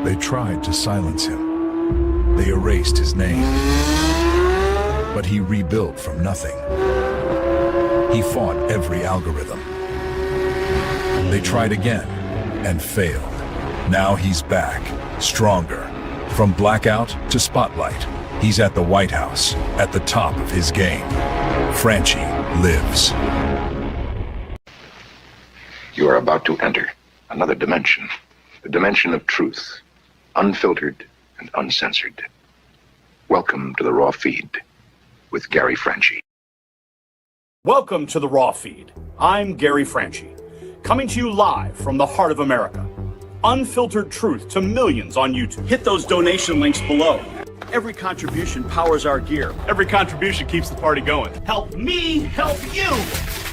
They tried to silence him. They erased his name. But he rebuilt from nothing. He fought every algorithm. They tried again and failed. Now he's back, stronger. From blackout to spotlight, he's at the White House, at the top of his game. Franchi lives. You are about to enter another dimension, the dimension of truth, unfiltered and uncensored. Welcome to the Raw Feed with Gary Franchi. Welcome to the Raw Feed. I'm Gary Franchi, coming to you live from the heart of America. Unfiltered truth to millions on YouTube. Hit those donation links below. Every contribution powers our gear. Every contribution keeps the party going. Help me help you.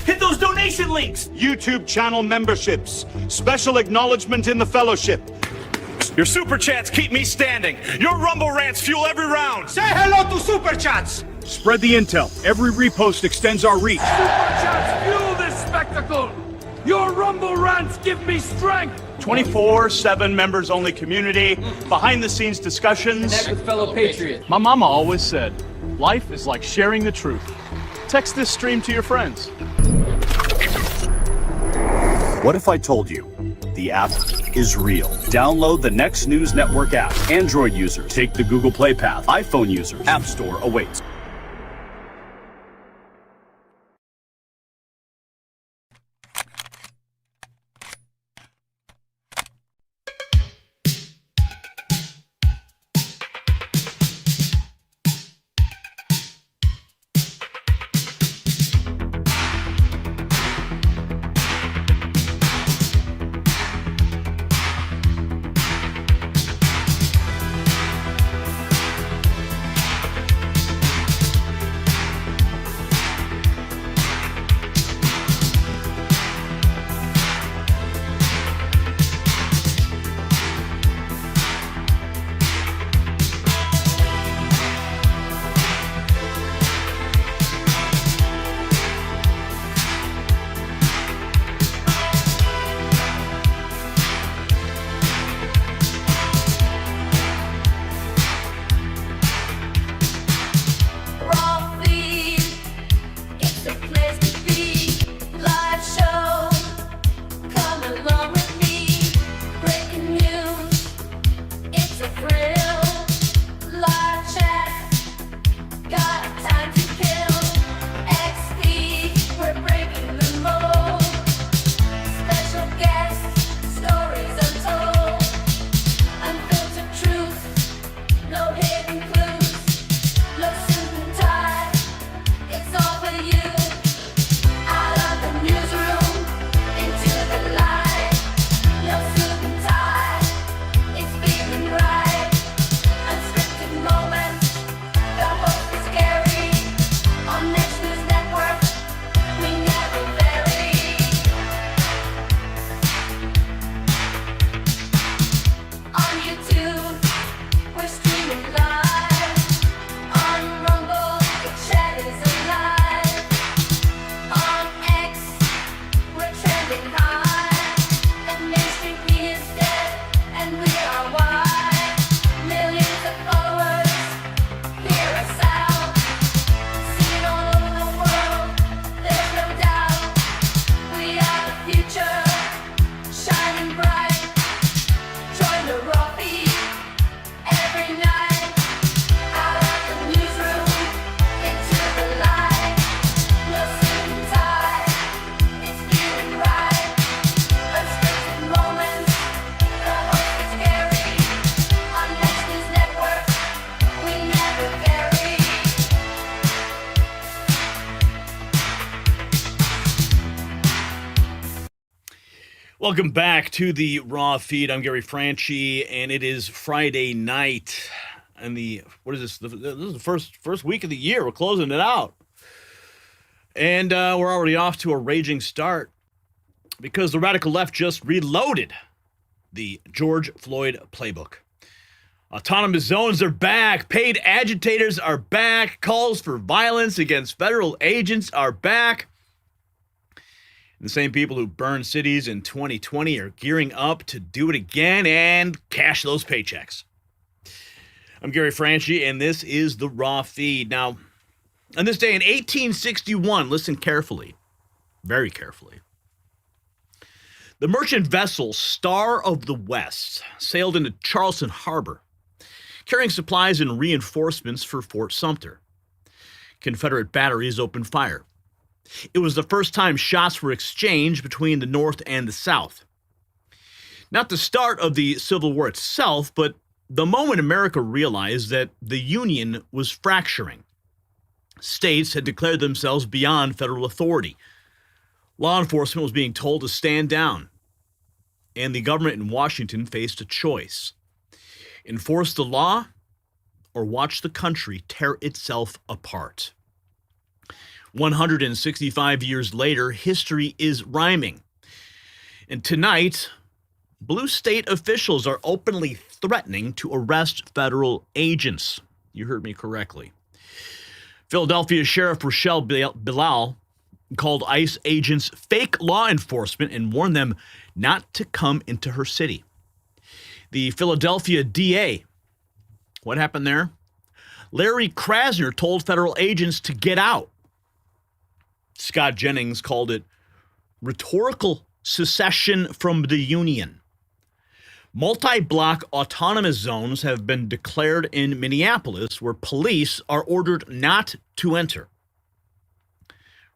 Hit those donation links. YouTube channel memberships. Special acknowledgement in the fellowship. Your super chats keep me standing. Your rumble rants fuel every round. Say hello to super chats. Spread the intel. Every repost extends our reach. Super chats fuel this spectacle. Your rumble rants give me strength. 24/7 members-only community, behind-the-scenes discussions. Connect with fellow patriots. My mama always said, life is like sharing the truth. Text this stream to your friends. What if I told you the app is real? Download the Next News Network app. Android users, take the Google Play path. iPhone users, App Store awaits. Welcome back to the Raw Feed. I'm Gary Franchi, and it is Friday night. And what is this? This is the first week of the year. We're closing it out. And we're already off to a raging start because the radical left just reloaded the George Floyd playbook. Autonomous zones are back. Paid agitators are back. Calls for violence against federal agents are back. The same people who burned cities in 2020 are gearing up to do it again and cash those paychecks. I'm Gary Franchi, and this is the Raw Feed. Now, on this day in 1861, listen carefully, very carefully. The merchant vessel Star of the West sailed into Charleston Harbor, carrying supplies and reinforcements for Fort Sumter. Confederate batteries opened fire. It was the first time shots were exchanged between the North and the South. Not the start of the Civil War itself, but the moment America realized that the Union was fracturing. States had declared themselves beyond federal authority. Law enforcement was being told to stand down, and the government in Washington faced a choice: enforce the law or watch the country tear itself apart. 165 years later, history is rhyming. And tonight, blue state officials are openly threatening to arrest federal agents. You heard me correctly. Philadelphia Sheriff Rochelle Bilal called ICE agents fake law enforcement and warned them not to come into her city. The Philadelphia DA, what happened there? Larry Krasner told federal agents to get out. Scott Jennings called it rhetorical secession from the Union. Multi-block autonomous zones have been declared in Minneapolis, where police are ordered not to enter.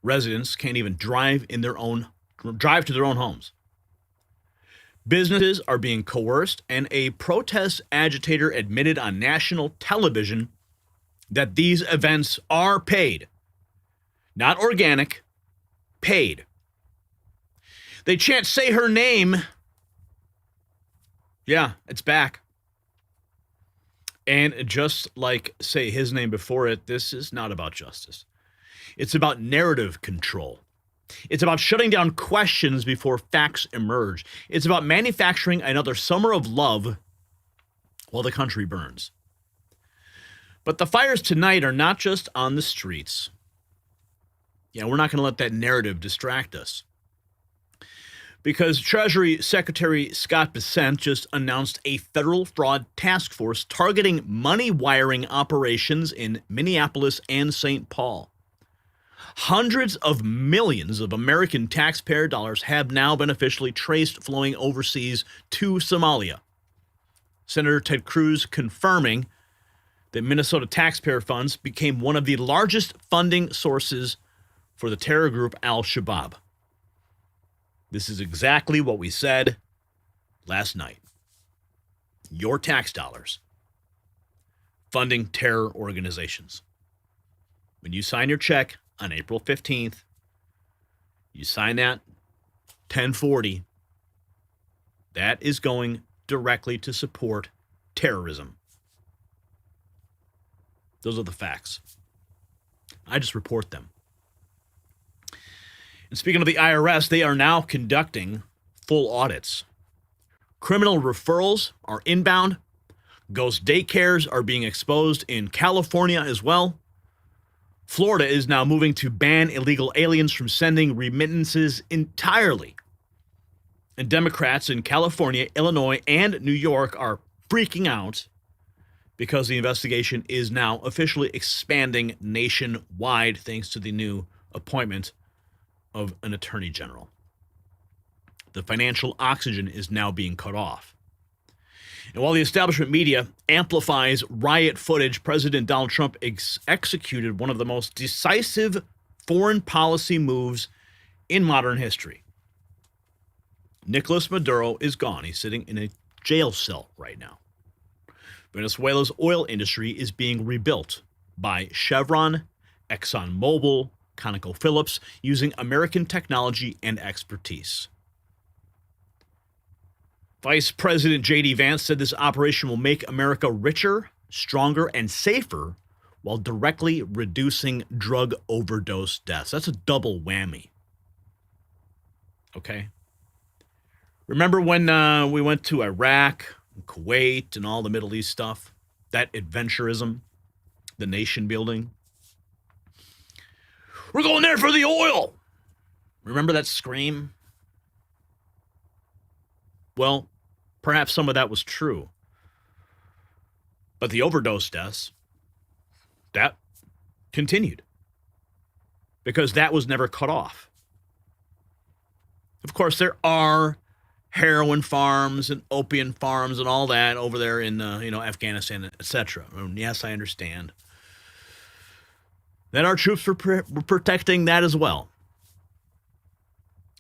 Residents can't even drive to their own homes. Businesses are being coerced, and a protest agitator admitted on national television that these events are paid. Not organic, paid. They chant, "Say her name." Yeah, it's back. And just like say his name before it, this is not about justice. It's about narrative control. It's about shutting down questions before facts emerge. It's about manufacturing another summer of love while the country burns. But the fires tonight are not just on the streets. Yeah, we're not going to let that narrative distract us. Because Treasury Secretary Scott Bessent just announced a federal fraud task force targeting money wiring operations in Minneapolis and St. Paul. Hundreds of millions of American taxpayer dollars have now been officially traced flowing overseas to Somalia. Senator Ted Cruz confirming that Minnesota taxpayer funds became one of the largest funding sources for the terror group Al-Shabaab. This is exactly what we said last night. Your tax dollars funding terror organizations. When you sign your check on April 15th, you sign that 1040, that is going directly to support terrorism. Those are the facts. I just report them. And speaking of the IRS, they are now conducting full audits. Criminal referrals are inbound. Ghost daycares are being exposed in California as well. Florida is now moving to ban illegal aliens from sending remittances entirely. And Democrats in California, Illinois, and New York are freaking out because the investigation is now officially expanding nationwide thanks to the new appointment of an attorney general. The financial oxygen is now being cut off. And while the establishment media amplifies riot footage, President Donald Trump executed one of the most decisive foreign policy moves in modern history. Nicolas Maduro is gone. He's sitting in a jail cell right now. Venezuela's oil industry is being rebuilt by Chevron, ExxonMobil, ConocoPhillips, using American technology and expertise. Vice President J.D. Vance said this operation will make America richer, stronger, and safer while directly reducing drug overdose deaths. That's a double whammy. Okay? Remember when we went to Iraq, Kuwait, and all the Middle East stuff? That adventurism, the nation building? We're going there for the oil. Remember that scream? Well, perhaps some of that was true. But the overdose deaths, that continued. Because that was never cut off. Of course, there are heroin farms and opium farms and all that over there in, Afghanistan, etc. Yes, I understand. That our troops were protecting that as well.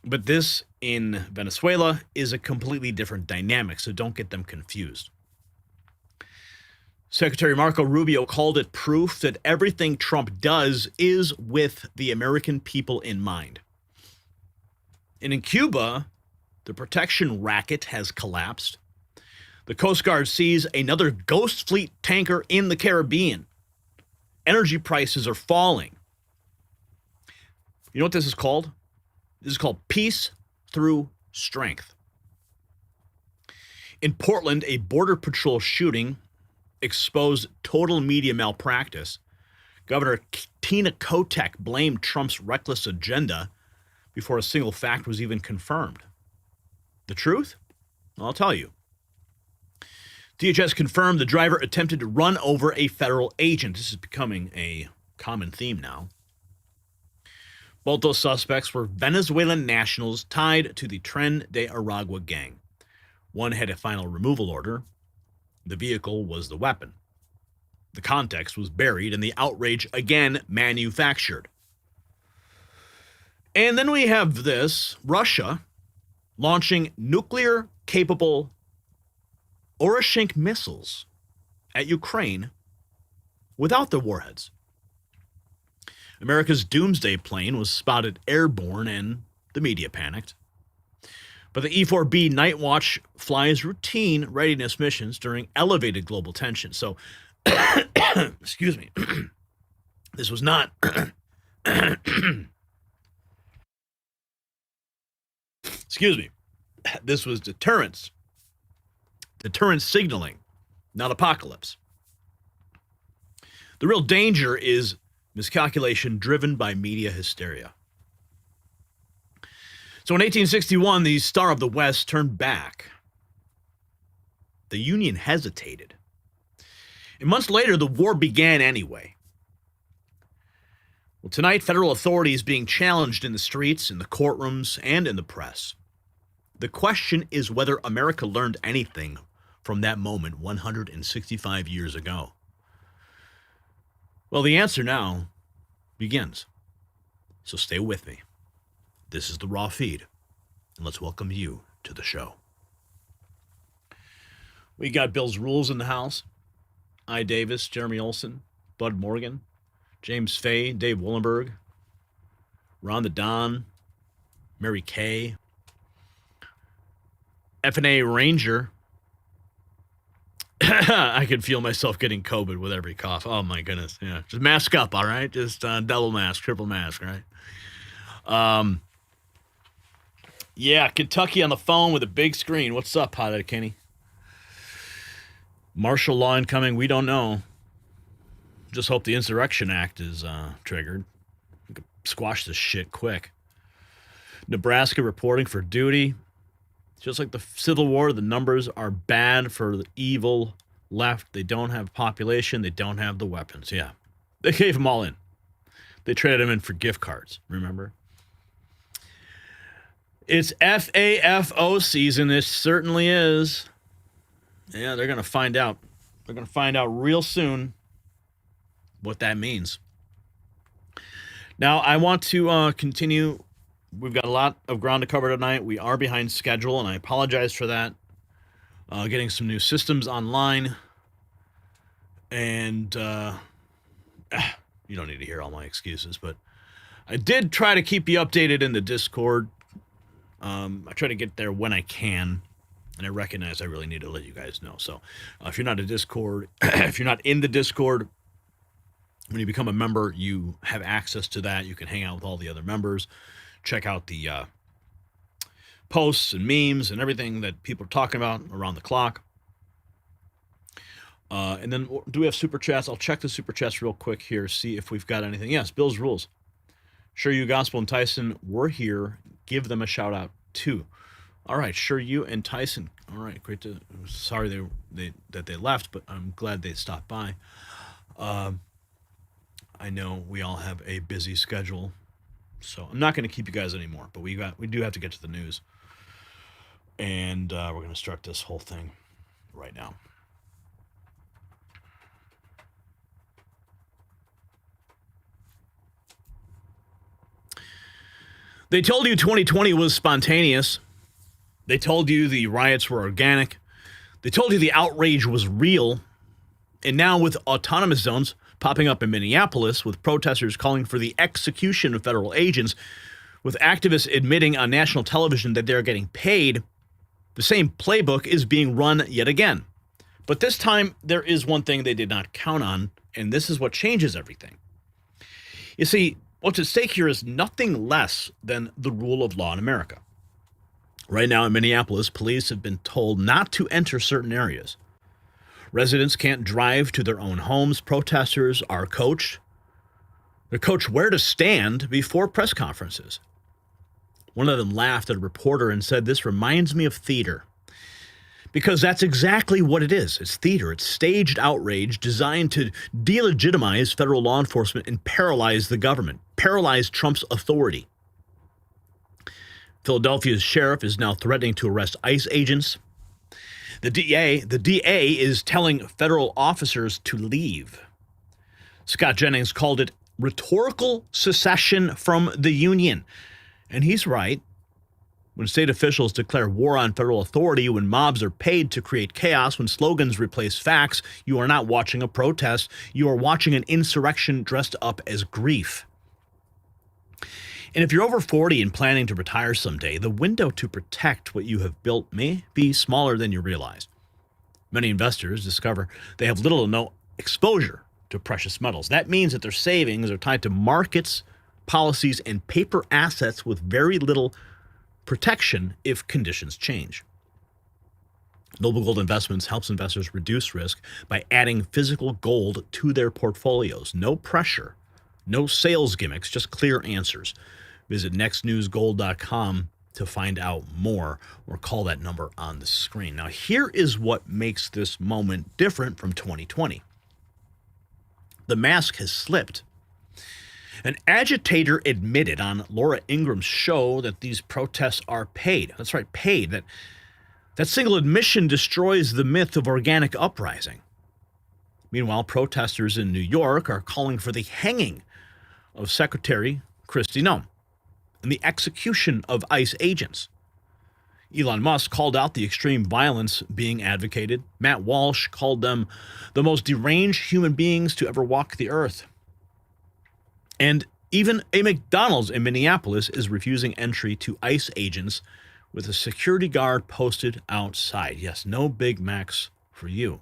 But this in Venezuela is a completely different dynamic, so don't get them confused. Secretary Marco Rubio called it proof that everything Trump does is with the American people in mind. And in Cuba, the protection racket has collapsed. The Coast Guard sees another Ghost Fleet tanker in the Caribbean. Energy prices are falling. You know what this is called? This is called peace through strength. In Portland, a Border Patrol shooting exposed total media malpractice. Governor Tina Kotek blamed Trump's reckless agenda before a single fact was even confirmed. The truth? I'll tell you. DHS confirmed the driver attempted to run over a federal agent. This is becoming a common theme now. Both those suspects were Venezuelan nationals tied to the Tren de Aragua gang. One had a final removal order. The vehicle was the weapon. The context was buried and the outrage again manufactured. And then we have this, Russia launching nuclear-capable Oroshenk missiles at Ukraine without the warheads. America's doomsday plane was spotted airborne and the media panicked. But the E-4B Night Watch flies routine readiness missions during elevated global tension. So, excuse me, this was not, excuse me, this was deterrence. Deterrence signaling, not apocalypse. The real danger is miscalculation driven by media hysteria. So in 1861, the Star of the West turned back. The Union hesitated. And months later, the war began anyway. Well, tonight, federal authority is being challenged in the streets, in the courtrooms, and in the press. The question is whether America learned anything from that moment 165 years ago. Well, the answer now begins. So stay with me. This is the Raw Feed, and let's welcome you to the show. We got Bill's Rules in the house. I. Davis, Jeremy Olson, Bud Morgan, James Fay, Dave Willenberg, Ron the Don, Mary Kay, F&A Ranger. I can feel myself getting COVID with every cough. Oh, my goodness. Yeah, just mask up, all right? Just double mask, triple mask, right? Yeah, Kentucky on the phone with a big screen. What's up, Hothead Kenny? Martial law incoming, we don't know. Just hope the Insurrection Act is triggered. We could squash this shit quick. Nebraska reporting for duty. Just like the Civil War, the numbers are bad for the evil left. They don't have population. They don't have the weapons. Yeah. They gave them all in. They traded them in for gift cards, remember? It's FAFO season. It certainly is. Yeah, they're going to find out. They're going to find out real soon what that means. Now, I want to continue. We've got a lot of ground to cover tonight. We are behind schedule, and I apologize for that. Getting some new systems online. And you don't need to hear all my excuses, but I did try to keep you updated in the Discord. I try to get there when I can, and I recognize I really need to let you guys know. So if you're not a Discord, if you're not in the Discord, when you become a member, you have access to that. You can hang out with all the other members, check out the posts and memes and everything that people are talking about around the clock. And then do we have super chats? I'll check the super chats real quick here, see if we've got anything. Yes, Bill's Rules. Sure You, Gospel, and Tyson were here. Give them a shout out too. All right, Sure You and Tyson. All right, great to. Sorry that they left, but I'm glad they stopped by. I know we all have a busy schedule, so I'm not going to keep you guys anymore. But we do have to get to the news, and we're going to start this whole thing right now. They told you 2020 was spontaneous. They told you the riots were organic. They told you the outrage was real. And now with autonomous zones popping up in Minneapolis, with protesters calling for the execution of federal agents, with activists admitting on national television that they're getting paid, the same playbook is being run yet again. But this time, there is one thing they did not count on, and this is what changes everything. You see, what's at stake here is nothing less than the rule of law in America. Right now in Minneapolis, police have been told not to enter certain areas. Residents can't drive to their own homes. Protesters are coached. They're coached where to stand before press conferences. One of them laughed at a reporter and said, "This reminds me of theater." Because that's exactly what it is. It's theater. It's staged outrage designed to delegitimize federal law enforcement and paralyze the government, paralyze Trump's authority. Philadelphia's sheriff is now threatening to arrest ICE agents. The DA is telling federal officers to leave. Scott Jennings called it rhetorical secession from the union. And he's right. When state officials declare war on federal authority, when mobs are paid to create chaos, when slogans replace facts, you are not watching a protest. You are watching an insurrection dressed up as grief. And if you're over 40 and planning to retire someday, the window to protect what you have built may be smaller than you realize. Many investors discover they have little to no exposure to precious metals. That means that their savings are tied to markets, policies, and paper assets with very little protection if conditions change. Noble Gold Investments helps investors reduce risk by adding physical gold to their portfolios. No pressure, no sales gimmicks, just clear answers. Visit nextnewsgold.com to find out more, or call that number on the screen. Now, here is what makes this moment different from 2020. The mask has slipped. An agitator admitted on Laura Ingram's show that these protests are paid. That's right, paid. That single admission destroys the myth of organic uprising. Meanwhile, protesters in New York are calling for the hanging of Secretary Kristi Noem and the execution of ICE agents. Elon Musk called out the extreme violence being advocated. Matt Walsh called them the most deranged human beings to ever walk the earth. And even a McDonald's in Minneapolis is refusing entry to ICE agents with a security guard posted outside. Yes, no Big Macs for you.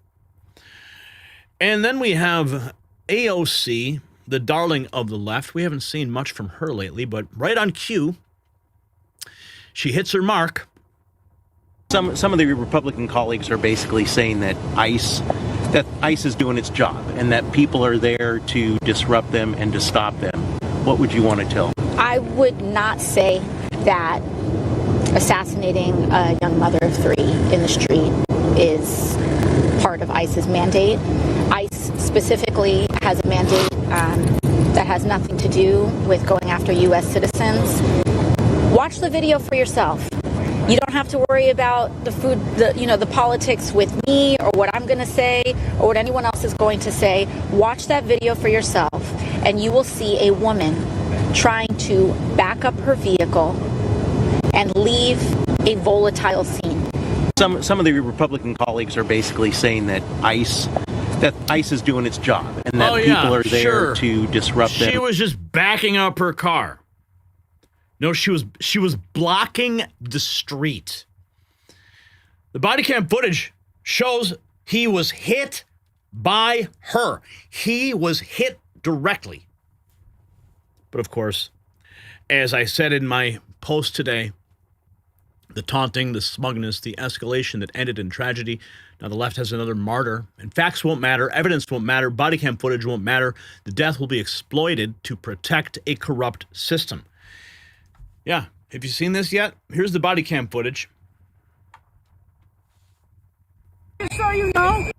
And then we have AOC, the darling of the left. We haven't seen much from her lately, but right on cue, she hits her mark. Some of the Republican colleagues are basically saying that ICE is doing its job and that people are there to disrupt them and to stop them. What would you want to tell them? I would not say that assassinating a young mother of 3 in the street is part of ICE's mandate. ICE specifically has a mandate that has nothing to do with going after U.S. citizens. Watch the video for yourself. You don't have to worry about the politics with me or what I'm going to say or what anyone else is going to say. Watch that video for yourself, and you will see a woman trying to back up her vehicle and leave a volatile scene. Some of the Republican colleagues are basically saying that ICE is doing its job and that people are there to disrupt them. She was just backing up her car. No, she was blocking the street. The body cam footage shows he was hit by her. He was hit directly. But of course, as I said in my post today, The taunting, the smugness, the escalation that ended in tragedy. Now the left has another martyr, and facts won't matter, evidence won't matter, body cam footage won't matter. The death will be exploited to protect a corrupt system. Yeah, have you seen this yet? Here's the body cam footage. Just so you know.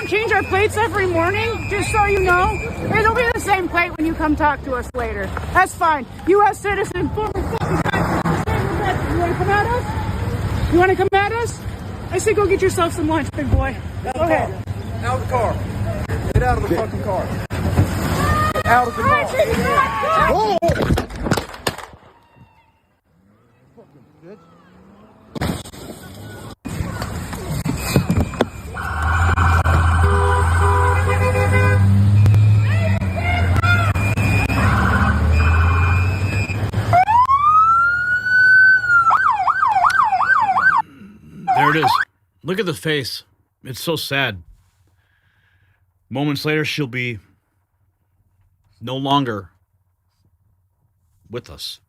Change our plates every morning, just so you know. It'll be the same plate when you come talk to us later. That's fine. U.S. citizen, former fucking guy. You want to come at us? You want to come at us? I say go get yourself some lunch, big boy. Go ahead. Out of the car. Get out of the fucking car. Get out of the car. Whoa! There it is. Look at the face. It's so sad. Moments later, she'll be no longer with us.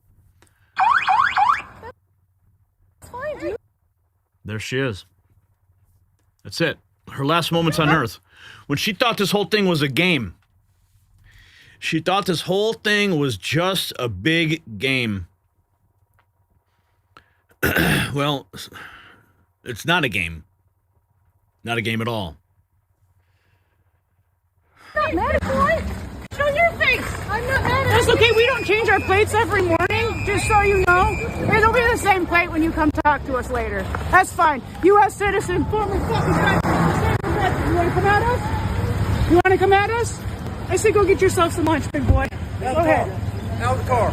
There she is. That's it. Her last moments on Earth. When she thought this whole thing was a game. She thought this whole thing was just a big game. Well, it's not a game. Not a game at all. I'm not mad, boy. Show your face. I'm not mad. That's okay. We don't change our plates every morning, just so you know. It'll be the same plate when you come talk to us later. That's fine. U.S. citizen, former fucking guy. You want to come at us? You want to come at us? I say go get yourself some lunch, big boy. Go ahead. Out of the car.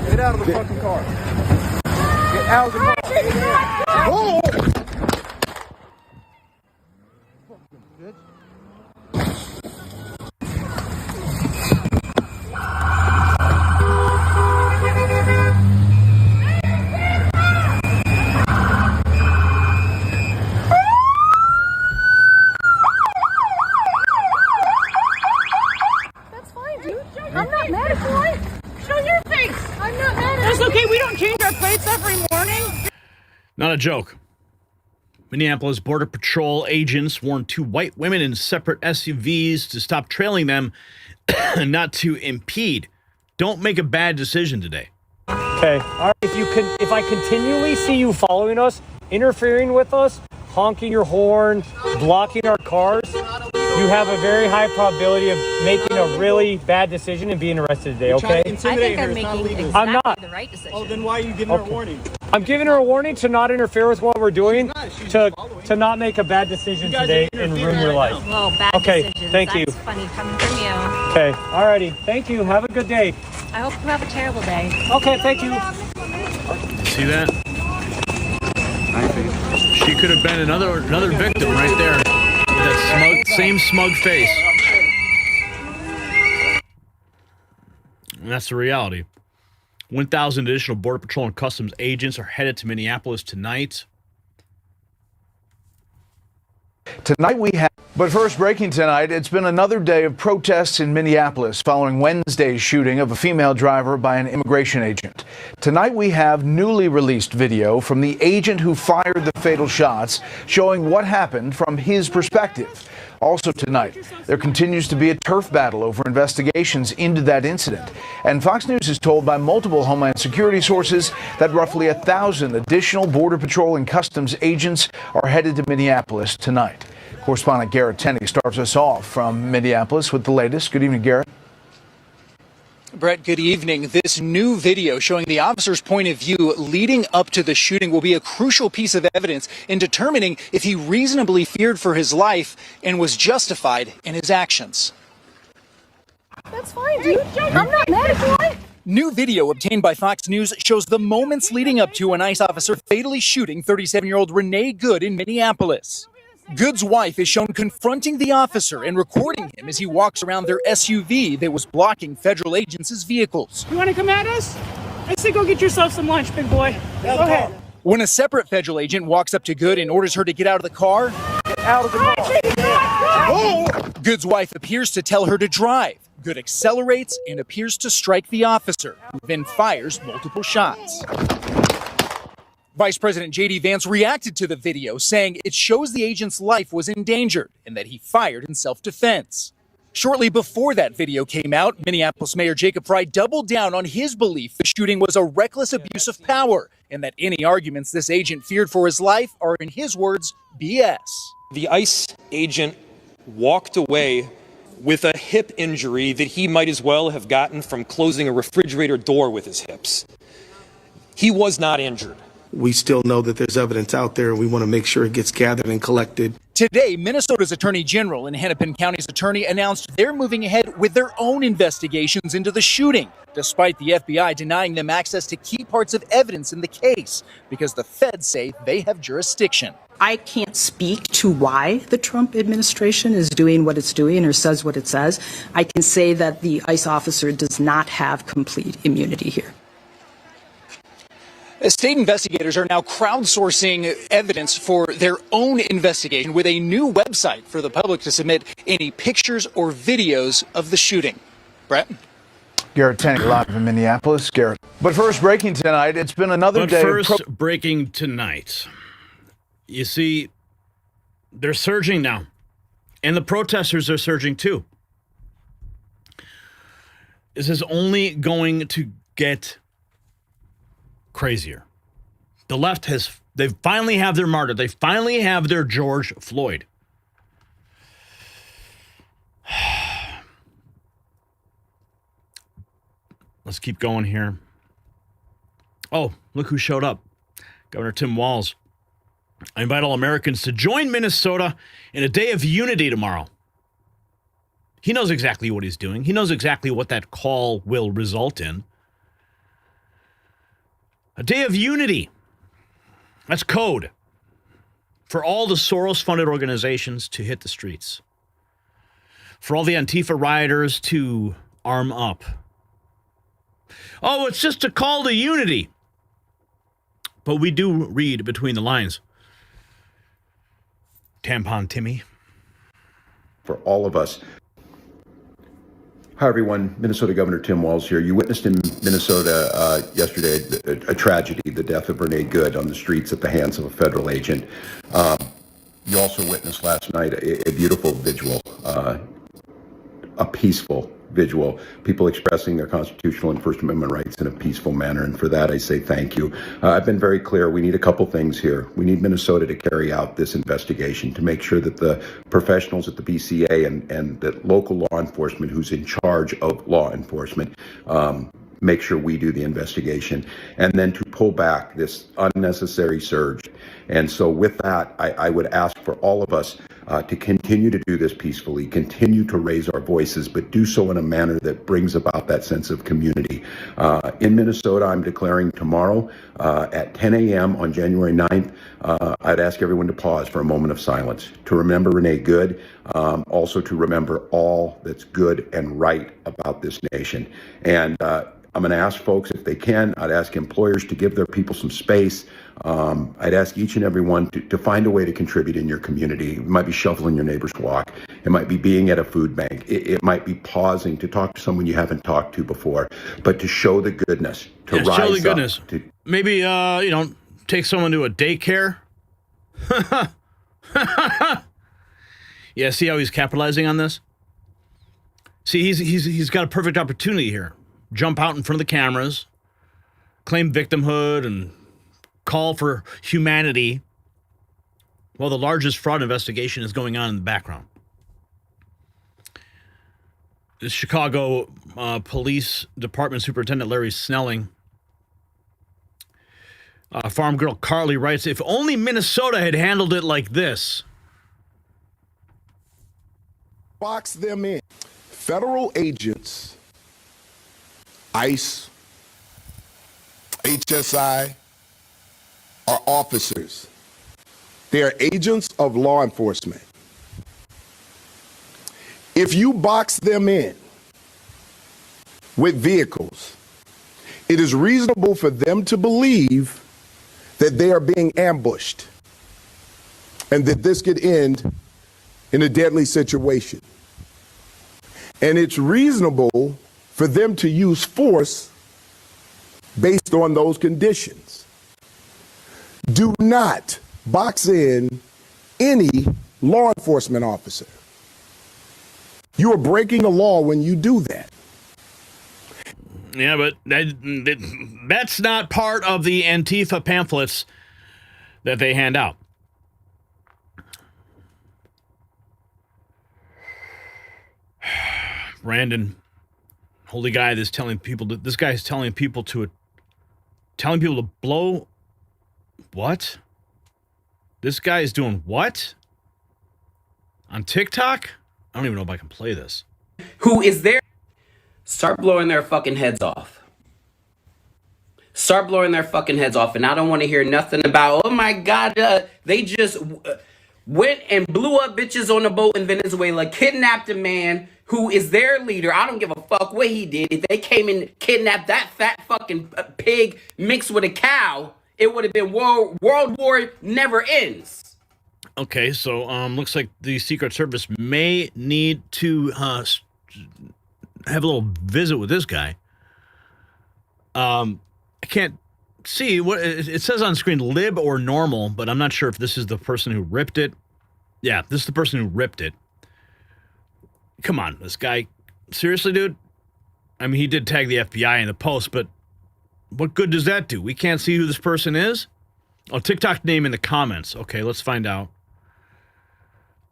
Get out of the fucking car. Get out of the car. Whoa! Not a joke. Minneapolis Border Patrol agents warned two white women in separate SUVs to stop trailing them and not to impede. Don't make a bad decision today. Okay. All right. If I continually see you following us, interfering with us, honking your horn, blocking our cars, you have a very high probability of making a really bad decision and being arrested today, okay? I think I'm making exactly I'm not. the right decision. Oh, then why are you giving her a warning? I'm giving her a warning to not interfere with what we're doing, to not make a bad decision today and ruin your life. Well, bad decisions. Thank you. That's funny coming from you. Okay, alrighty. Thank you. Have a good day. I hope you have a terrible day. Okay, thank you. See that? She could have been another victim right there. With that same smug face. And that's the reality. 1,000 additional Border Patrol and Customs agents are headed to Minneapolis tonight. But first, breaking tonight, it's been another day of protests in Minneapolis following Wednesday's shooting of a female driver by an immigration agent. Tonight we have newly released video from the agent who fired the fatal shots, showing what happened from his perspective. Also tonight, there continues to be a turf battle over investigations into that incident. And Fox News is told by multiple Homeland Security sources that roughly 1,000 additional Border Patrol and Customs agents are headed to Minneapolis tonight. Correspondent Garrett Tenney starts us off from Minneapolis with the latest. Good evening, Garrett. Brett, good evening. This new video showing the officer's point of view leading up to the shooting will be a crucial piece of evidence in determining if he reasonably feared for his life and was justified in his actions. That's fine, dude. I'm not mad at you. New video obtained by Fox News shows the moments leading up to an ICE officer fatally shooting 37-year-old Renee Good in Minneapolis. Good's wife is shown confronting the officer and recording him as he walks around their SUV that was blocking federal agents' vehicles. You want to come at us? I say go get yourself some lunch, big boy. Go ahead. When a separate federal agent walks up to Good and orders her to get out of the car, Good's wife appears to tell her to drive. Good accelerates and appears to strike the officer, who then fires multiple shots. Vice President J.D. Vance reacted to the video, saying it shows the agent's life was endangered and that he fired in self-defense. Shortly before that video came out, Minneapolis Mayor Jacob Frey doubled down on his belief the shooting was a reckless abuse of power and that any arguments this agent feared for his life are, in his words, BS. The ICE agent walked away with a hip injury that he might as well have gotten from closing a refrigerator door with his hips. He was not injured. We still know that there's evidence out there, and we want to make sure it gets gathered and collected. Today, Minnesota's Attorney General and Hennepin County's attorney announced they're moving ahead with their own investigations into the shooting, despite the FBI denying them access to key parts of evidence in the case, because the feds say they have jurisdiction. I can't speak to why the Trump administration is doing what it's doing or says what it says. I can say that the ICE officer does not have complete immunity here. State investigators are now crowdsourcing evidence for their own investigation with a new website for the public to submit any pictures or videos of the shooting. Brett? Garrett Tanning live in Minneapolis. Garrett. But first, breaking tonight, it's been another day. Breaking tonight. You see, they're surging now. And the protesters are surging too. This is only going to get crazier. The left they finally have their martyr. They finally have their George Floyd. Let's keep going here. Oh, look who showed up. Governor Tim Walsh. I invite all Americans to join Minnesota in a day of unity tomorrow. He knows exactly what he's doing. He knows exactly what that call will result in. A day of unity. That's code for all the Soros-funded organizations to hit the streets. For all the Antifa rioters to arm up. Oh, it's just a call to unity. But we do read between the lines. Tampon Timmy. For all of us. Hi, everyone. Minnesota Governor Tim Walsh here. You witnessed in Minnesota yesterday a tragedy, the death of Renee Good on the streets at the hands of a federal agent. You also witnessed last night a beautiful visual, a peaceful visual, people expressing their constitutional and First Amendment rights in a peaceful manner. And for that, I say thank you. I've been very clear. We need a couple things here. We need Minnesota to carry out this investigation to make sure that the professionals at the BCA and that local law enforcement who's in charge of law enforcement make sure we do the investigation, and then to pull back this unnecessary surge. And so with that, I would ask for all of us to continue to do this peacefully, continue to raise our voices, but do so in a manner that brings about that sense of community. In Minnesota, I'm declaring tomorrow at 10 a.m. on January 9th, I'd ask everyone to pause for a moment of silence, to remember Renee Good, also to remember all that's good and right about this nation. And I'm going to ask folks, if they can, I'd ask employers to give their people some space. I'd ask each and every one to find a way to contribute in your community. It might be shoveling your neighbor's walk. It might be being at a food bank. It might be pausing to talk to someone you haven't talked to before, but to show the goodness, to rise show the goodness. Up. Maybe, take someone to a daycare. Yeah, see how he's capitalizing on this? See, he's got a perfect opportunity here. Jump out in front of the cameras, claim victimhood, and call for humanity while the largest fraud investigation is going on in the background. The Chicago Police Department Superintendent Larry Snelling, farm girl Carly writes, if only Minnesota had handled it like this. Box them in. Federal agents, ICE, HSI, are officers They are agents of law enforcement. If you box them in with vehicles, it is reasonable for them to believe that they are being ambushed and that this could end in a deadly situation. And it's reasonable for them to use force based on those conditions. Do not box in any law enforcement officer. You are breaking the law when you do that. Yeah, but that's not part of the Antifa pamphlets that they hand out. Brandon, holy guy, this guy is telling people to blow. What? This guy is doing what? On TikTok? I don't even know if I can play this. Who is there? Start blowing their fucking heads off. Start blowing their fucking heads off. And I don't want to hear nothing about, oh my God, they just went and blew up bitches on a boat in Venezuela, kidnapped a man who is their leader. I don't give a fuck what he did. If they came and kidnapped that fat fucking pig mixed with a cow, it would have been World War never ends. Okay, so looks like the Secret Service may need to have a little visit with this guy. I can't see what it says on screen, lib or normal, but I'm not sure if this is the person who ripped it. Yeah, this is the person who ripped it. Come on, this guy. Seriously, dude? I mean, he did tag the FBI in the post, but what good does that do? We can't see who this person is? Oh, TikTok name in the comments. Okay, let's find out.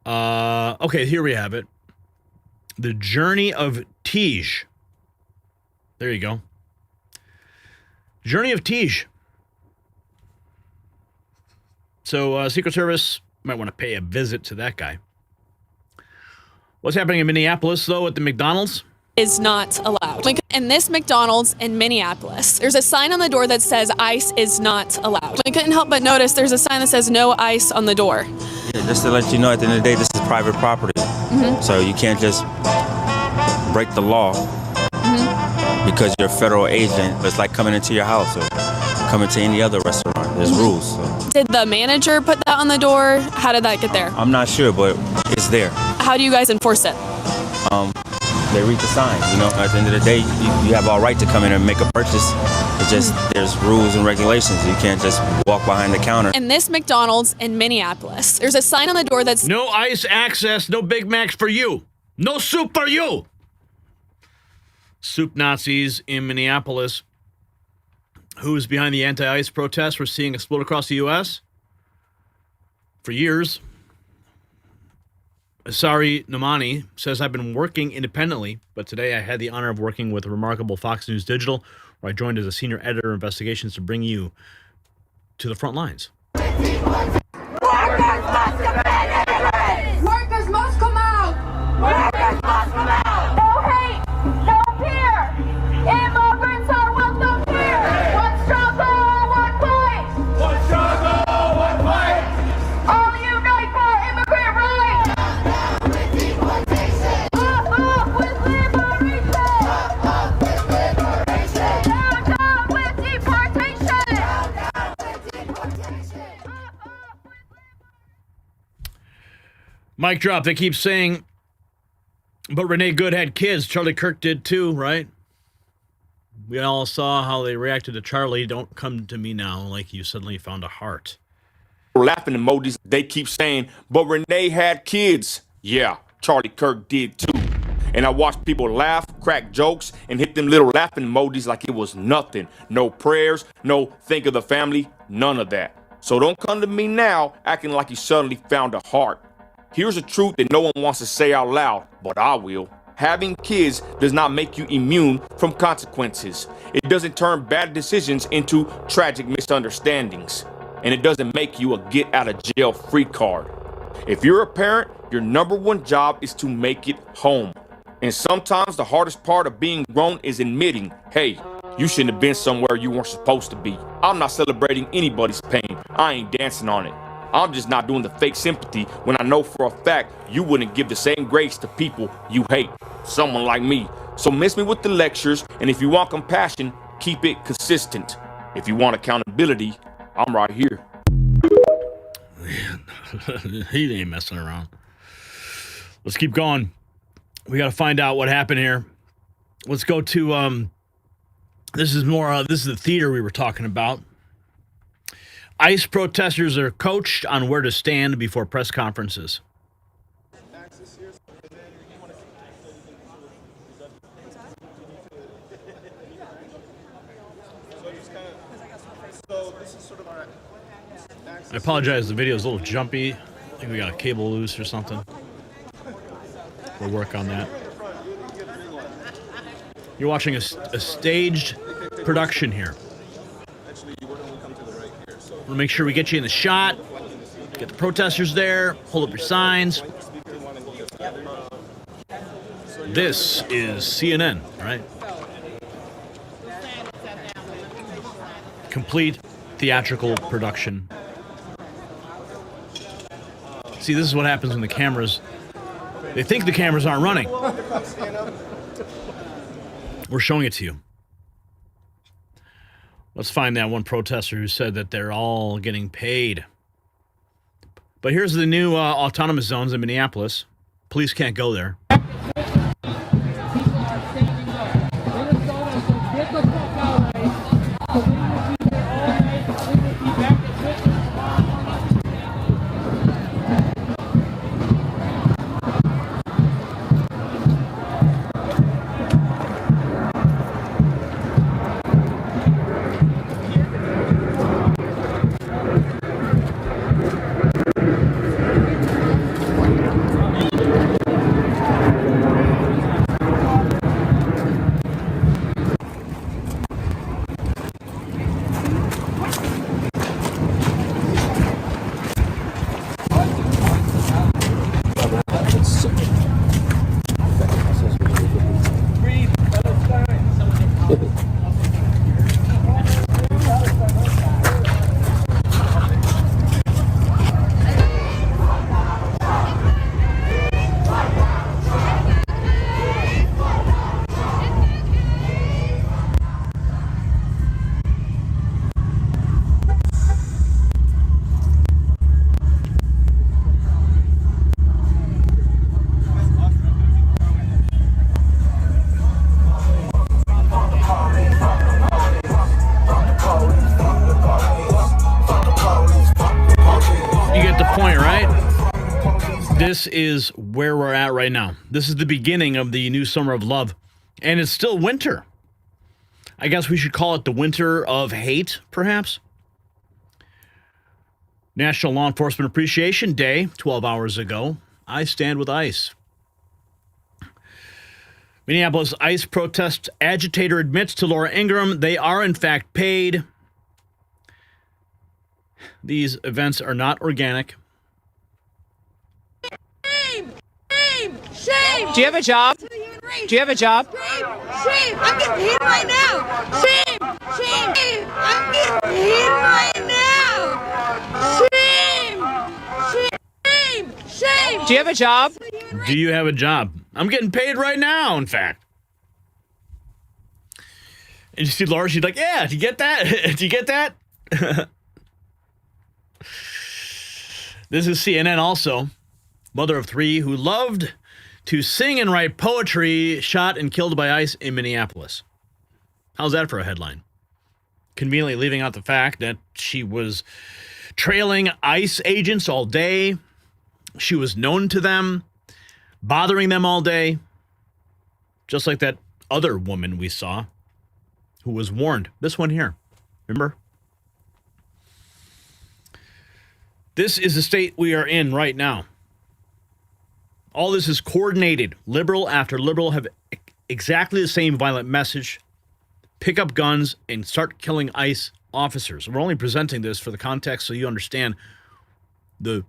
Okay, here we have it. The Journey of Tige. There you go. Journey of Tige. So, Secret Service might want to pay a visit to that guy. What's happening in Minneapolis, though, at the McDonald's? Is not allowed. In this McDonald's in Minneapolis, there's a sign on the door that says ice is not allowed. I couldn't help but notice there's a sign that says no ice on the door. Yeah, just to let you know, at the end of the day, this is private property. So you can't just break the law because you're a federal agent. It's like coming into your house or coming to any other restaurant. There's rules. So. Did the manager put that on the door? How did that get there? I'm not sure, but it's there. How do you guys enforce it? They read the sign. You know, at the end of the day, you have all right to come in and make a purchase. It's just there's rules and regulations. You can't just walk behind the counter. In this McDonald's in Minneapolis, there's a sign on the door that's no ice access, no Big Macs for you, no soup for you. Soup Nazis in Minneapolis. Who is behind the anti-ice protests we're seeing explode across the U.S. for years? Asari Nomani says, I've been working independently, but today I had the honor of working with remarkable Fox News Digital, where I joined as a senior editor of investigations to bring you to the front lines. Workers must come out! Workers must come out! No hate! No fear! Immigrants are welcome here! One struggle, one fight! One struggle, one fight! All unite for immigrant rights! Down with deportation! Up with liberation! Up with liberation! Down with deportation! Down with deportation! Mic drop. They keep saying, but Renee Good had kids. Charlie Kirk did too, right? We all saw how they reacted to Charlie. Don't come to me now like you suddenly found a heart. Laughing emojis. They keep saying, but Renee had kids. Yeah, Charlie Kirk did too. And I watched people laugh, crack jokes, and hit them little laughing emojis like it was nothing. No prayers, no think of the family, none of that. So don't come to me now acting like you suddenly found a heart. Here's a truth that no one wants to say out loud, but I will. Having kids does not make you immune from consequences. It doesn't turn bad decisions into tragic misunderstandings. And it doesn't make you a get-out-of-jail-free card. If you're a parent, your number one job is to make it home. And sometimes the hardest part of being grown is admitting, hey, you shouldn't have been somewhere you weren't supposed to be. I'm not celebrating anybody's pain. I ain't dancing on it. I'm just not doing the fake sympathy when I know for a fact you wouldn't give the same grace to people you hate. Someone like me. So miss me with the lectures, and if you want compassion, keep it consistent. If you want accountability, I'm right here. He ain't messing around. Let's keep going. We got to find out what happened here. Let's go to, this is the theater we were talking about. ICE protesters are coached on where to stand before press conferences. I apologize, the video is a little jumpy. I think we got a cable loose or something. We'll work on that. You're watching a staged production here. We'll make sure we get you in the shot. Get the protesters there. Hold up your signs. This is CNN, right? Complete theatrical production. See, this is what happens when the cameras... They think the cameras aren't running. We're showing it to you. Let's find that one protester who said that they're all getting paid. But here's the new autonomous zones in Minneapolis. Police can't go there. This is where we're at right now. This is the beginning of the new summer of love, and it's still winter. I guess we should call it the winter of hate, perhaps. National Law Enforcement Appreciation Day, 12 hours ago. I stand with ICE. Minneapolis ICE protest agitator admits to Laura Ingraham they are in fact paid. These events are not organic. Shame! Do you have a job? Do you have a job? Shame! I'm getting paid right now! Shame! Shame! I'm getting paid right now! Shame! Shame! Shame! Do you have a job? Do you have a job? I'm getting paid right now, in fact. And you see Laura, she's like, yeah, do you get that? Do you get that? This is CNN also. Mother of three who loved to sing and write poetry, shot and killed by ICE in Minneapolis. How's that for a headline? Conveniently leaving out the fact that she was trailing ICE agents all day. She was known to them, bothering them all day. Just like that other woman we saw who was warned. This one here. Remember? This is the state we are in right now. All this is coordinated. Liberal after liberal have exactly the same violent message. Pick up guns and start killing ICE officers. We're only presenting this for the context so you understand the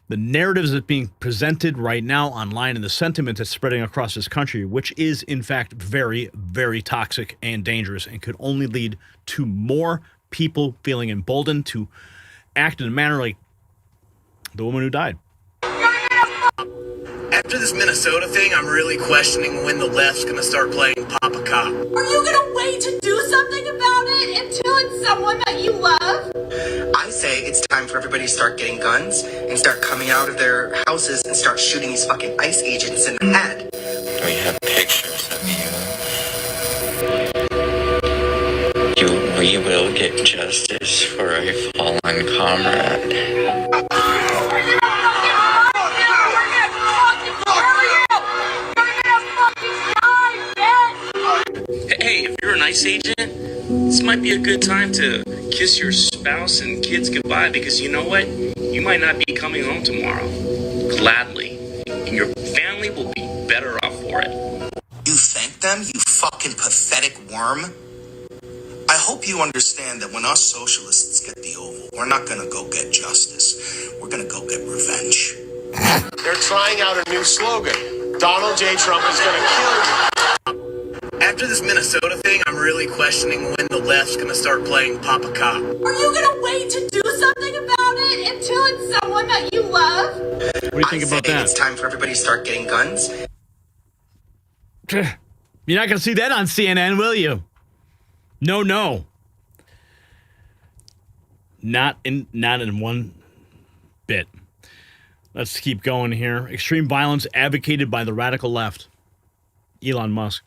narratives that are being presented right now online and the sentiment that's spreading across this country, which is, in fact, very, very toxic and dangerous and could only lead to more people feeling emboldened to act in a manner like the woman who died. After this Minnesota thing, I'm really questioning when the left's gonna start playing Papa Cop. Are you gonna wait to do something about it until it's someone that you love? I say it's time for everybody to start getting guns and start coming out of their houses and start shooting these fucking ICE agents in the head. We have pictures of you. We will get justice for a fallen comrade. Hey, if you're an ICE agent, this might be a good time to kiss your spouse and kids goodbye, because you know what? You might not be coming home tomorrow. Gladly. And your family will be better off for it. You thank them, you fucking pathetic worm? I hope you understand that when us socialists get the Oval, we're not gonna go get justice. We're gonna go get revenge. They're trying out a new slogan. Donald J. Trump is gonna kill you. After this Minnesota thing, I'm really questioning when the left's gonna start playing Papa Cop. Are you gonna wait to do something about it until it's someone that you love? What do you think about that? It's time for everybody to start getting guns. You're not going to see that on CNN, will you? No. Not in one bit. Let's keep going here. Extreme violence advocated by the radical left. Elon Musk.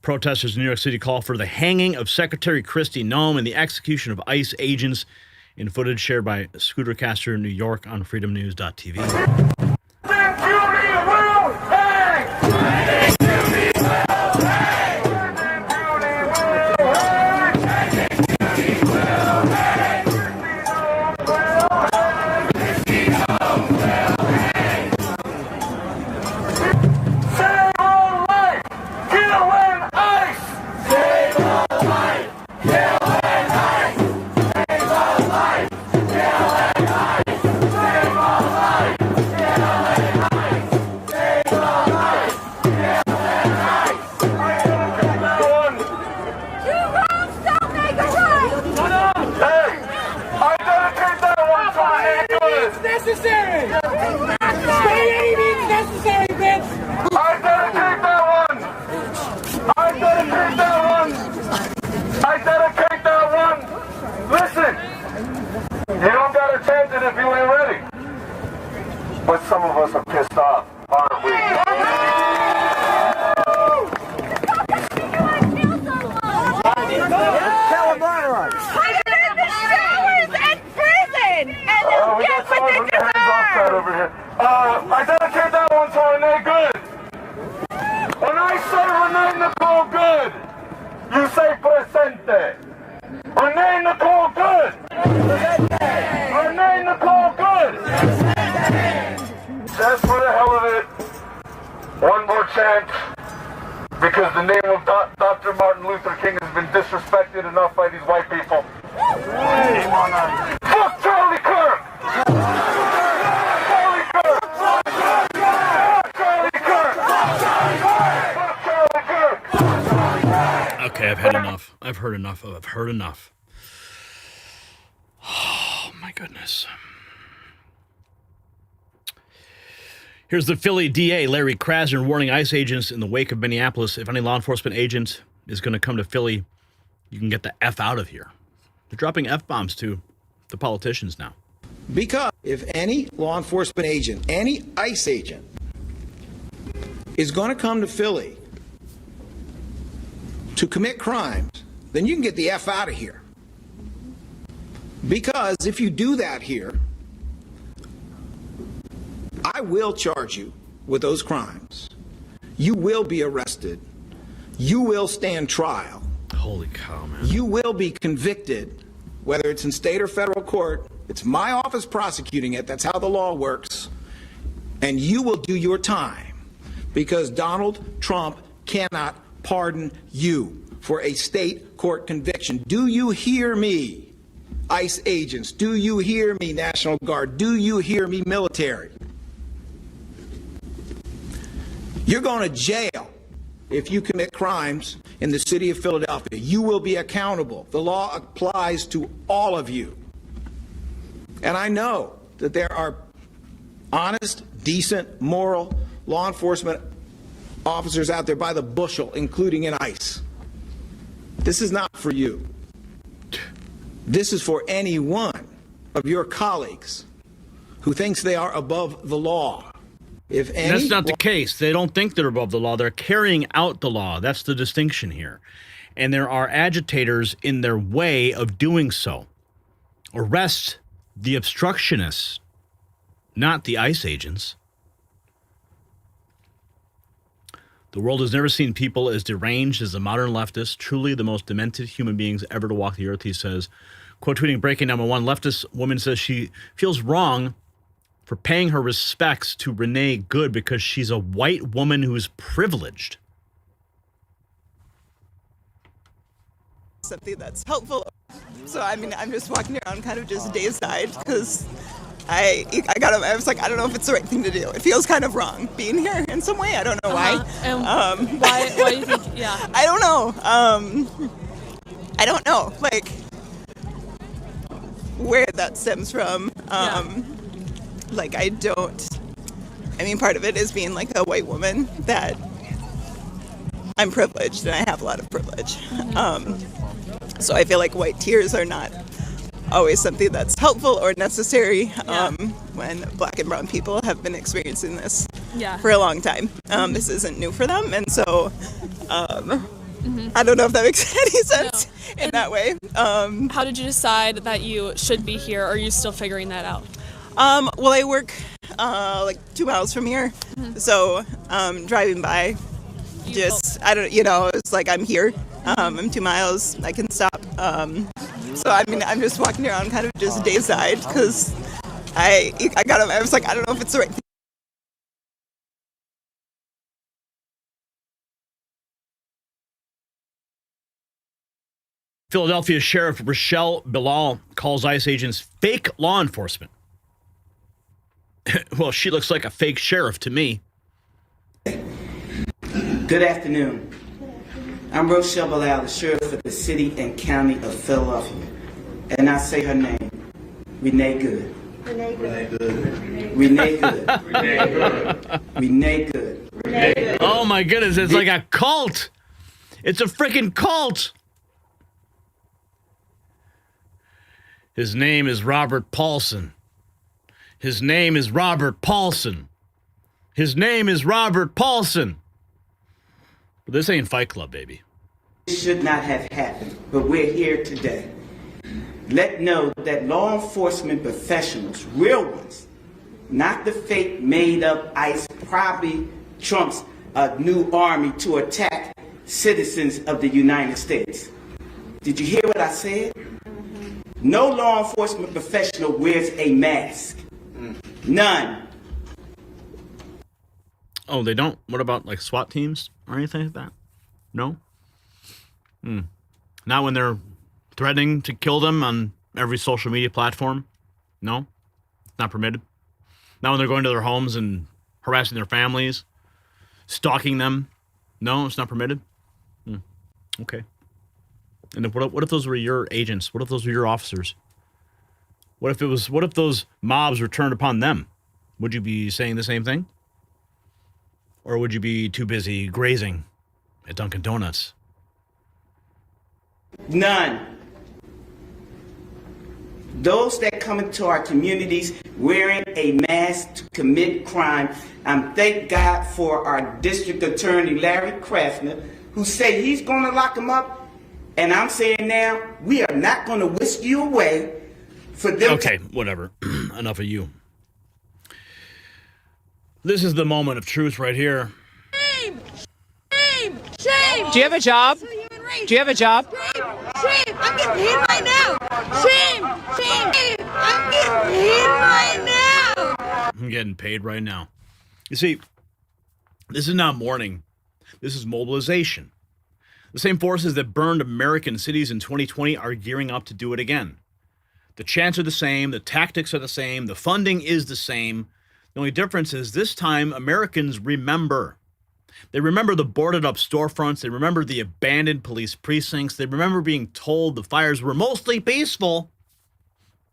Protesters in New York City call for the hanging of Secretary Kristi, Noem, and the execution of ICE agents in footage shared by Scootercaster New York on freedomnews.tv. Some of us are pissed off, aren't we? I dedicate that one to Renee Good. When I say Renee Nicole Good, you say presente. Renee Nicole Good. Renee Nicole Good. Just for the hell of it, one more chant, because the name of Dr. Martin Luther King has been disrespected enough by these white people. Fuck Charlie Kirk! Charlie Kirk! Charlie Kirk! Fuck Charlie Kirk! Okay, I've had enough. I've heard enough. Oh, my goodness. Here's the Philly DA, Larry Krasner, warning ICE agents in the wake of Minneapolis. If any law enforcement agent is going to come to Philly, you can get the F out of here. They're dropping F-bombs to the politicians now. Because if any law enforcement agent, any ICE agent, is going to come to Philly to commit crimes, then you can get the F out of here. Because if you do that here, I will charge you with those crimes. You will be arrested. You will stand trial. Holy cow, man. You will be convicted, whether it's in state or federal court. It's my office prosecuting it. That's how the law works. And you will do your time, because Donald Trump cannot pardon you for a state court conviction. Do you hear me, ICE agents? Do you hear me, National Guard? Do you hear me, military? You're going to jail if you commit crimes in the city of Philadelphia. You will be accountable. The law applies to all of you. And I know that there are honest, decent, moral law enforcement officers out there by the bushel, including in ICE. This is not for you. This is for any one of your colleagues who thinks they are above the law. If any, that's not the case. They don't think they're above the law. They're carrying out the law. That's the distinction here. And there are agitators in their way of doing so. Arrest the obstructionists, not the ICE agents. The world has never seen people as deranged as the modern leftists, truly the most demented human beings ever to walk the earth, he says. Quote tweeting breaking number one, leftist woman says she feels wrong for paying her respects to Renee Good because she's a white woman who's privileged. Something that's helpful. So, I mean, I'm just walking around kind of just dazed-eyed because I was like, I don't know if it's the right thing to do. It feels kind of wrong being here in some way. I don't know why. And why do you think, yeah. I don't know. I don't know, like, where that stems from. Like, I mean, part of it is being like a white woman that I'm privileged and I have a lot of privilege. So I feel like white tears are not always something that's helpful or necessary when black and brown people have been experiencing this for a long time. This isn't new for them, and so I don't know if that makes any sense in that way. How did you decide that you should be here, or are you still figuring that out? Well, I work like 2 miles from here, so driving by, it's like I'm here. I'm 2 miles. I can stop. So I mean, I'm just walking around, kind of just dazed-eyed because I was like, I don't know if it's the right thing. Philadelphia Sheriff Rochelle Bilal calls ICE agents fake law enforcement. Well, she looks like a fake sheriff to me. Good afternoon. I'm Rochelle Bilal, the sheriff of the city and county of Philadelphia. And I say her name, Renee Good. Renee Good. Renee Good. Renee Good. Renee Good. Renee Good. Oh my goodness, it's like a cult. It's a freaking cult. His name is Robert Paulson. His name is Robert Paulson. His name is Robert Paulson. But this ain't Fight Club, baby. It should not have happened, but we're here today. Let know that law enforcement professionals, real ones, not the fake made-up ICE, probably Trump's new army to attack citizens of the United States. Did you hear what I said? No law enforcement professional wears a mask. None. Oh, they don't? What about like SWAT teams or anything like that? No? Not when they're threatening to kill them on every social media platform? No? It's not permitted? Not when they're going to their homes and harassing their families? Stalking them? No, it's not permitted? Okay. And what if those were your agents? What if those were your officers? What if those mobs were turned upon them? Would you be saying the same thing? Or would you be too busy grazing at Dunkin' Donuts? None. Those that come into our communities wearing a mask to commit crime, thank God for our district attorney, Larry Krasner, who said he's going to lock them up. And I'm saying now, we are not going to whisk you away for them. Okay, whatever. Enough of you. This is the moment of truth right here. Shame! Shame! Shame! Do you have a job? Do you have a job? Shame! Shame! I'm getting paid right now! Shame! Shame! I'm getting paid right now! I'm getting paid right now. You see, this is not mourning. This is mobilization. The same forces that burned American cities in 2020 are gearing up to do it again. The chants are the same. The tactics are the same. The funding is the same. The only difference is this time Americans remember. They remember the boarded up storefronts. They remember the abandoned police precincts. They remember being told the fires were mostly peaceful.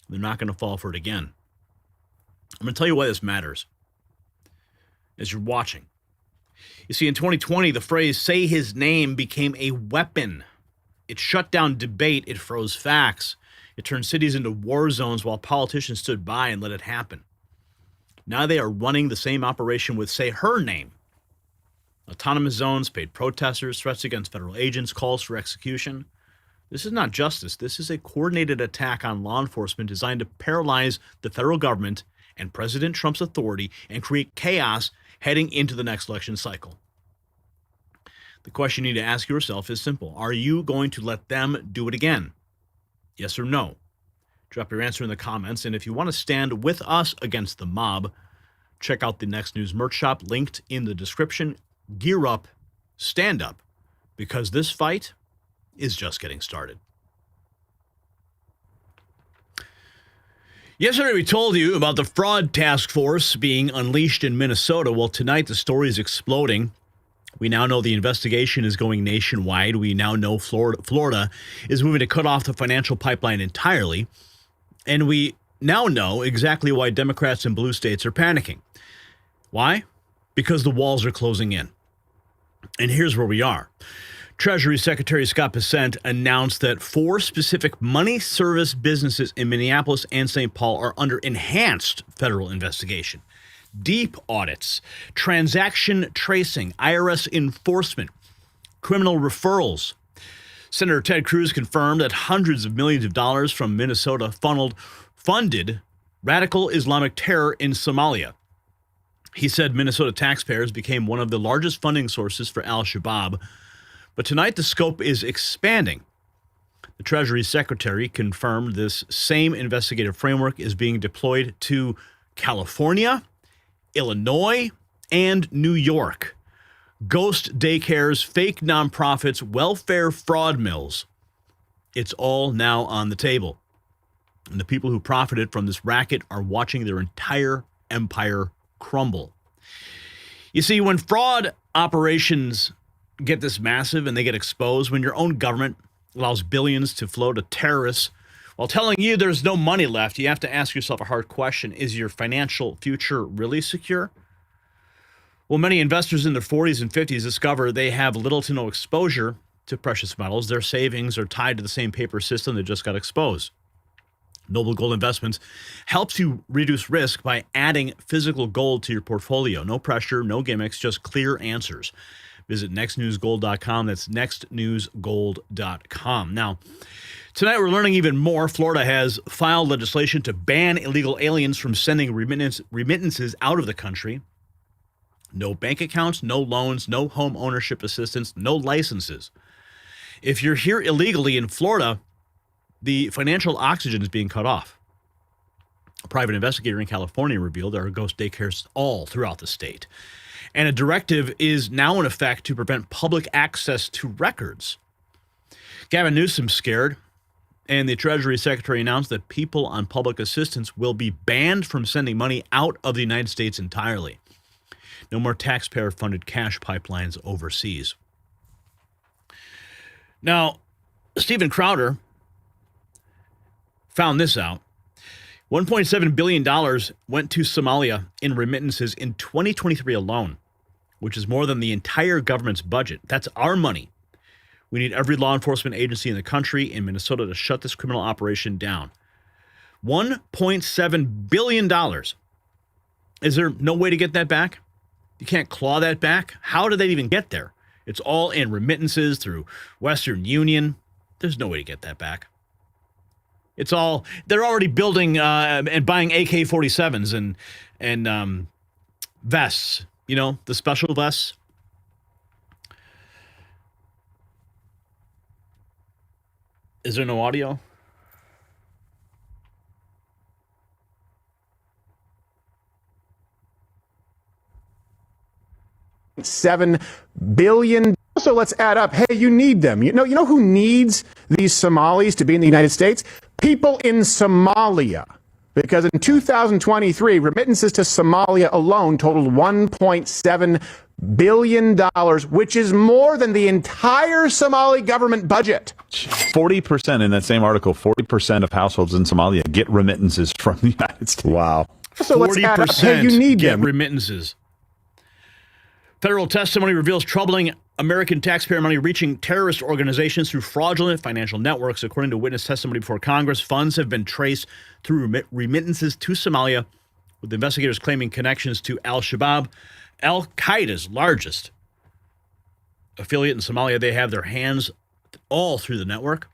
They're not going to fall for it again. I'm going to tell you why this matters. as you're watching. You see, in 2020, the phrase "say his name" became a weapon. It shut down debate. It froze facts. It turned cities into war zones while politicians stood by and let it happen. Now they are running the same operation with "say her name." Autonomous zones, paid protesters, threats against federal agents, calls for execution. This is not justice. This is a coordinated attack on law enforcement designed to paralyze the federal government and President Trump's authority and create chaos heading into the next election cycle. The question you need to ask yourself is simple. Are you going to let them do it again? Yes or no? Drop your answer in the comments. And if you want to stand with us against the mob, check out the Next News merch shop linked in the description. Gear up, stand up, because this fight is just getting started. Yesterday, we told you about the fraud task force being unleashed in Minnesota. Well, tonight, the story is exploding. We now know the investigation is going nationwide. We now know Florida is moving to cut off the financial pipeline entirely. And we now know exactly why Democrats in blue states are panicking. Why? Because the walls are closing in. And here's where we are. Treasury Secretary Scott Bessent announced that 4 specific money service businesses in Minneapolis and St. Paul are under enhanced federal investigation. Deep audits, transaction tracing, IRS enforcement, criminal referrals. Senator Ted Cruz confirmed that hundreds of millions of dollars from Minnesota funded radical Islamic terror in Somalia. He said Minnesota taxpayers became one of the largest funding sources for al-Shabaab. But tonight, the scope is expanding. The Treasury Secretary confirmed this same investigative framework is being deployed to California, Illinois, and New York. Ghost daycares, fake nonprofits, welfare fraud mills. It's all now on the table. And the people who profited from this racket are watching their entire empire crumble. You see, when fraud operations get this massive and they get exposed, when your own government allows billions to flow to terrorists while telling you there's no money left, you have to ask yourself a hard question. Is your financial future really secure? Well, many investors in their 40s and 50s discover they have little to no exposure to precious metals. Their savings are tied to the same paper system that just got exposed. Noble Gold Investments helps you reduce risk by adding physical gold to your portfolio. No pressure, no gimmicks, just clear answers. Visit nextnewsgold.com. That's nextnewsgold.com. Now, tonight we're learning even more. Florida has filed legislation to ban illegal aliens from sending remittances out of the country. No bank accounts, no loans, no home ownership assistance, no licenses. If you're here illegally in Florida, the financial oxygen is being cut off. A private investigator in California revealed there are ghost daycares all throughout the state. And a directive is now in effect to prevent public access to records. Gavin Newsom's scared, and the Treasury Secretary announced that people on public assistance will be banned from sending money out of the United States entirely. No more taxpayer-funded cash pipelines overseas. Now, Stephen Crowder found this out. $1.7 billion went to Somalia in remittances in 2023 alone, which is more than the entire government's budget. That's our money. We need every law enforcement agency in the country in Minnesota to shut this criminal operation down. $1.7 billion. Is there no way to get that back? You can't claw that back? How did they even get there? It's all in remittances through Western Union. There's no way to get that back. It's all, they're already building and buying AK-47s and vests, you know, the special vests. Is there no audio? $7 billion. So let's add up. Hey, you need them. You know who needs these Somalis to be in the United States? People in Somalia. Because in 2023, remittances to Somalia alone totaled $1.7 billion, which is more than the entire Somali government budget. 40% in that same article, 40% of households in Somalia get remittances from the United States. Wow. So let's add up. 40% Hey, you need get them. remittances. Federal testimony reveals troubling American taxpayer money reaching terrorist organizations through fraudulent financial networks. According to witness testimony before Congress, funds have been traced through remittances to Somalia, with investigators claiming connections to al-Shabaab, al-Qaeda's largest affiliate in Somalia. They have their hands all through the network.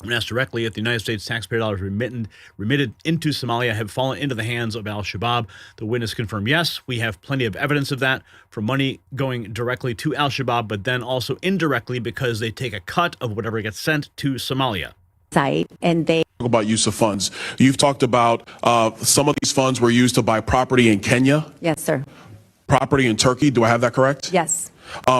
When asked directly if the United States taxpayer dollars remitted into Somalia have fallen into the hands of al-Shabaab, the witness confirmed, yes, we have plenty of evidence of that, from money going directly to al-Shabaab, but then also indirectly because they take a cut of whatever gets sent to Somalia. Site, and they talk about use of funds. You've talked about some of these funds were used to buy property in Kenya. Yes, sir. Property in Turkey. Do I have that correct? Yes.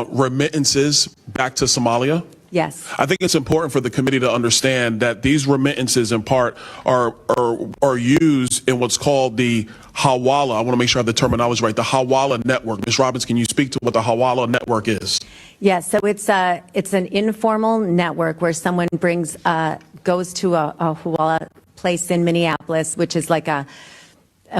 Remittances back to Somalia. Yes. I think it's important for the committee to understand that these remittances in part are used in what's called the Hawala. I want to make sure I have the terminology right. The Hawala network. Ms. Robbins, can you speak to what the Hawala network is? Yes. So it's an informal network where someone goes to a Hawala place in Minneapolis, which is like a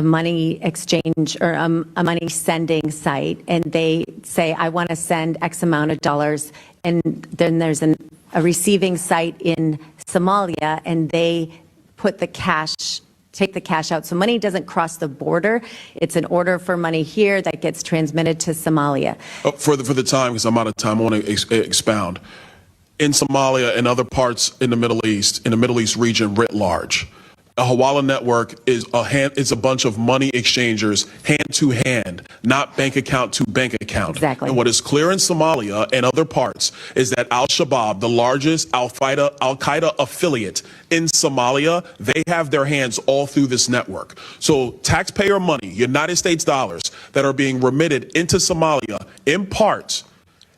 money exchange or a money sending site, and they say, I want to send X amount of dollars, and then there's a receiving site in Somalia, and they put take the cash out. So money doesn't cross the border. It's an order for money here that gets transmitted to Somalia. For the time, because I'm out of time, I want to expound. In Somalia and other parts in the Middle East region writ large, a Hawala network is a bunch of money exchangers, hand to hand, not bank account to bank account. Exactly. And what is clear in Somalia and other parts is that al-Shabaab, the largest al-Qaeda affiliate in Somalia, they have their hands all through this network. So taxpayer money, United States dollars, that are being remitted into Somalia, in part,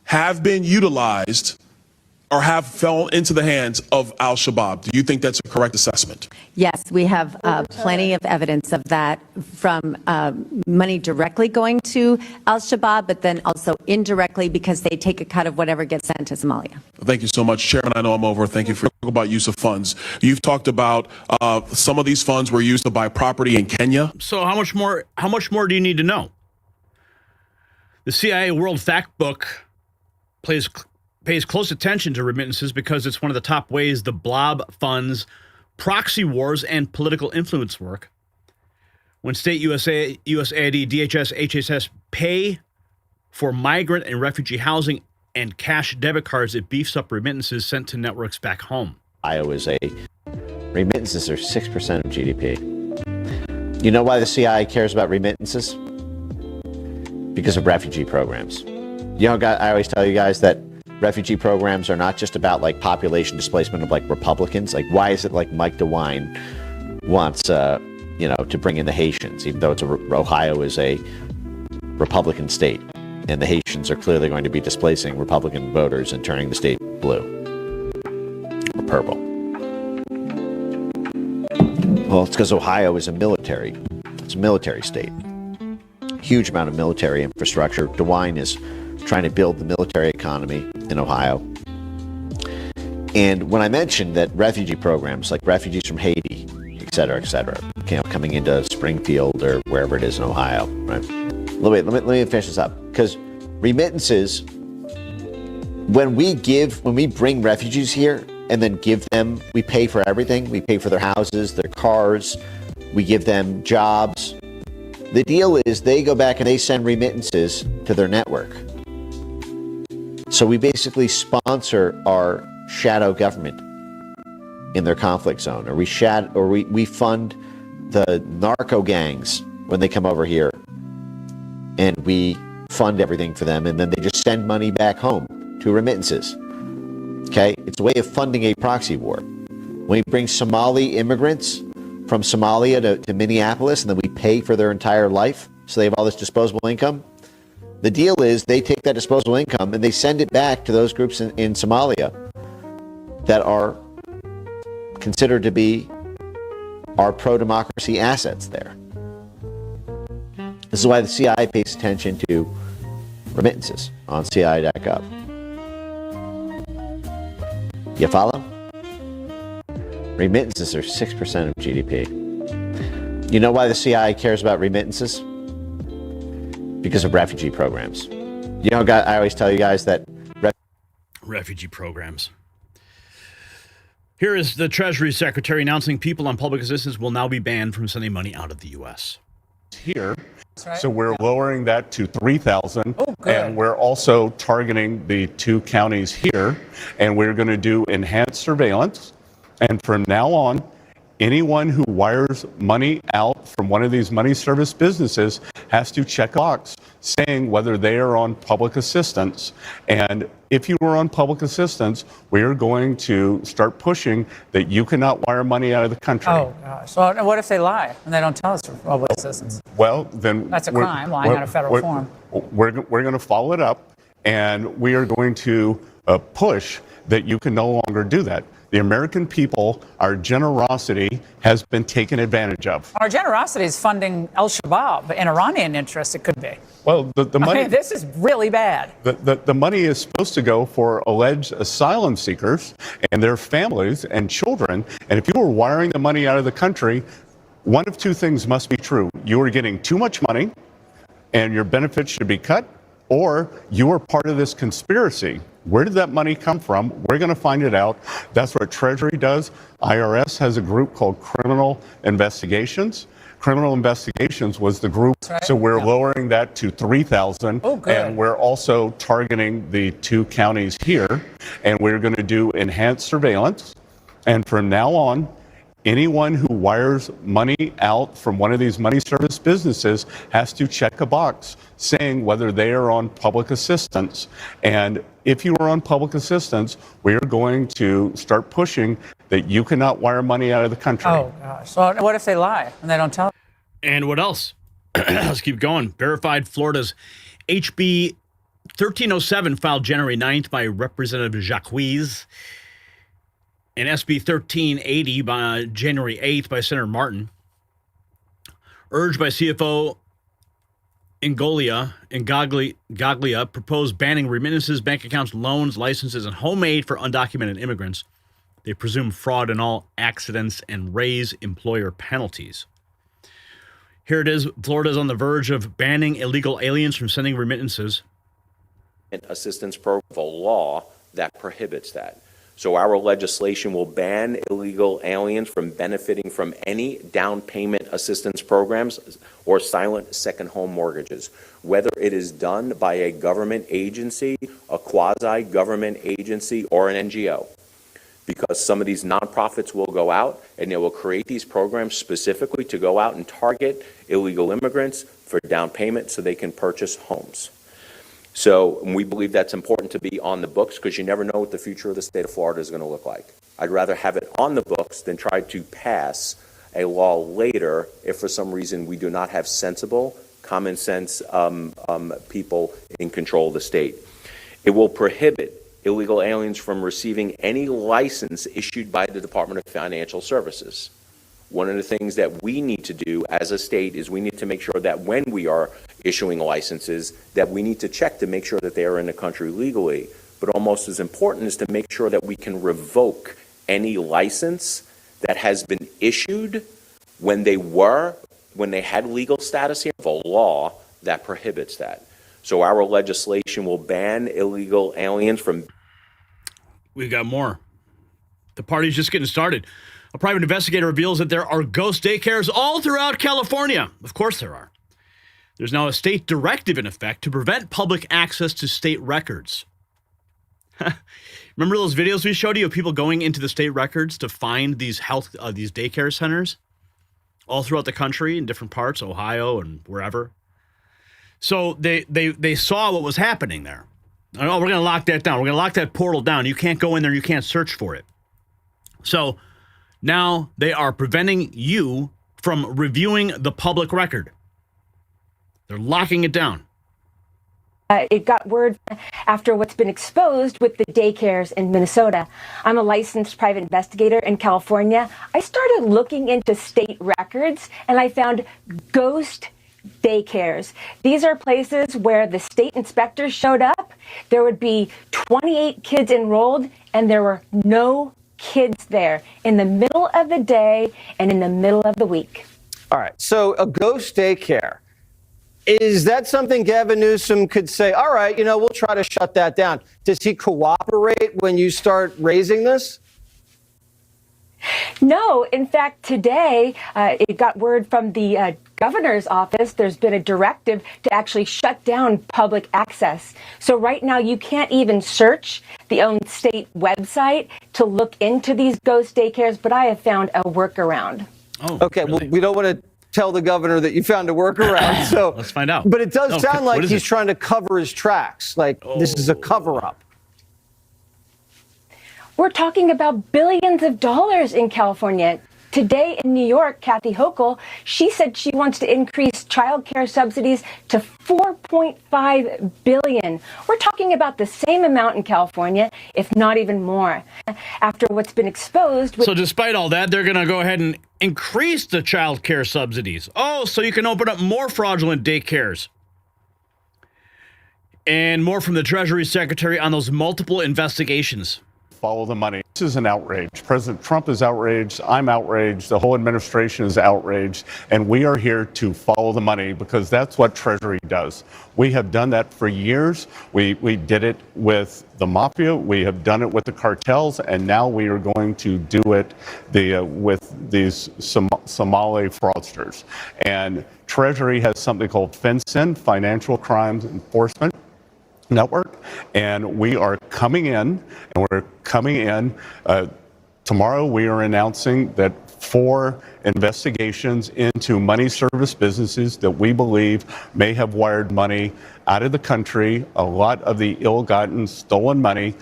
have been utilized or have fallen into the hands of al-Shabaab. Do you think that's a correct assessment? Yes, we have plenty of evidence of that, from money directly going to al-Shabaab, but then also indirectly because they take a cut of whatever gets sent to Somalia. Thank you so much, Chairman. I know I'm over. Thank you for talking about use of funds. You've talked about some of these funds were used to buy property in Kenya. So how much more do you need to know? The CIA World Factbook pays close attention to remittances because it's one of the top ways the blob funds proxy wars and political influence work. When state USAID, DHS, HHS pay for migrant and refugee housing and cash debit cards, it beefs up remittances sent to networks back home. Remittances are 6% of GDP. You know why the CIA cares about remittances? Because of refugee programs. You know, I always tell you guys that refugee programs are not just about like population displacement of like Republicans. Like, why is it like Mike DeWine wants, to bring in the Haitians, even though Ohio is a Republican state, and the Haitians are clearly going to be displacing Republican voters and turning the state blue or purple. Well, it's because Ohio is a military state. Huge amount of military infrastructure. DeWine is trying to build the military economy in Ohio. And when I mentioned that refugee programs, like refugees from Haiti, et cetera, coming into Springfield or wherever it is in Ohio, right? Let me finish this up. Because remittances, when we bring refugees here and then give them, we pay for everything. We pay for their houses, their cars, we give them jobs. The deal is they go back and they send remittances to their network. So we basically sponsor our shadow government in their conflict zone, or we fund the narco gangs when they come over here, and we fund everything for them, and then they just send money back home to remittances. Okay, it's a way of funding a proxy war. When we bring Somali immigrants from Somalia to Minneapolis, and then we pay for their entire life, so they have all this disposable income. The deal is they take that disposable income and they send it back to those groups in Somalia that are considered to be our pro-democracy assets there. This is why the CIA pays attention to remittances on CIA.gov. You follow? Remittances are 6% of GDP. You know why the CIA cares about remittances? because of refugee programs. You know, I always tell you guys that refugee programs. Here is the Treasury Secretary announcing people on public assistance will now be banned from sending money out of the U.S. Here. Right. So we're lowering that to 3,000, and we're also targeting the 2 counties here, and we're going to do enhanced surveillance. And from now on, anyone who wires money out from one of these money service businesses has to check a box saying whether they are on public assistance. And if you are on public assistance, we are going to start pushing that you cannot wire money out of the country. Oh, gosh. So what if they lie and they don't tell us for public assistance? Well, then That's a crime, lying on a federal form. We're going to follow it up, and we are going to push that you can no longer do that. The American people, our generosity has been taken advantage of. Our generosity is funding al-Shabaab, an Iranian interest it could be. Well, the money... I mean, this is really bad. The money is supposed to go for alleged asylum seekers and their families and children. And if you are wiring the money out of the country, one of 2 things must be true. You are getting too much money and your benefits should be cut, or you are part of this conspiracy. Where did that money come from? We're going to find it out. That's what Treasury does. IRS has a group called Criminal Investigations. Criminal Investigations was the group. Right. So we're lowering that to 3,000. And we're also targeting the 2 counties here. And we're going to do enhanced surveillance. And from now on, anyone who wires money out from one of these money service businesses has to check a box saying whether they are on public assistance. And if you are on public assistance, we are going to start pushing that you cannot wire money out of the country. Oh, gosh. So what if they lie and they don't tell? And what else? Let's keep going. Verified Florida's HB 1307 filed January 9th by Representative Jacques, and SB 1380 by January 8th by Senator Martin, urged by CFO Ingoglia, proposed banning remittances, bank accounts, loans, licenses, and home aid for undocumented immigrants. They presume fraud in all accidents and raise employer penalties. Here it is. Florida's on the verge of banning illegal aliens from sending remittances. Assistance program, a law that prohibits that. So our legislation will ban illegal aliens from benefiting from any down payment assistance programs or silent second home mortgages, whether it is done by a government agency, a quasi-government agency, or an NGO. Because some of these nonprofits will go out and they will create these programs specifically to go out and target illegal immigrants for down payment so they can purchase homes. So we believe that's important to be on the books because you never know what the future of the state of Florida is going to look like. I'd rather have it on the books than try to pass a law later if for some reason we do not have sensible, common sense people in control of the state. It will prohibit illegal aliens from receiving any license issued by the Department of Financial Services. One of the things that we need to do as a state is we need to make sure that when we are issuing licenses, that we need to check to make sure that they are in the country legally. But almost as important is to make sure that we can revoke any license that has been issued when they had legal status here, a law that prohibits that. So our legislation will ban illegal aliens from... We've got more. The party's just getting started. A private investigator reveals that there are ghost daycares all throughout California. Of course there are. There's now a state directive in effect to prevent public access to state records. Remember those videos we showed you of people going into the state records to find these these daycare centers all throughout the country in different parts, Ohio and wherever? So they saw what was happening there. Oh, we're going to lock that down. We're going to lock that portal down. You can't go in there. You can't search for it. So now they are preventing you from reviewing the public record. They're locking it down. It got word after what's been exposed with the daycares in Minnesota. I'm a licensed private investigator in California. I started looking into state records and I found ghost daycares. These are places where the state inspectors showed up. There would be 28 kids enrolled and there were no kids there in the middle of the day and in the middle of the week. All right, so a ghost daycare. Is that something Gavin Newsom could say, all right, we'll try to shut that down? Does he cooperate when you start raising this? No, in fact, today it got word from the governor's office. There's been a directive to actually shut down public access. So right now you can't even search the own state website to look into these ghost daycares, but I have found a workaround. Oh, okay, really? Well, we don't want to tell the governor that you found a workaround. So let's find out. But it does sound like he's it? trying to cover his tracks. Like this is a cover-up. We're talking about billions of dollars in California. Today in New York, Kathy Hochul, she said she wants to increase child care subsidies to $4.5 billion. We're talking about the same amount in California, if not even more. After what's been exposed. So despite all that, they're going to go ahead and increase the child care subsidies. Oh, so you can open up more fraudulent daycares. And more from the Treasury Secretary on those multiple investigations. Follow the money. This is an outrage. President Trump is outraged. I'm outraged. The whole administration is outraged. And we are here to follow the money because that's what Treasury does. We have done that for years. We did it with the mafia. We have done it with the cartels. And now we are going to do it with these Somali fraudsters. And Treasury has something called FinCEN, Financial Crimes Enforcement Network, and we are coming in, tomorrow we are announcing that 4 investigations into money service businesses that we believe may have wired money out of the country, a lot of the ill-gotten, stolen money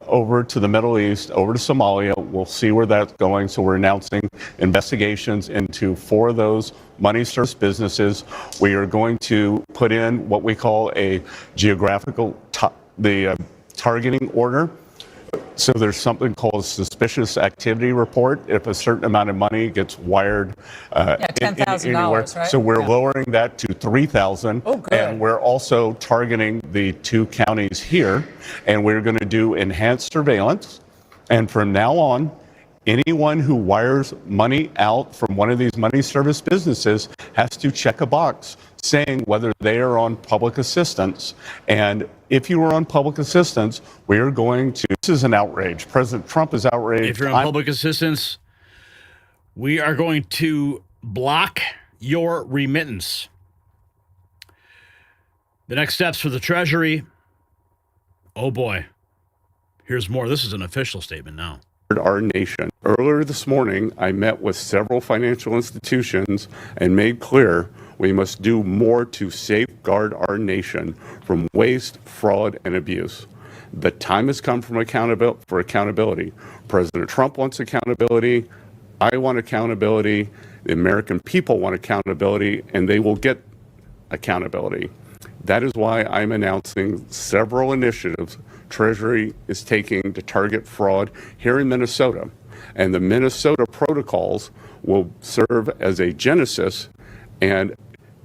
over to the Middle East, over to Somalia. We'll see where that's going. So we're announcing investigations into 4 of those money service businesses. We are going to put in what we call a geographical targeting order. So there's something called a suspicious activity report if a certain amount of money gets wired $10,000, right? So we're lowering that to $3,000. Oh, good. And we're also targeting the 2 counties here. And we're going to do enhanced surveillance. And from now on, anyone who wires money out from one of these money service businesses has to check a box saying whether they are on public assistance. And if you are on public assistance, we are going to, this is an outrage. President Trump is outraged. If you're on public assistance, we are going to block your remittance. The next steps for the Treasury. Oh boy. Here's more. This is an official statement now. Our nation. Earlier this morning, I met with several financial institutions and made clear we must do more to safeguard our nation from waste, fraud, and abuse. The time has come for accountability. President Trump wants accountability. I want accountability. The American people want accountability, and they will get accountability. That is why I'm announcing several initiatives Treasury is taking to target fraud here in Minnesota. And the Minnesota protocols will serve as a genesis and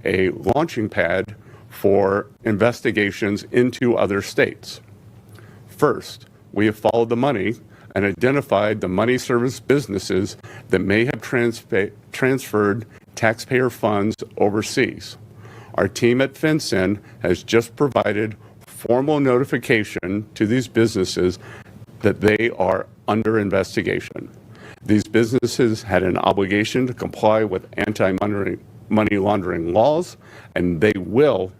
a launching pad for investigations into other states. First, we have followed the money and identified the money service businesses that may have transferred taxpayer funds overseas. Our team at FinCEN has just provided formal notification to these businesses that they are under investigation. These businesses had an obligation to comply with anti-money laundering laws, and they will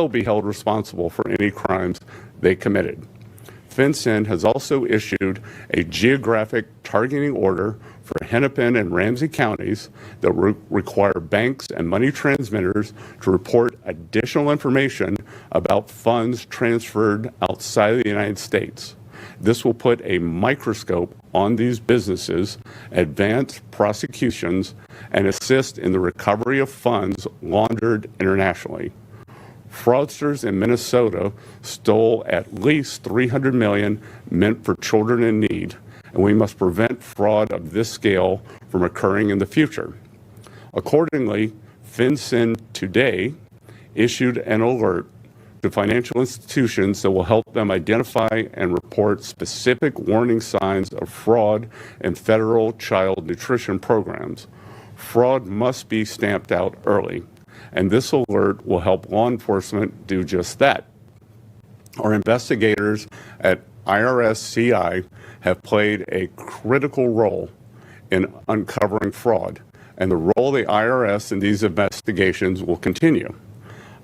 be held responsible for any crimes they committed. FinCEN has also issued a geographic targeting order for Hennepin and Ramsey counties that require banks and money transmitters to report additional information about funds transferred outside of the United States. This will put a microscope on these businesses, advance prosecutions, and assist in the recovery of funds laundered internationally. Fraudsters in Minnesota stole at least $300 million meant for children in need, and we must prevent fraud of this scale from occurring in the future. Accordingly, FinCEN today issued an alert to financial institutions that will help them identify and report specific warning signs of fraud in federal child nutrition programs. Fraud must be stamped out early. and this alert will help law enforcement do just that. Our investigators at IRS-CI have played a critical role in uncovering fraud, and the role of the IRS in these investigations will continue.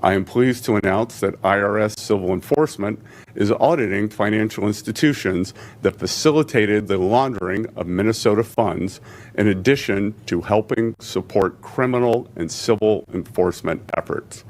I am pleased to announce that IRS Civil Enforcement is auditing financial institutions that facilitated the laundering of Minnesota funds, in addition to helping support criminal and civil enforcement efforts.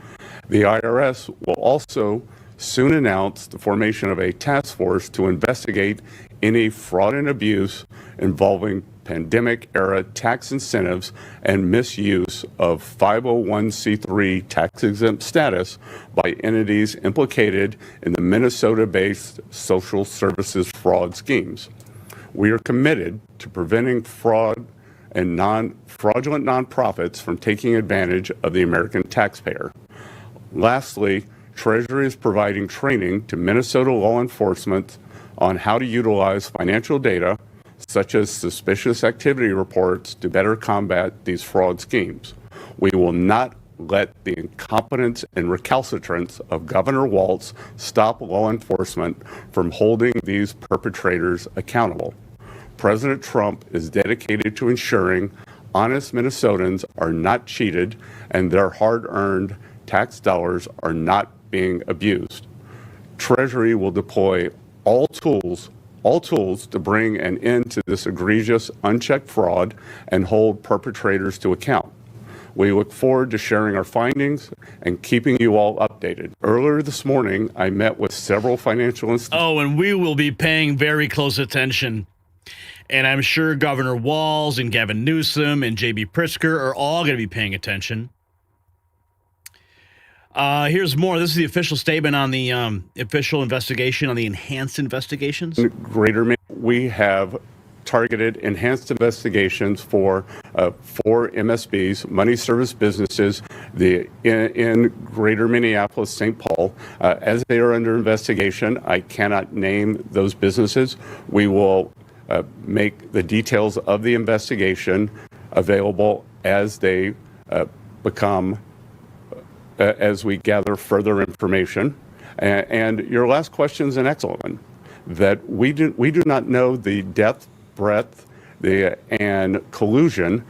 The IRS will also soon announce the formation of a task force to investigate any fraud and abuse involving pandemic-era tax incentives and misuse of 501c3 tax-exempt status by entities implicated in the Minnesota-based social services fraud schemes. We are committed to preventing fraud and fraudulent nonprofits from taking advantage of the American taxpayer. Lastly, Treasury is providing training to Minnesota law enforcement on how to utilize financial data, such as suspicious activity reports, to better combat these fraud schemes. We will not let the incompetence and recalcitrance of Governor Walsh stop law enforcement from holding these perpetrators accountable. President Trump is dedicated to ensuring honest Minnesotans are not cheated and their hard-earned tax dollars are not being abused. Treasury will deploy all tools to bring an end to this egregious, unchecked fraud and hold perpetrators to account. We look forward to sharing our findings and keeping you all updated. Earlier this morning, I met with several financial institutions. Oh, and we will be paying very close attention. And I'm sure Governor Walsh and Gavin Newsom and J.B. Pritzker are all going to be paying attention. Here's more. This is the official statement on the official investigation on the enhanced investigations. We have targeted enhanced investigations for MSBs, money service businesses, in Greater Minneapolis, St. Paul. As they are under investigation, I cannot name those businesses. We will make the details of the investigation available as they become. As we gather further information. And your last question is an excellent one, that we do not know the depth, breadth, and collusion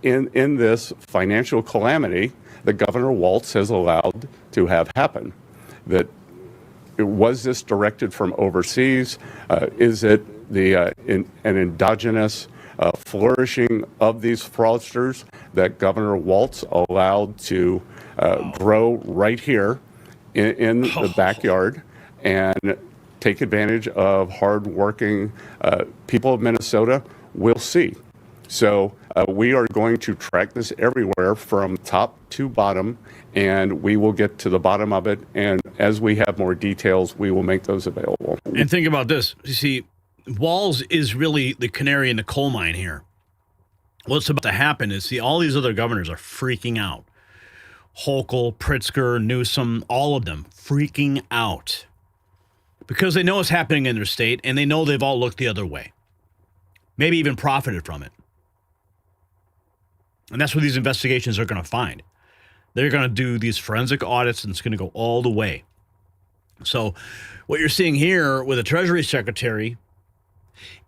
in this financial calamity that Governor Walsh has allowed to have happen. That was this directed from overseas? Is it an endogenous flourishing of these fraudsters that Governor Walsh allowed to grow right here in the backyard and take advantage of hardworking people of Minnesota? We'll see. So we are going to track this everywhere from top to bottom, and we will get to the bottom of it. And as we have more details, we will make those available. And think about this. You see, Walsh is really the canary in the coal mine here. What's about to happen is, see, all these other governors are freaking out. Hochul, Pritzker, Newsom, all of them freaking out because they know what's happening in their state, and they know they've all looked the other way, maybe even profited from it. And that's what these investigations are going to find. They're going to do these forensic audits, and it's going to go all the way. So what you're seeing here with the Treasury Secretary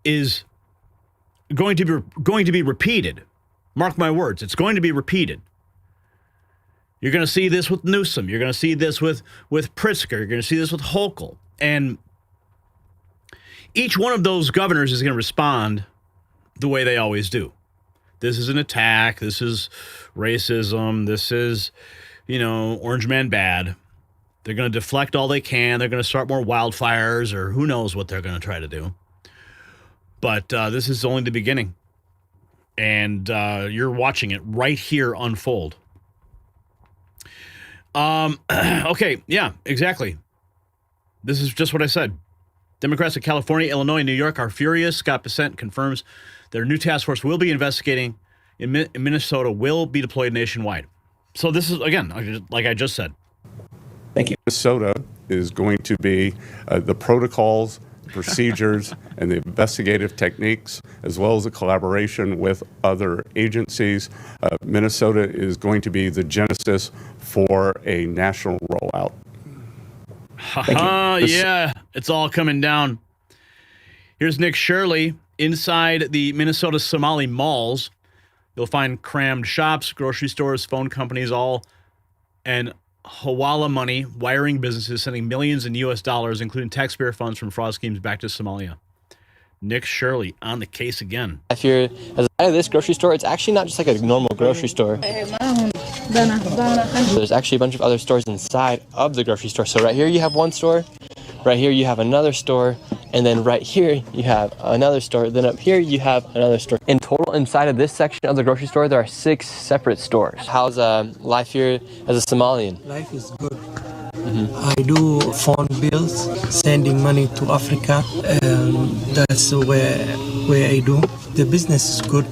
is going to be repeated. Mark my words, it's going to be repeated. You're going to see this with Newsom. You're going to see this with Pritzker. You're going to see this with Hochul. And each one of those governors is going to respond the way they always do. This is an attack. This is racism. This is, Orange Man bad. They're going to deflect all they can. They're going to start more wildfires, or who knows what they're going to try to do. But this is only the beginning. And you're watching it right here unfold. Okay, yeah, exactly. This is just what I said. Democrats in California, Illinois, and New York are furious. Scott Bessent confirms their new task force will be investigating in Minnesota, will be deployed nationwide. So this is, again, like I just said. Thank you. Minnesota is going to be the protocols procedures, and the investigative techniques, as well as the collaboration with other agencies, Minnesota is going to be the genesis for a national rollout. Yeah, it's all coming down. Here's Nick Shirley. Inside the Minnesota Somali malls, you'll find crammed shops, grocery stores, phone companies, and hawala money, wiring businesses sending millions in U.S. dollars, including taxpayer funds from fraud schemes back to Somalia. Nick Shirley on the case again. If you're as out of this grocery store, it's actually not just like a normal grocery store. There's actually a bunch of other stores inside of the grocery store. So right here you have one store, right here you have another store, and then right here you have another store, then up here you have another store. In total, inside of this section of the grocery store, there are 6 separate stores. How's life here as a Somalian? Life is good. I do phone bills, sending money to Africa. That's where I do. The business is good.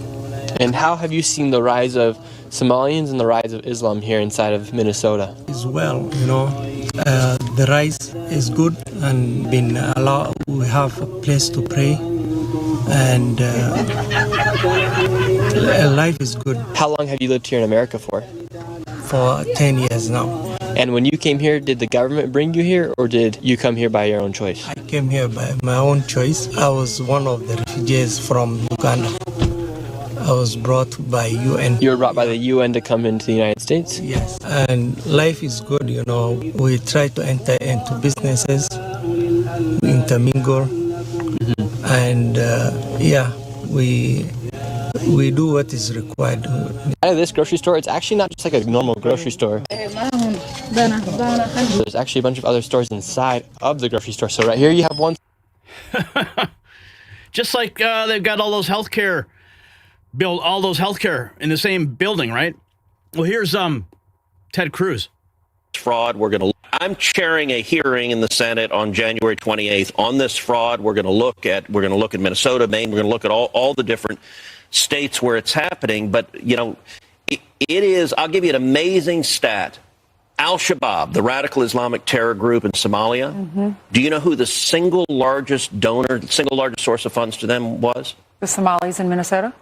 And how have you seen the rise of Somalians and the rise of Islam here inside of Minnesota? As well, the rise is good and been allowed. We have a place to pray, and life is good. How long have you lived here in America for? For 10 years now. And when you came here, did the government bring you here, or did you come here by your own choice? I came here by my own choice. I was one of the refugees from Uganda. I was brought by UN. You were brought by the UN to come into the United States? Yes. And life is good, We try to enter into businesses, we intermingle, and we do what is required. Out of this grocery store, it's actually not just like a normal grocery store. There's actually a bunch of other stores inside of the grocery store. So right here you have one. Just like they've got all those healthcare in the same building, right? Well, here's Ted Cruz. Fraud. I'm chairing a hearing in the Senate on January 28th on this fraud. We're going to look at Minnesota, Maine. We're going to look at all the different states where it's happening. But, it is, I'll give you an amazing stat. Al-Shabaab, the radical Islamic terror group in Somalia. Do you know who the single largest donor, single largest source of funds to them was? The Somalis in Minnesota?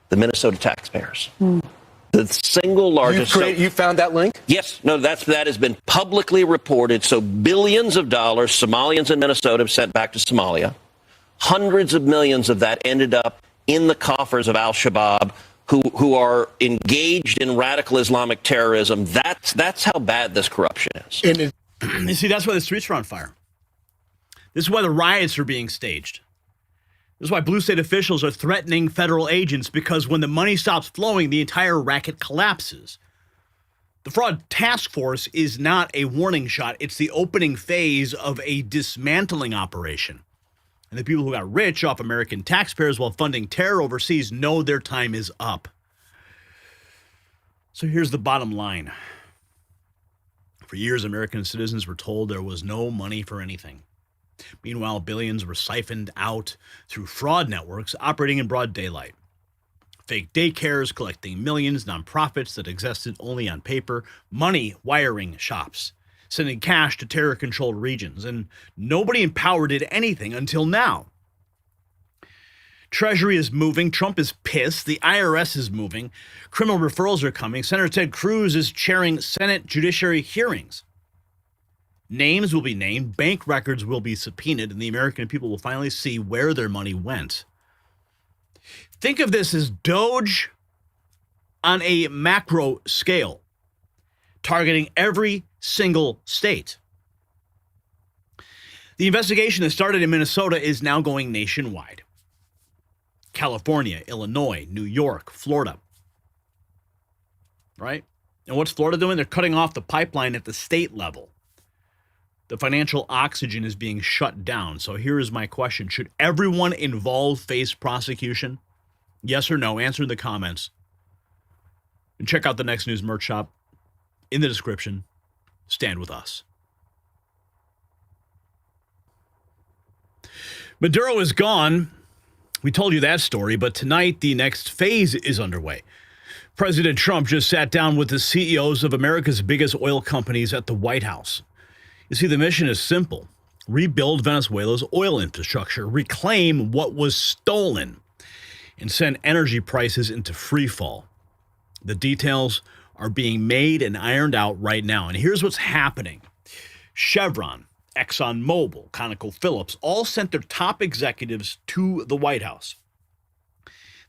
The Minnesota taxpayers. The single largest. You found that link? Yes. No, that has been publicly reported. So billions of dollars Somalians in Minnesota have sent back to Somalia. Hundreds of millions of that ended up in the coffers of Al-Shabaab, who are engaged in radical Islamic terrorism. That's how bad this corruption is. You see, that's why the streets are on fire. This is why the riots are being staged. This is why blue state officials are threatening federal agents, because when the money stops flowing, the entire racket collapses. The fraud task force is not a warning shot. It's the opening phase of a dismantling operation. And the people who got rich off American taxpayers while funding terror overseas know their time is up. So here's the bottom line. For years, American citizens were told there was no money for anything. Meanwhile, billions were siphoned out through fraud networks operating in broad daylight. Fake daycares collecting millions, nonprofits that existed only on paper, money wiring shops, sending cash to terror-controlled regions, and nobody in power did anything until now. Treasury is moving, Trump is pissed, the IRS is moving, criminal referrals are coming, Senator Ted Cruz is chairing Senate judiciary hearings. Names will be named, bank records will be subpoenaed, and the American people will finally see where their money went. Think of this as Doge on a macro scale, targeting every single state. The investigation that started in Minnesota is now going nationwide. California, Illinois, New York, Florida. Right? And what's Florida doing? They're cutting off the pipeline at the state level. The financial oxygen is being shut down. So here is my question. Should everyone involved face prosecution? Yes or no? Answer in the comments. And check out the Next News merch shop in the description. Stand with us. Maduro is gone. We told you that story, but tonight the next phase is underway. President Trump just sat down with the CEOs of America's biggest oil companies at the White House. You see, the mission is simple. rebuild Venezuela's oil infrastructure, reclaim what was stolen, and send energy prices into free fall. The details are being made and ironed out right now. And here's what's happening. Chevron, ExxonMobil, ConocoPhillips all sent their top executives to the White House.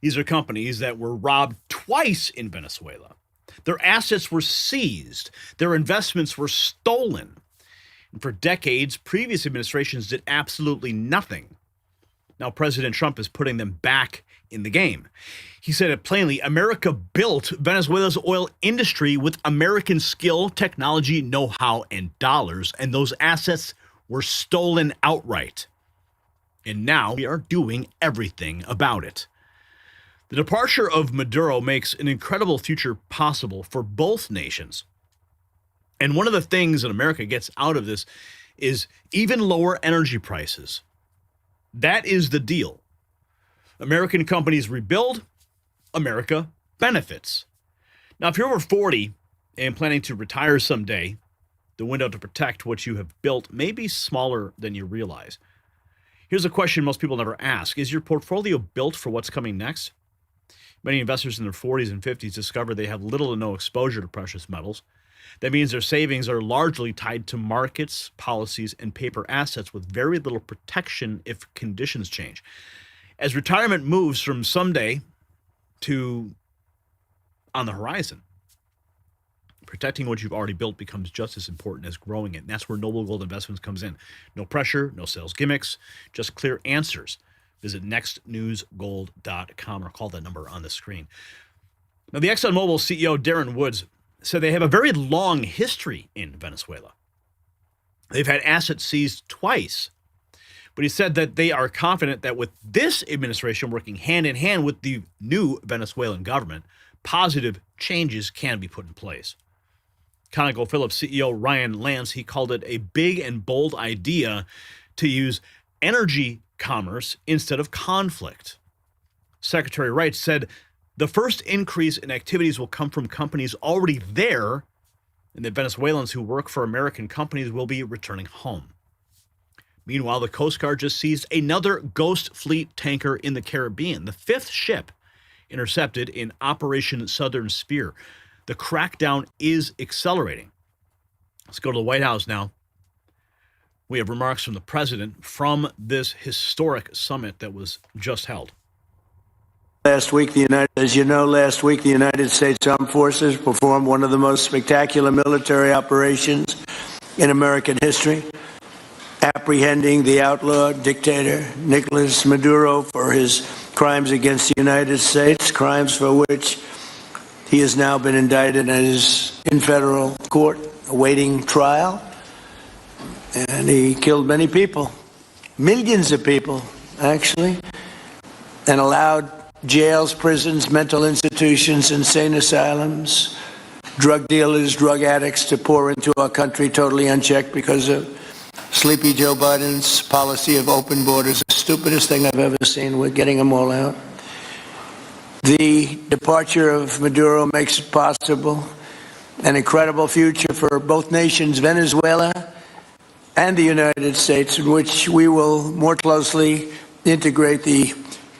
These are companies that were robbed twice in Venezuela. Their assets were seized. Their investments were stolen. And for decades, previous administrations did absolutely nothing. Now President Trump is putting them back in the game. He said it plainly, America built Venezuela's oil industry with American skill, technology, know-how, and dollars, and those assets were stolen outright. And now we are doing everything about it. The departure of Maduro makes an incredible future possible for both nations. And one of the things that America gets out of this is even lower energy prices. That is the deal. American companies rebuild, America benefits. Now, if you're over 40 and planning to retire someday, the window to protect what you have built may be smaller than you realize. Here's a question most people never ask. Is your portfolio built for what's coming next? Many investors in their 40s and 50s discover they have little to no exposure to precious metals. That means their savings are largely tied to markets, policies, and paper assets with very little protection if conditions change. As retirement moves from someday to on the horizon, protecting what you've already built becomes just as important as growing it. And that's where Noble Gold Investments comes in. No pressure, no sales gimmicks, just clear answers. Visit nextnewsgold.com or call that number on the screen. Now, the ExxonMobil CEO, Darren Woods, said they have a very long history in Venezuela. They've had assets seized twice. But he said that they are confident that with this administration working hand in hand with the new Venezuelan government, positive changes can be put in place. ConocoPhillips CEO Ryan Lance, he called it a big and bold idea to use energy commerce instead of conflict. Secretary Wright said the first increase in activities will come from companies already there, and that Venezuelans who work for American companies will be returning home. Meanwhile, the Coast Guard just seized another Ghost Fleet tanker in the Caribbean, the fifth ship intercepted in Operation Southern Spear. The crackdown is accelerating. Let's go to the White House now. We have remarks from the president from this historic summit that was just held. Last week, the United States Armed Forces performed one of the most spectacular military operations in American history, apprehending the outlawed dictator Nicolas Maduro for his crimes against the United States, crimes for which he has now been indicted and is in federal court awaiting trial. And he killed many people, millions of people, actually, and allowed jails, prisons, mental institutions, insane asylums, drug dealers, drug addicts to pour into our country totally unchecked because of Sleepy Joe Biden's policy of open borders. The stupidest thing I've ever seen. We're getting them all out. The departure of Maduro makes it possible an incredible future for both nations, Venezuela and the United States, in which we will more closely integrate the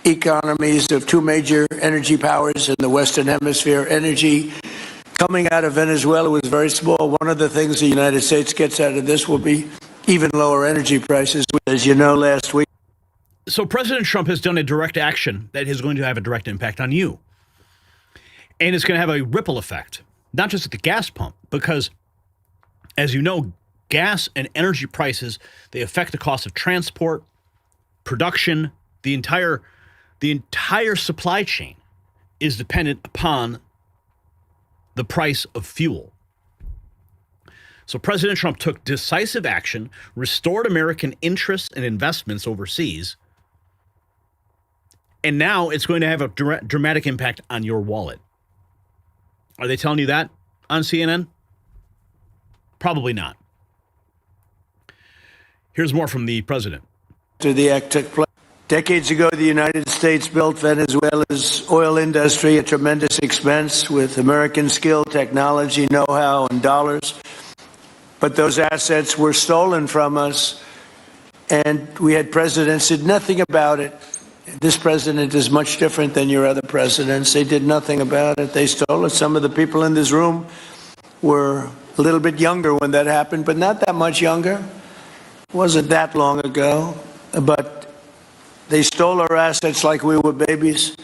economies of two major energy powers in the Western Hemisphere. Energy coming out of Venezuela was very small. One of the things the United States gets out of this will be even lower energy prices. As you know, last week. So President Trump has done a direct action that is going to have a direct impact on you. And it's going to have a ripple effect, not just at the gas pump, because as you know, gas and energy prices, they affect the cost of transport, production. The entire supply chain is dependent upon the price of fuel. So President Trump took decisive action, restored American interests and investments overseas, and now it's going to have a dramatic impact on your wallet. Are they telling you that on CNN? Probably not. Here's more from the president. The act took place. Decades ago, the United States built Venezuela's oil industry at tremendous expense with American skill, technology, know-how, and dollars. But those assets were stolen from us And we had presidents did nothing about it. This president is much different than your other presidents. They did nothing about it. They stole it. Some of the people in this room were a little bit younger when that happened, but not that much younger. It wasn't that long ago. But they stole our assets like we were babies.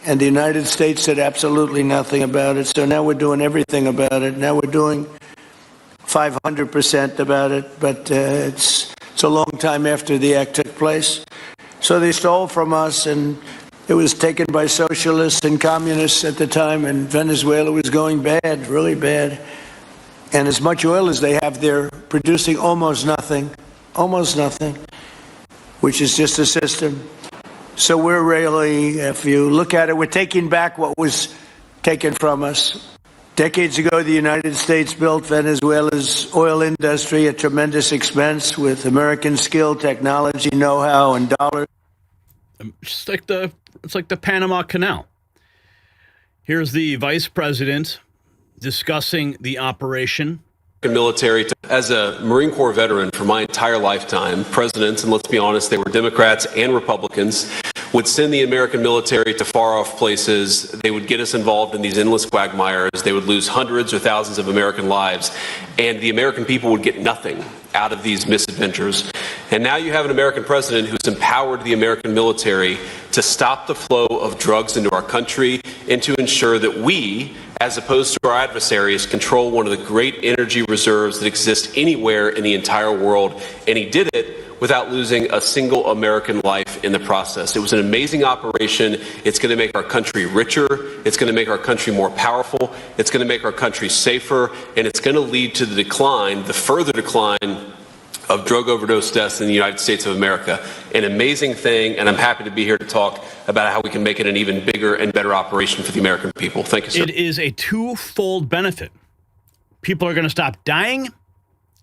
And the United States did absolutely nothing about it. So now we're doing everything about it. Now we're doing 500% about it. But it's a long time after the act took place. So they stole from us, and it was taken by socialists and communists at the time, and Venezuela was going bad, really bad. And as much oil as they have, they're producing almost nothing, which is just a system. So we're really, if you look at it, we're taking back what was taken from us. Decades ago, the United States built Venezuela's oil industry at tremendous expense with American skill, technology, know-how, and dollars. It's like the Panama Canal. Here's the vice president discussing the operation. Military. As a Marine Corps veteran for my entire lifetime, presidents, and let's be honest, they were Democrats and Republicans, would send the American military to far-off places. They would get us involved in these endless quagmires. They would lose hundreds or thousands of American lives, and the American people would get nothing out of these misadventures. And now you have an American president who's empowered the American military to stop the flow of drugs into our country and to ensure that we, as opposed to our adversaries, control one of the great energy reserves that exist anywhere in the entire world. And he did it without losing a single American life in the process. It was an amazing operation. It's going to make our country richer. It's going to make our country more powerful. It's going to make our country safer. And it's going to lead to the decline, the further decline of drug overdose deaths in the United States of America. An amazing thing, and I'm happy to be here to talk about how we can make it an even bigger and better operation for the American people. Thank you, sir. It is a twofold benefit. People are going to stop dying,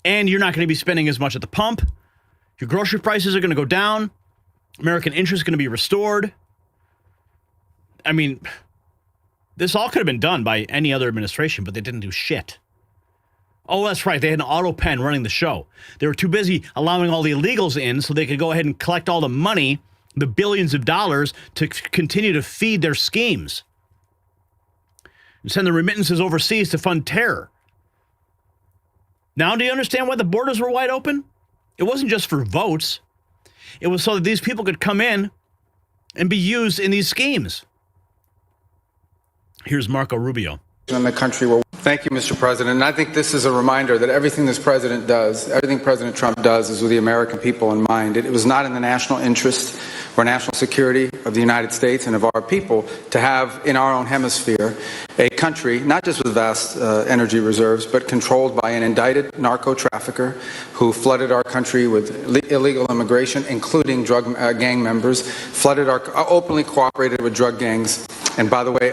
and you're not going to be spending as much at the pump. Your grocery prices are going to go down. American interest is going to be restored. I mean, this all could have been done by any other administration, but they didn't do shit. Oh, that's right. They had an auto pen running the show. They were too busy allowing all the illegals in so they could go ahead and collect all the money, the billions of dollars, to continue to feed their schemes and send the remittances overseas to fund terror. Now, do you understand why the borders were wide open? It wasn't just for votes. It was so that these people could come in and be used in these schemes. Here's Marco Rubio. In the country where Thank you, Mr. President. And I think this is a reminder that everything this president does, everything President Trump does is with the American people in mind. It was not in the national interest or national security of the United States and of our people to have in our own hemisphere a country, not just with vast energy reserves, but controlled by an indicted narco trafficker who flooded our country with illegal immigration, including drug gang members, openly cooperated with drug gangs, and by the way,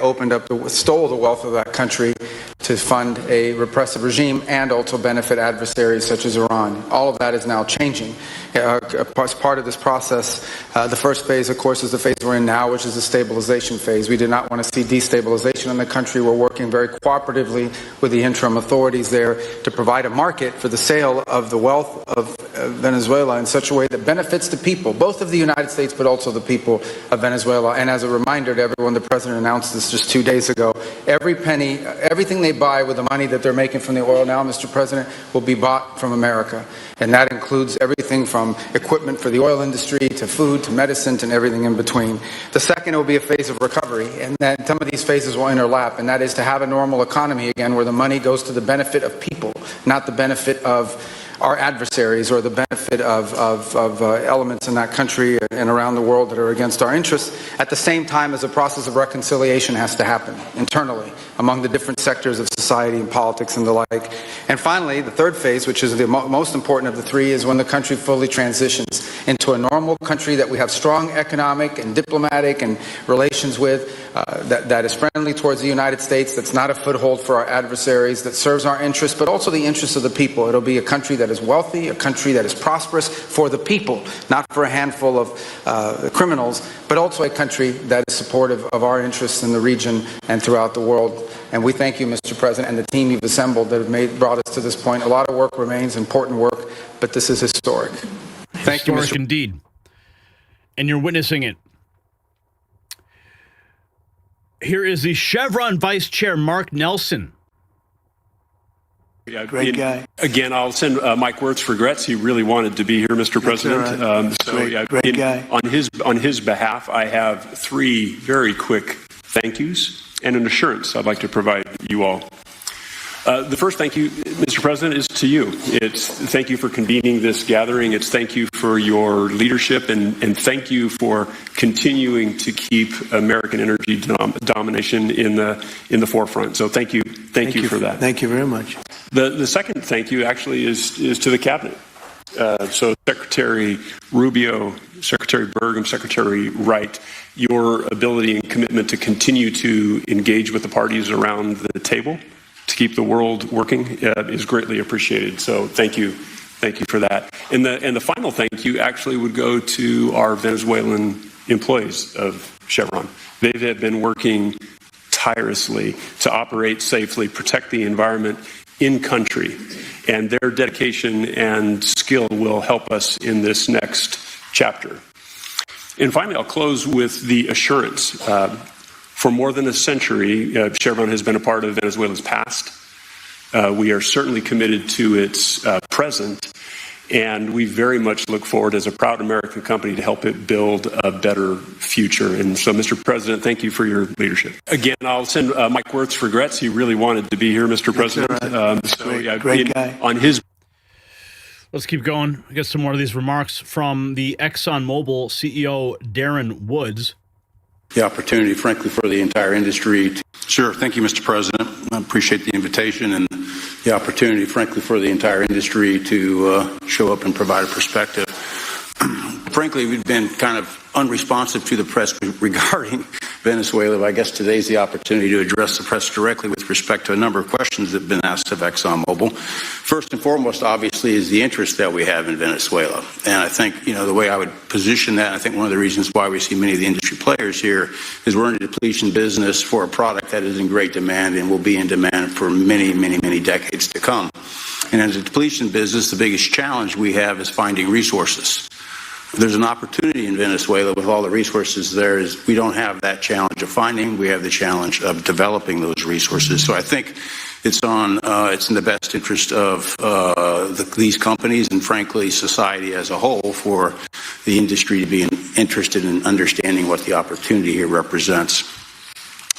stole the wealth of that country to fund a repressive regime and also benefit adversaries such as Iran. All of that is now changing. As part of this process, the first phase, of course, is the phase we're in now, which is the stabilization phase. We do not want to see destabilization in the country. We're working very cooperatively with the interim authorities there to provide a market for the sale of the wealth of Venezuela in such a way that benefits the people, both of the United States, but also the people of Venezuela. And as a reminder to everyone, the president announced this just 2 days ago. Every penny, everything they buy with the money that they're making from the oil now, Mr. President, will be bought from America. And that includes everything from equipment for the oil industry to food to medicine and everything in between. The second will be a phase of recovery, and then some of these phases will overlap, and that is to have a normal economy again where the money goes to the benefit of people, not the benefit of our adversaries or the benefit of elements in that country and around the world that are against our interests, at the same time as a process of reconciliation has to happen internally among the different sectors of society and politics and the like. And finally, the third phase, which is the most important of the three, is when the country fully transitions into a normal country that we have strong economic and diplomatic and relations with, that is friendly towards the United States, that's not a foothold for our adversaries, that serves our interests, but also the interests of the people. It'll be a country that is wealthy, a country that is prosperous for the people, not for a handful of criminals, but also a country that is supportive of our interests in the region and throughout the world. And we thank you, Mr. President, and the team you've assembled that have brought us to this point. A lot of work remains, important work, but this is historic. Thank you, Historic Mr. indeed. And you're witnessing it. Here is the Chevron Vice Chair, Mark Nelson. Yeah, Great guy. Again, I'll send Mike Wirth's regrets. He really wanted to be here, Mr. President. Right. Great guy. On his behalf, I have 3 very quick thank yous and an assurance I'd like to provide you all. The first thank you, Mr. President, is to you. It's thank you for convening this gathering. It's thank you for your leadership, and thank you for continuing to keep American energy domination in the forefront. So thank you for that. Thank you very much. The second thank you actually is to the cabinet. So Secretary Rubio, Secretary Burgum, Secretary Wright, your ability and commitment to continue to engage with the parties around the table to keep the world working is greatly appreciated. So thank you for that. And the final thank you actually would go to our Venezuelan employees of Chevron. They have been working tirelessly to operate safely, protect the environment in country, and their dedication and skill will help us in this next chapter. And finally, I'll close with the assurance. For more than a century, Chevron has been a part of Venezuela's past. We are certainly committed to its present, and we very much look forward as a proud American company to help it build a better future. And so, Mr. President, thank you for your leadership. Again, I'll send Mike Wirth's regrets. He really wanted to be here, Mr. President. Great guy. On his. Let's keep going. I get some more of these remarks from the ExxonMobil CEO, Darren Woods. The opportunity, frankly, for the entire industry. Sure. Thank you, Mr. President. I appreciate the invitation and the opportunity, frankly, for the entire industry to show up and provide a perspective. Frankly, we've been kind of unresponsive to the press regarding Venezuela, but I guess today's the opportunity to address the press directly with respect to a number of questions that have been asked of ExxonMobil. First and foremost, obviously, is the interest that we have in Venezuela. And I think, the way I would position that, I think one of the reasons why we see many of the industry players here is we're in a depletion business for a product that is in great demand and will be in demand for many, many, many decades to come. And as a depletion business, the biggest challenge we have is finding resources. There's an opportunity in Venezuela with all the resources there is we don't have that challenge of finding, we have the challenge of developing those resources. So I think it's in the best interest of these companies and frankly society as a whole for the industry to be interested in understanding what the opportunity here represents.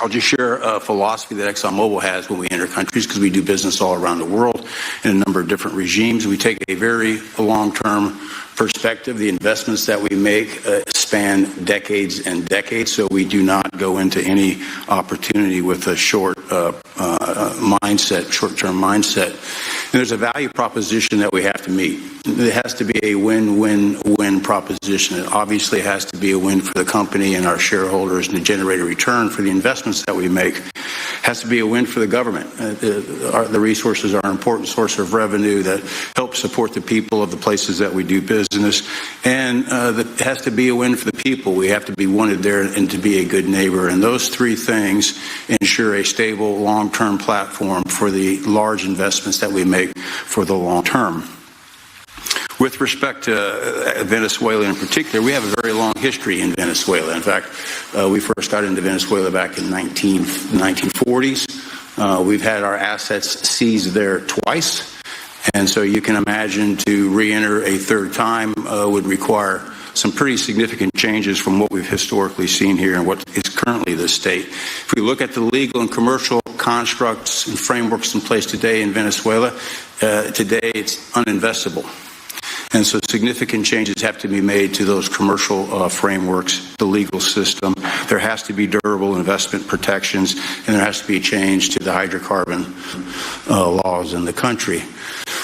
I'll just share a philosophy that ExxonMobil has when we enter countries because we do business all around the world in a number of different regimes. We take a very long-term perspective. The investments that we make span decades and decades, so we do not go into any opportunity with a short-term mindset. And there's a value proposition that we have to meet. It has to be a win-win-win proposition. It obviously has to be a win for the company and our shareholders and to generate a return for the investments that we make. It has to be a win for the government. The resources are an important source of revenue that help support the people of the places that we do business. And it has to be a win for the people. We have to be wanted there and to be a good neighbor. And those 3 things ensure a stable, long-term platform for the large investments that we make for the long term. With respect to Venezuela in particular, we have a very long history in Venezuela. In fact, we first got into Venezuela back in 1940s. We've had our assets seized there twice. And so you can imagine to re-enter a third time would require some pretty significant changes from what we've historically seen here and what is currently the state. If we look at the legal and commercial constructs and frameworks in place today in Venezuela, today it's uninvestable. And so significant changes have to be made to those commercial frameworks, the legal system. There has to be durable investment protections, and there has to be a change to the hydrocarbon laws in the country.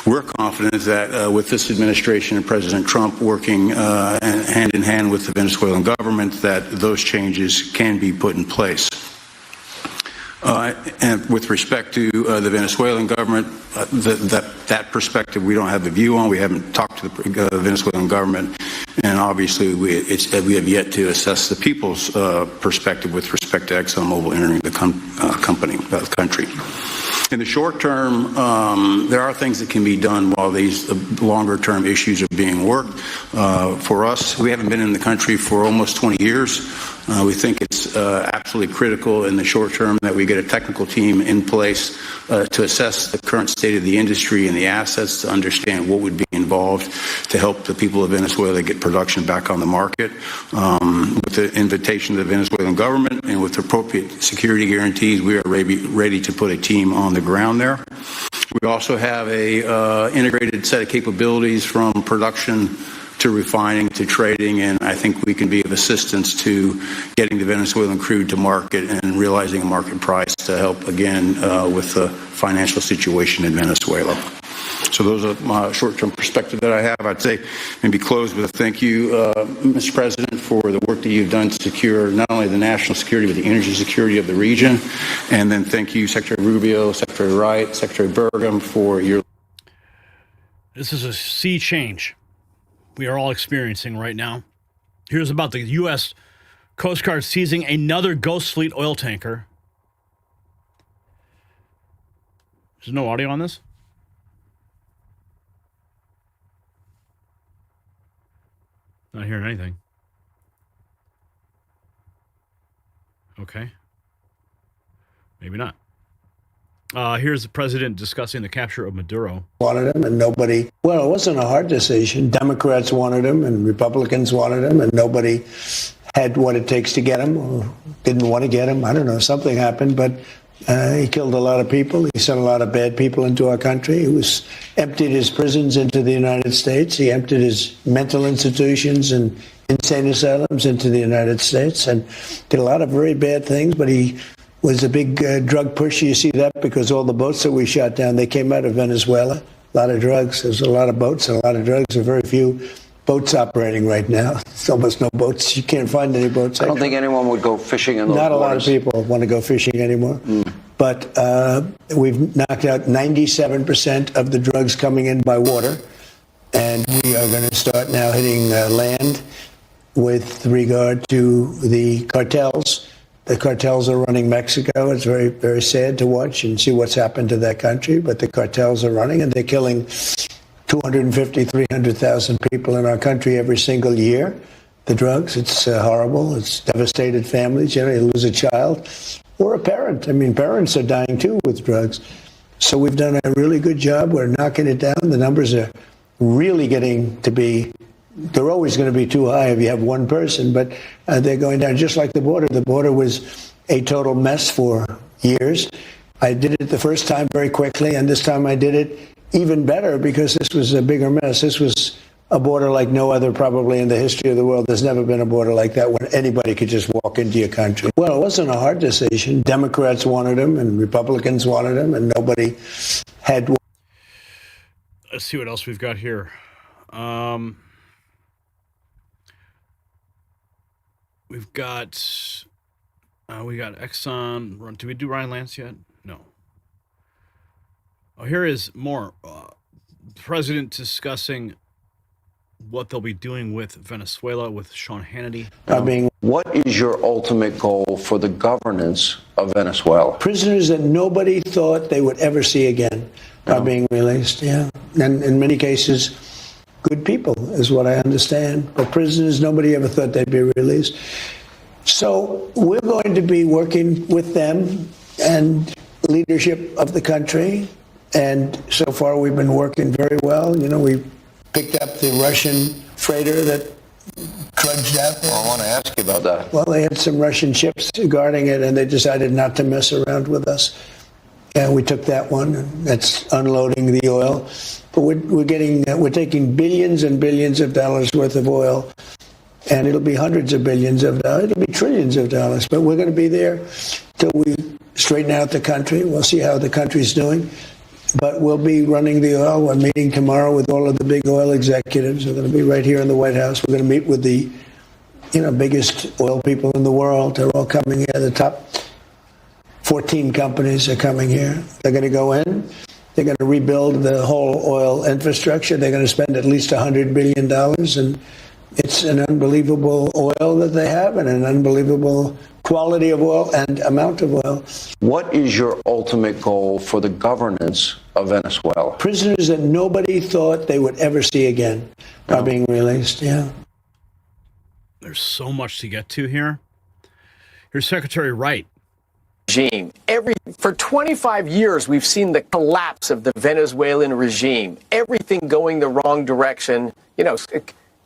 We're confident that with this administration and President Trump working hand in hand with the Venezuelan government, that those changes can be put in place. And with respect to the Venezuelan government, that perspective we don't have a view on. We haven't talked to the Venezuelan government, and obviously we have yet to assess the people's perspective with respect to ExxonMobil entering the country. In the short term, there are things that can be done while these longer term issues are being worked. For us, we haven't been in the country for almost 20 years. We think it's absolutely critical in the short term that we get a technical team in place to assess the current state of the industry and the assets, to understand what would be involved to help the people of Venezuela get production back on the market. With the invitation of the Venezuelan government and with appropriate security guarantees, we are ready to put a team on the ground there. We also have a integrated set of capabilities from production to refining to trading, and I think we can be of assistance to getting the Venezuelan crude to market and realizing a market price to help again with the financial situation in Venezuela. So those are my short-term perspective that I have. I'd say maybe close with a thank you, Mr. President, for the work that you've done to secure not only the national security, but the energy security of the region. And then thank you, Secretary Rubio, Secretary Wright, Secretary Burgum, for your... This is a sea change we are all experiencing right now. Here's about the U.S. Coast Guard seizing another Ghost Fleet oil tanker. There's no audio on this? Not hearing anything. Okay. Maybe not. Here's the president discussing the capture of Maduro. Wanted him and nobody, well, it wasn't a hard decision. Democrats wanted him and Republicans wanted him and nobody had what it takes to get him or didn't want to get him. I don't know, something happened, but he killed a lot of people. He sent a lot of bad people into our country. He emptied his prisons into the United States. He emptied his mental institutions and insane asylums into the United States and did a lot of very bad things, but he was a big drug pusher. You see that because all the boats that we shot down, they came out of Venezuela. A lot of drugs. There's a lot of boats and a lot of drugs. There are very few boats operating right now. There's almost no boats. You can't find any boats. I don't think anyone would go fishing in those Not a lot of waters. people want to go fishing anymore. But we've knocked out 97% of the drugs coming in by water. And we are going to start now hitting land with regard to the cartels. The cartels are running Mexico. It's very, very sad to watch and see what's happened to that country. But the cartels are running, and they're killing 250, 300,000 people in our country every single year. The drugs, it's horrible. It's devastated families. You know, you lose a child or a parent. I mean, parents are dying, too, with drugs. So we've done a really good job. We're knocking it down. The numbers are really getting to be... They're always going to be too high if you have one person, but they're going down just like the border. The border was a total mess for years. I did it the first time very quickly, and this time I did it even better because this was a bigger mess. This was a border like no other probably in the history of the world. There's never been a border like that when anybody could just walk into your country. Well, it wasn't a hard decision. Democrats wanted him and Republicans wanted him, and nobody had... Let's see what else we've got here. We've got Exxon. Did we do Ryan Lance yet? No. Oh, here is more. The president discussing what they'll be doing with Venezuela with Sean Hannity. What is your ultimate goal for the governance of Venezuela? Prisoners that nobody thought they would ever see again are being released, yeah. And in many cases, good people is what I understand. But prisoners, nobody ever thought they'd be released. So we're going to be working with them and leadership of the country. And so far we've been working very well. You know, we picked up the Russian freighter that trudged out there. I want to ask you about that. Well, they had some Russian ships guarding it, and they decided not to mess around with us. And we took that one. That's unloading the oil. But we're taking billions and billions of dollars worth of oil, and it'll be hundreds of billions of dollars. It'll be trillions of dollars. But we're going to be there till we straighten out the country. We'll see how the country's doing. But we'll be running the oil. We're meeting tomorrow with all of the big oil executives. We're going to be right here in the White House. We're going to meet with the, biggest oil people in the world. They're all coming here. The top 14 companies are coming here. They're going to go in. They're going to rebuild the whole oil infrastructure. They're going to spend at least $100 billion. And it's an unbelievable oil that they have and an unbelievable quality of oil and amount of oil. What is your ultimate goal for the governance of Venezuela? Prisoners that nobody thought they would ever see again are being released, yeah. There's so much to get to here. Here's Secretary Wright. Regime. For 25 years, we've seen the collapse of the Venezuelan regime. Everything going the wrong direction. You know,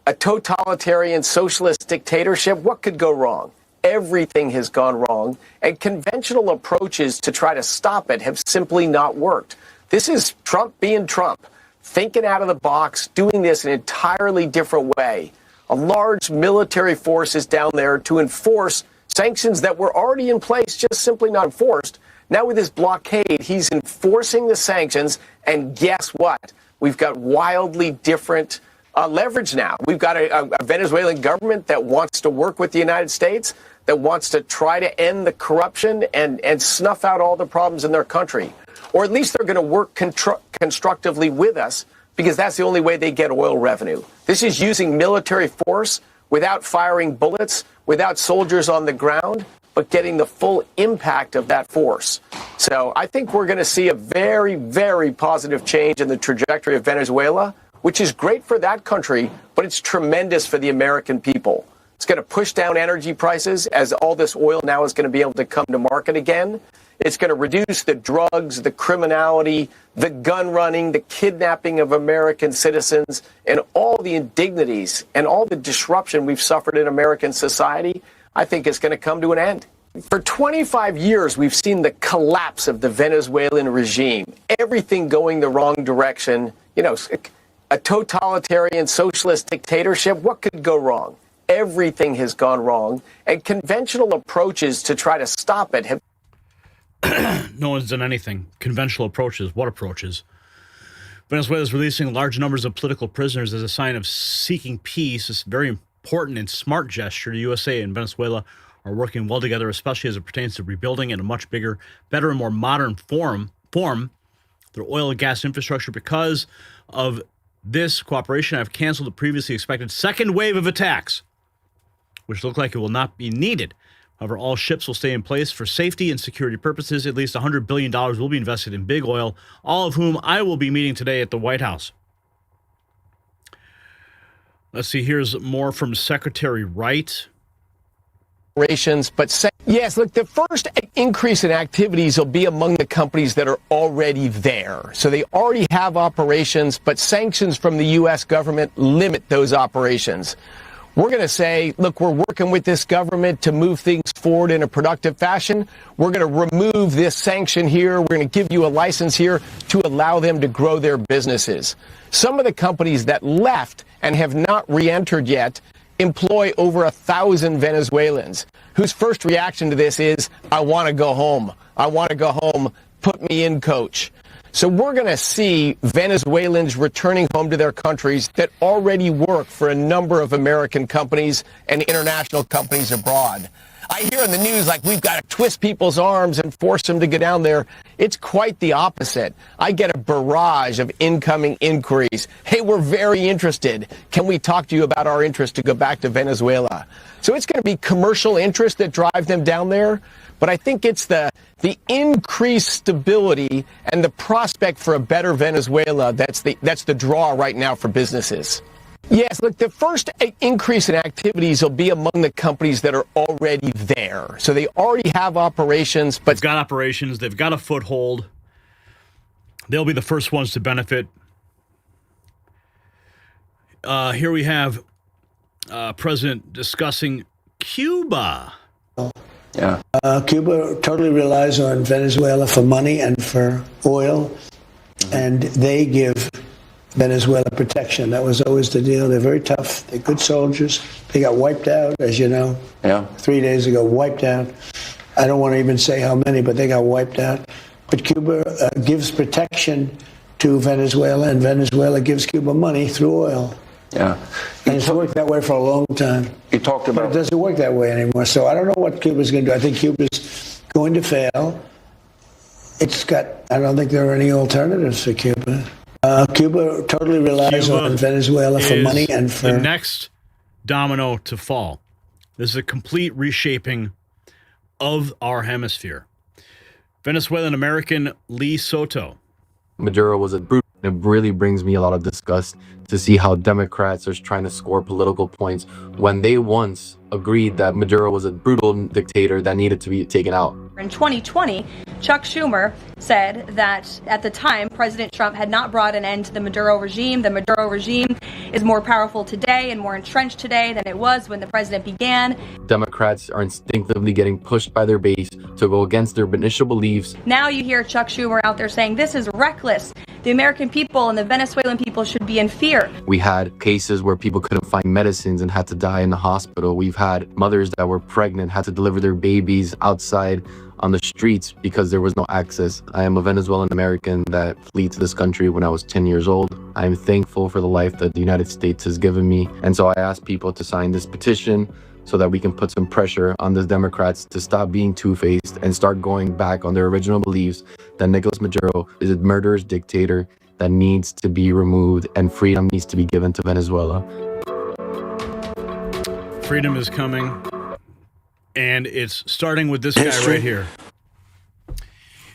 a totalitarian socialist dictatorship. What could go wrong? Everything has gone wrong, and conventional approaches to try to stop it have simply not worked. This is Trump being Trump, thinking out of the box, doing this an entirely different way. A large military force is down there to enforce sanctions that were already in place, just simply not enforced. Now with this blockade, he's enforcing the sanctions, and guess what? We've got wildly different leverage now. We've got a Venezuelan government that wants to work with the United States, that wants to try to end the corruption and snuff out all the problems in their country. Or at least they're going to work constructively with us, because that's the only way they get oil revenue. This is using military force without firing bullets, without soldiers on the ground, but getting the full impact of that force. So I think we're going to see a very, very positive change in the trajectory of Venezuela, which is great for that country, but it's tremendous for the American people. It's going to push down energy prices as all this oil now is going to be able to come to market again. It's going to reduce the drugs, the criminality, the gun running, the kidnapping of American citizens, and all the indignities and all the disruption we've suffered in American society. I think it's going to come to an end. For 25 years, we've seen the collapse of the Venezuelan regime. Everything going the wrong direction. You know, a totalitarian socialist dictatorship. What could go wrong? Everything has gone wrong, and conventional approaches to try to stop it have... No one's done anything. Conventional approaches. What approaches? Venezuela is releasing large numbers of political prisoners as a sign of seeking peace. It's a very important and smart gesture. The USA and Venezuela are working well together, especially as it pertains to rebuilding in a much bigger, better, and more modern form their oil and gas infrastructure. Because of this cooperation, I've canceled the previously expected second wave of attacks, which look like it will not be needed. However, all ships will stay in place for safety and security purposes. At least $100 billion will be invested in big oil, all of whom I will be meeting today at the White House. Let's see, here's more from Secretary Wright. Yes, look, the first increase in activities will be among the companies that are already there. So they already have operations, but sanctions from the U.S. government limit those operations. We're going to say, look, we're working with this government to move things forward in a productive fashion. We're going to remove this sanction here. We're going to give you a license here to allow them to grow their businesses. Some of the companies that left and have not re-entered yet employ over 1,000 Venezuelans whose first reaction to this is, I want to go home. I want to go home. Put me in, coach. So we're going to see Venezuelans returning home to their countries that already work for a number of American companies and international companies abroad. I hear in the news like we've got to twist people's arms and force them to go down there. It's quite the opposite. I get a barrage of incoming inquiries. Hey, we're very interested. Can we talk to you about our interest to go back to Venezuela? So it's going to be commercial interest that drive them down there. But I think it's the increased stability and the prospect for a better Venezuela that's the draw right now for businesses. Yes, look, the first increase in activities will be among the companies that are already there. So they already have operations, but... They've got operations, they've got a foothold. They'll be the first ones to benefit. Here we have President discussing Cuba. Yeah. Cuba totally relies on Venezuela for money and for oil, and they give Venezuela protection. That was always the deal. They're very tough. They're good soldiers. They got wiped out, as you know. Yeah. 3 days ago, wiped out. I don't want to even say how many, but they got wiped out. But Cuba gives protection to Venezuela, and Venezuela gives Cuba money through oil. Yeah. And it's worked that way for a long time. You talked about... But it doesn't work that way anymore. So I don't know what Cuba's going to do. I think Cuba's going to fail. I don't think there are any alternatives for Cuba. Cuba totally relies on Venezuela for money and for... the next domino to fall. This is a complete reshaping of our hemisphere. Venezuelan American Lee Soto. Maduro was a brute. It really brings me a lot of disgust to see how Democrats are trying to score political points when they once agreed that Maduro was a brutal dictator that needed to be taken out. In 2020, Chuck Schumer said that at the time, President Trump had not brought an end to the Maduro regime. The Maduro regime is more powerful today and more entrenched today than it was when the president began. Democrats are instinctively getting pushed by their base to go against their initial beliefs. Now you hear Chuck Schumer out there saying this is reckless. The American people and the Venezuelan people should be in fear. We had cases where people couldn't find medicines and had to die in the hospital. We've had mothers that were pregnant, had to deliver their babies outside on the streets because there was no access. I am a Venezuelan American that fled to this country when I was 10 years old. I'm thankful for the life that the United States has given me. And so I ask people to sign this petition so that we can put some pressure on the Democrats to stop being two-faced and start going back on their original beliefs that Nicolas Maduro is a murderous dictator that needs to be removed and freedom needs to be given to Venezuela. Freedom is coming, and it's starting with this guy right here.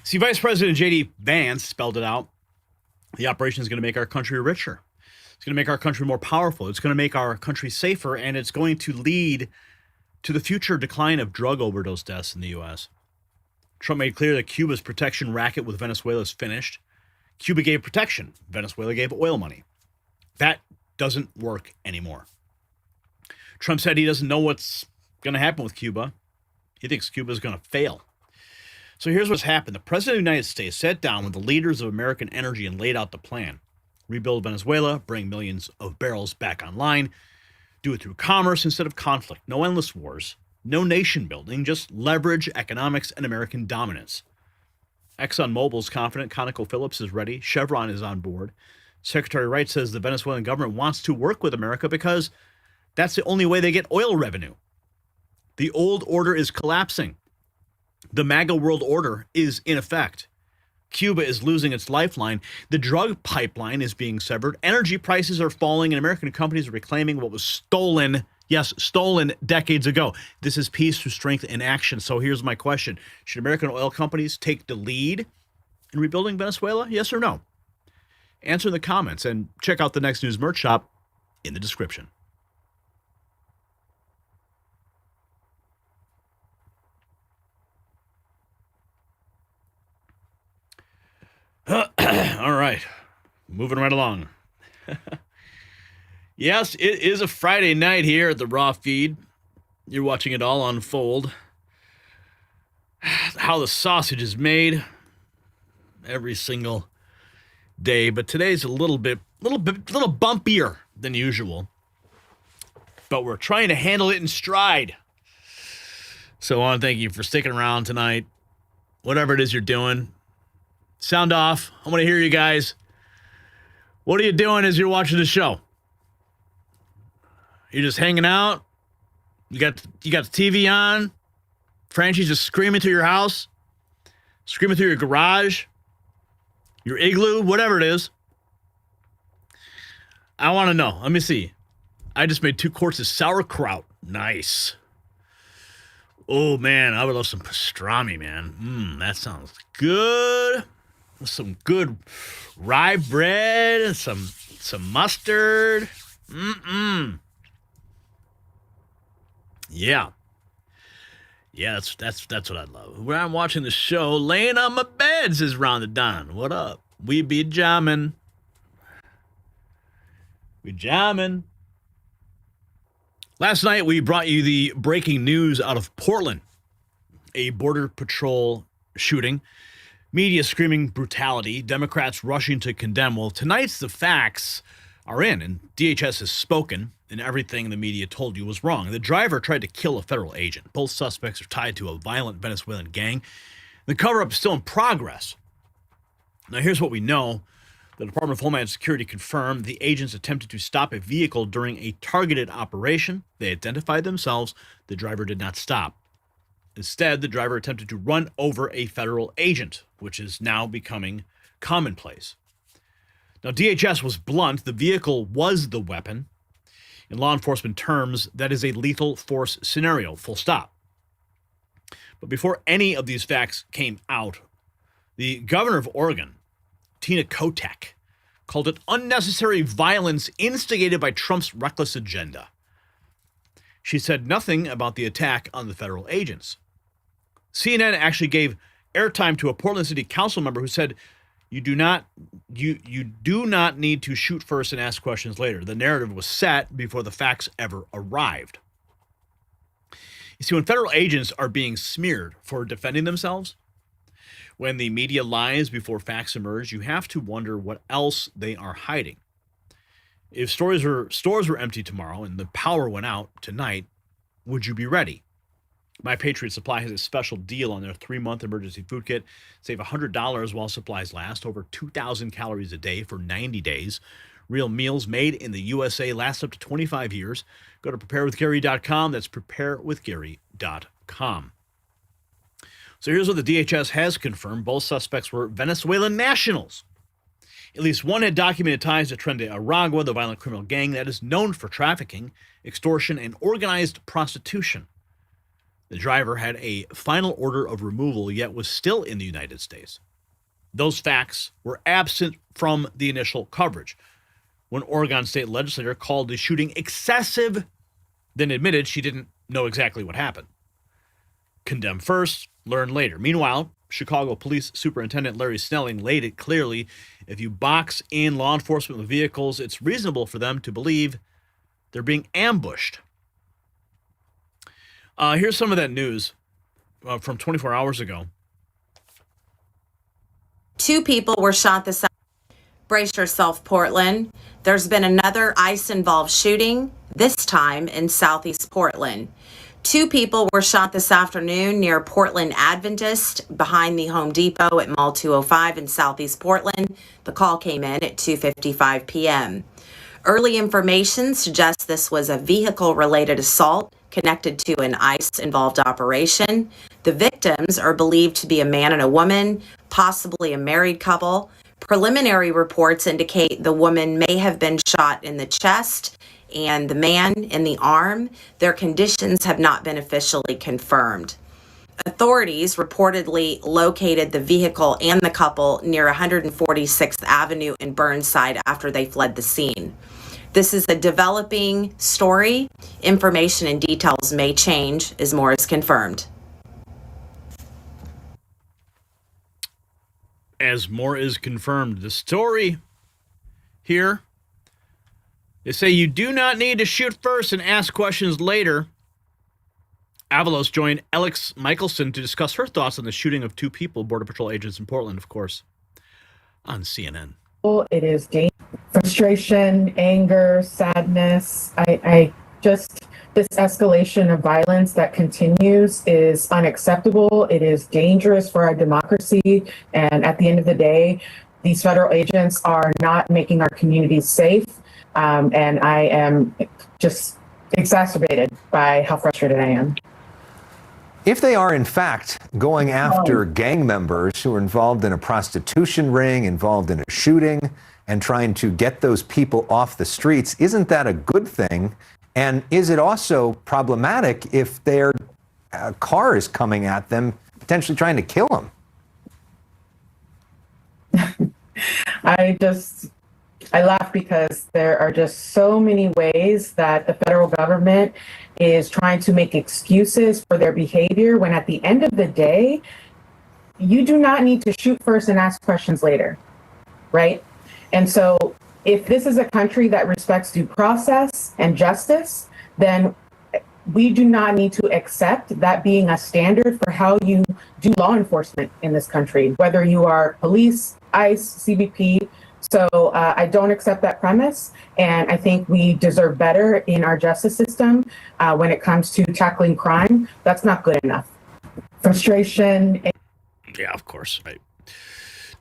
See, Vice President J.D. Vance spelled it out. The operation is going to make our country richer. It's going to make our country more powerful. It's going to make our country safer, and it's going to lead to the future decline of drug overdose deaths in the U.S. Trump made clear that Cuba's protection racket with Venezuela is finished. Cuba gave protection. Venezuela gave oil money. That doesn't work anymore. Trump said he doesn't know what's going to happen with Cuba. He thinks Cuba is going to fail. So here's what's happened. The President of the United States sat down with the leaders of American energy and laid out the plan. Rebuild Venezuela, bring millions of barrels back online, do it through commerce instead of conflict. No endless wars, no nation building, just leverage, economics, and American dominance. ExxonMobil is confident. ConocoPhillips is ready. Chevron is on board. Secretary Wright says the Venezuelan government wants to work with America because that's the only way they get oil revenue. The old order is collapsing. The MAGA world order is in effect. Cuba is losing its lifeline. The drug pipeline is being severed. Energy prices are falling, and American companies are reclaiming what was stolen, yes, stolen decades ago. This is peace through strength in action. So here's my question. Should American oil companies take the lead in rebuilding Venezuela? Yes or no? Answer in the comments, and check out the Next News merch shop in the description. All right, moving right along. Yes, it is a Friday night here at the Raw Feed. You're watching it all unfold. How the sausage is made every single day, but today's a little bumpier than usual. But we're trying to handle it in stride. So I want to thank you for sticking around tonight. Whatever it is you're doing. Sound off. I want to hear you guys. What are you doing as you're watching the show? You're just hanging out? You got the TV on? Francie's just screaming through your house? Screaming through your garage? Your igloo? Whatever it is. I want to know. Let me see. I just made 2 quarts of sauerkraut. Nice. Oh, man. I would love some pastrami, man. That sounds good. Some good rye bread, some mustard. Yeah. Yeah, that's what I love. When I'm watching the show, laying on my bed, says Rhonda Don. What up? We be jamming. We jamming. Last night, we brought you the breaking news out of Portland. A Border Patrol shooting. Media screaming brutality, Democrats rushing to condemn. Well, tonight's the facts are in, and DHS has spoken, and everything the media told you was wrong. The driver tried to kill a federal agent. Both suspects are tied to a violent Venezuelan gang. The cover-up is still in progress. Now, here's what we know. The Department of Homeland Security confirmed the agents attempted to stop a vehicle during a targeted operation. They identified themselves. The driver did not stop. Instead, the driver attempted to run over a federal agent, which is now becoming commonplace. Now, DHS was blunt. The vehicle was the weapon. In law enforcement terms, that is a lethal force scenario, full stop. But before any of these facts came out, the governor of Oregon, Tina Kotek, called it unnecessary violence instigated by Trump's reckless agenda. She said nothing about the attack on the federal agents. CNN actually gave airtime to a Portland City Council member who said, you do not need to shoot first and ask questions later. The narrative was set before the facts ever arrived. You see, when federal agents are being smeared for defending themselves, when the media lies before facts emerge, you have to wonder what else they are hiding. If stores were empty tomorrow and the power went out tonight, would you be ready? My Patriot Supply has a special deal on their 3-month emergency food kit. Save $100 while supplies last. Over 2,000 calories a day for 90 days. Real meals made in the USA, last up to 25 years. Go to preparewithgary.com. That's preparewithgary.com. So here's what the DHS has confirmed. Both suspects were Venezuelan nationals. At least one had documented ties to Tren de Aragua, the violent criminal gang that is known for trafficking, extortion, and organized prostitution. The driver had a final order of removal, yet was still in the United States. Those facts were absent from the initial coverage. When Oregon state legislator called the shooting excessive, then admitted she didn't know exactly what happened. Condemn first, learn later. Meanwhile, Chicago Police Superintendent Larry Snelling laid it clearly. If you box in law enforcement with vehicles, it's reasonable for them to believe they're being ambushed. Here's some of that news from 24 hours ago. 2 people were shot this afternoon. Brace yourself, Portland. There's been another ICE-involved shooting, this time in southeast Portland. 2 people were shot this afternoon near Portland Adventist behind the Home Depot at Mall 205 in southeast Portland. The call came in at 2:55 p.m. Early information suggests this was a vehicle-related assault connected to an ICE-involved operation. The victims are believed to be a man and a woman, possibly a married couple. Preliminary reports indicate the woman may have been shot in the chest and the man in the arm. Their conditions have not been officially confirmed. Authorities reportedly located the vehicle and the couple near 146th Avenue in Burnside after they fled the scene. This is a developing story. Information and details may change as more is confirmed. As more is confirmed, the story here, they say you do not need to shoot first and ask questions later. Avalos joined Alex Michelson to discuss her thoughts on the shooting of 2 people, Border Patrol agents in Portland, of course, on CNN. It is frustration, anger, sadness. This escalation of violence that continues is unacceptable. It is dangerous for our democracy. And at the end of the day, these federal agents are not making our communities safe. And I am just exacerbated by how frustrated I am. If they are, in fact, going after gang members who are involved in a prostitution ring, involved in a shooting, and trying to get those people off the streets, isn't that a good thing? And is it also problematic if their car is coming at them, potentially trying to kill them? I laugh because there are just so many ways that the federal government is trying to make excuses for their behavior when at the end of the day, you do not need to shoot first and ask questions later, right? And so if this is a country that respects due process and justice, then we do not need to accept that being a standard for how you do law enforcement in this country, whether you are police, ICE, CBP. So I don't accept that premise, and I think we deserve better in our justice system when it comes to tackling crime. That's not good enough. Frustration. Yeah, of course. Right.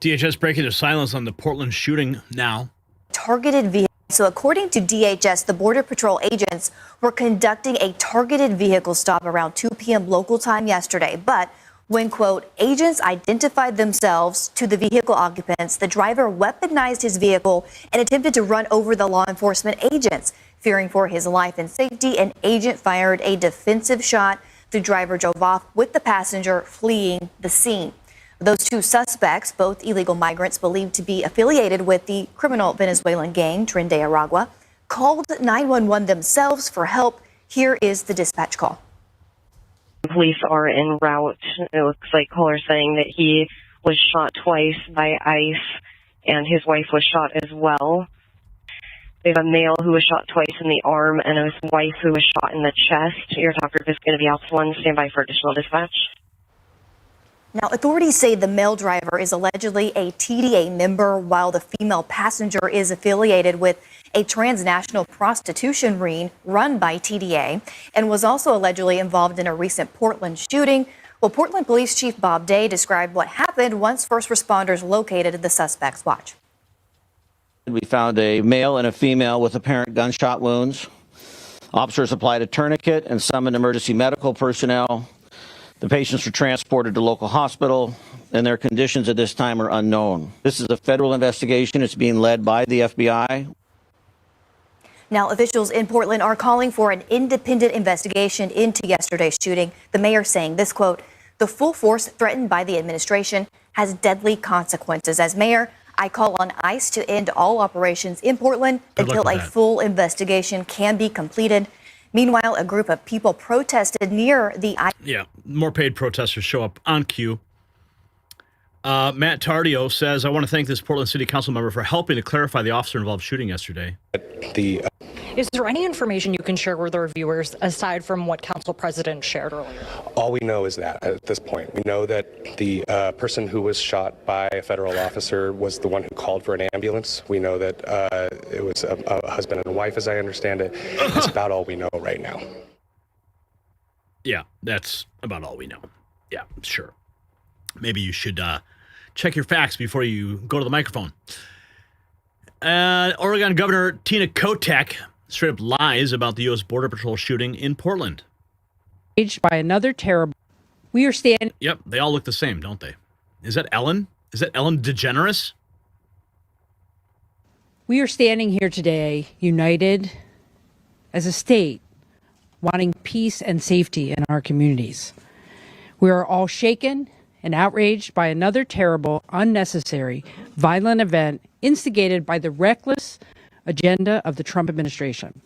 DHS breaking their silence on the Portland shooting now. Targeted vehicle. So according to DHS, the Border Patrol agents were conducting a targeted vehicle stop around 2 p.m. local time yesterday, but when, quote, agents identified themselves to the vehicle occupants, the driver weaponized his vehicle and attempted to run over the law enforcement agents. Fearing for his life and safety, an agent fired a defensive shot. The driver drove off with the passenger fleeing the scene. Those two suspects, both illegal migrants believed to be affiliated with the criminal Venezuelan gang Tren de Aragua, called 911 themselves for help. Here is the dispatch call. Police are en route. It looks like caller saying that he was shot twice by ICE and his wife was shot as well. We have a male who was shot twice in the arm and his wife who was shot in the chest. Your talk group is going to be out one. Stand by for additional dispatch. Now, authorities say the male driver is allegedly a TDA member, while the female passenger is affiliated with a transnational prostitution ring run by TDA and was also allegedly involved in a recent Portland shooting. Well, Portland Police Chief Bob Day described what happened once first responders located the suspects. Watch. We found a male and a female with apparent gunshot wounds. Officers applied a tourniquet and summoned emergency medical personnel. The patients were transported to local hospital, and their conditions at this time are unknown. This is a federal investigation. It's being led by the FBI. Now, officials in Portland are calling for an independent investigation into yesterday's shooting. The mayor saying this, quote, "The full force threatened by the administration has deadly consequences. As mayor, I call on ICE to end all operations in Portland until a full investigation can be completed." Meanwhile, a group of people protested near the... Yeah, more paid protesters show up on cue. Matt Tardio says, I want to thank this Portland City Council member for helping to clarify the officer-involved shooting yesterday. Is there any information you can share with our viewers aside from what Council President shared earlier? All we know is that at this point, we know that the person who was shot by a federal officer was the one who called for an ambulance. We know that it was a husband and wife, as I understand it. That's about all we know right now. Yeah, that's about all we know. Yeah, sure. Maybe you should check your facts before you go to the microphone. Oregon Governor Tina Kotek straight up lies about the U.S. Border Patrol shooting in Portland. By another terrible. We are standing. Yep, they all look the same, don't they? Is that Ellen? Is that Ellen DeGeneres? We are standing here today, united as a state, wanting peace and safety in our communities. We are all shaken and outraged by another terrible, unnecessary, violent event instigated by the reckless agenda of the Trump administration.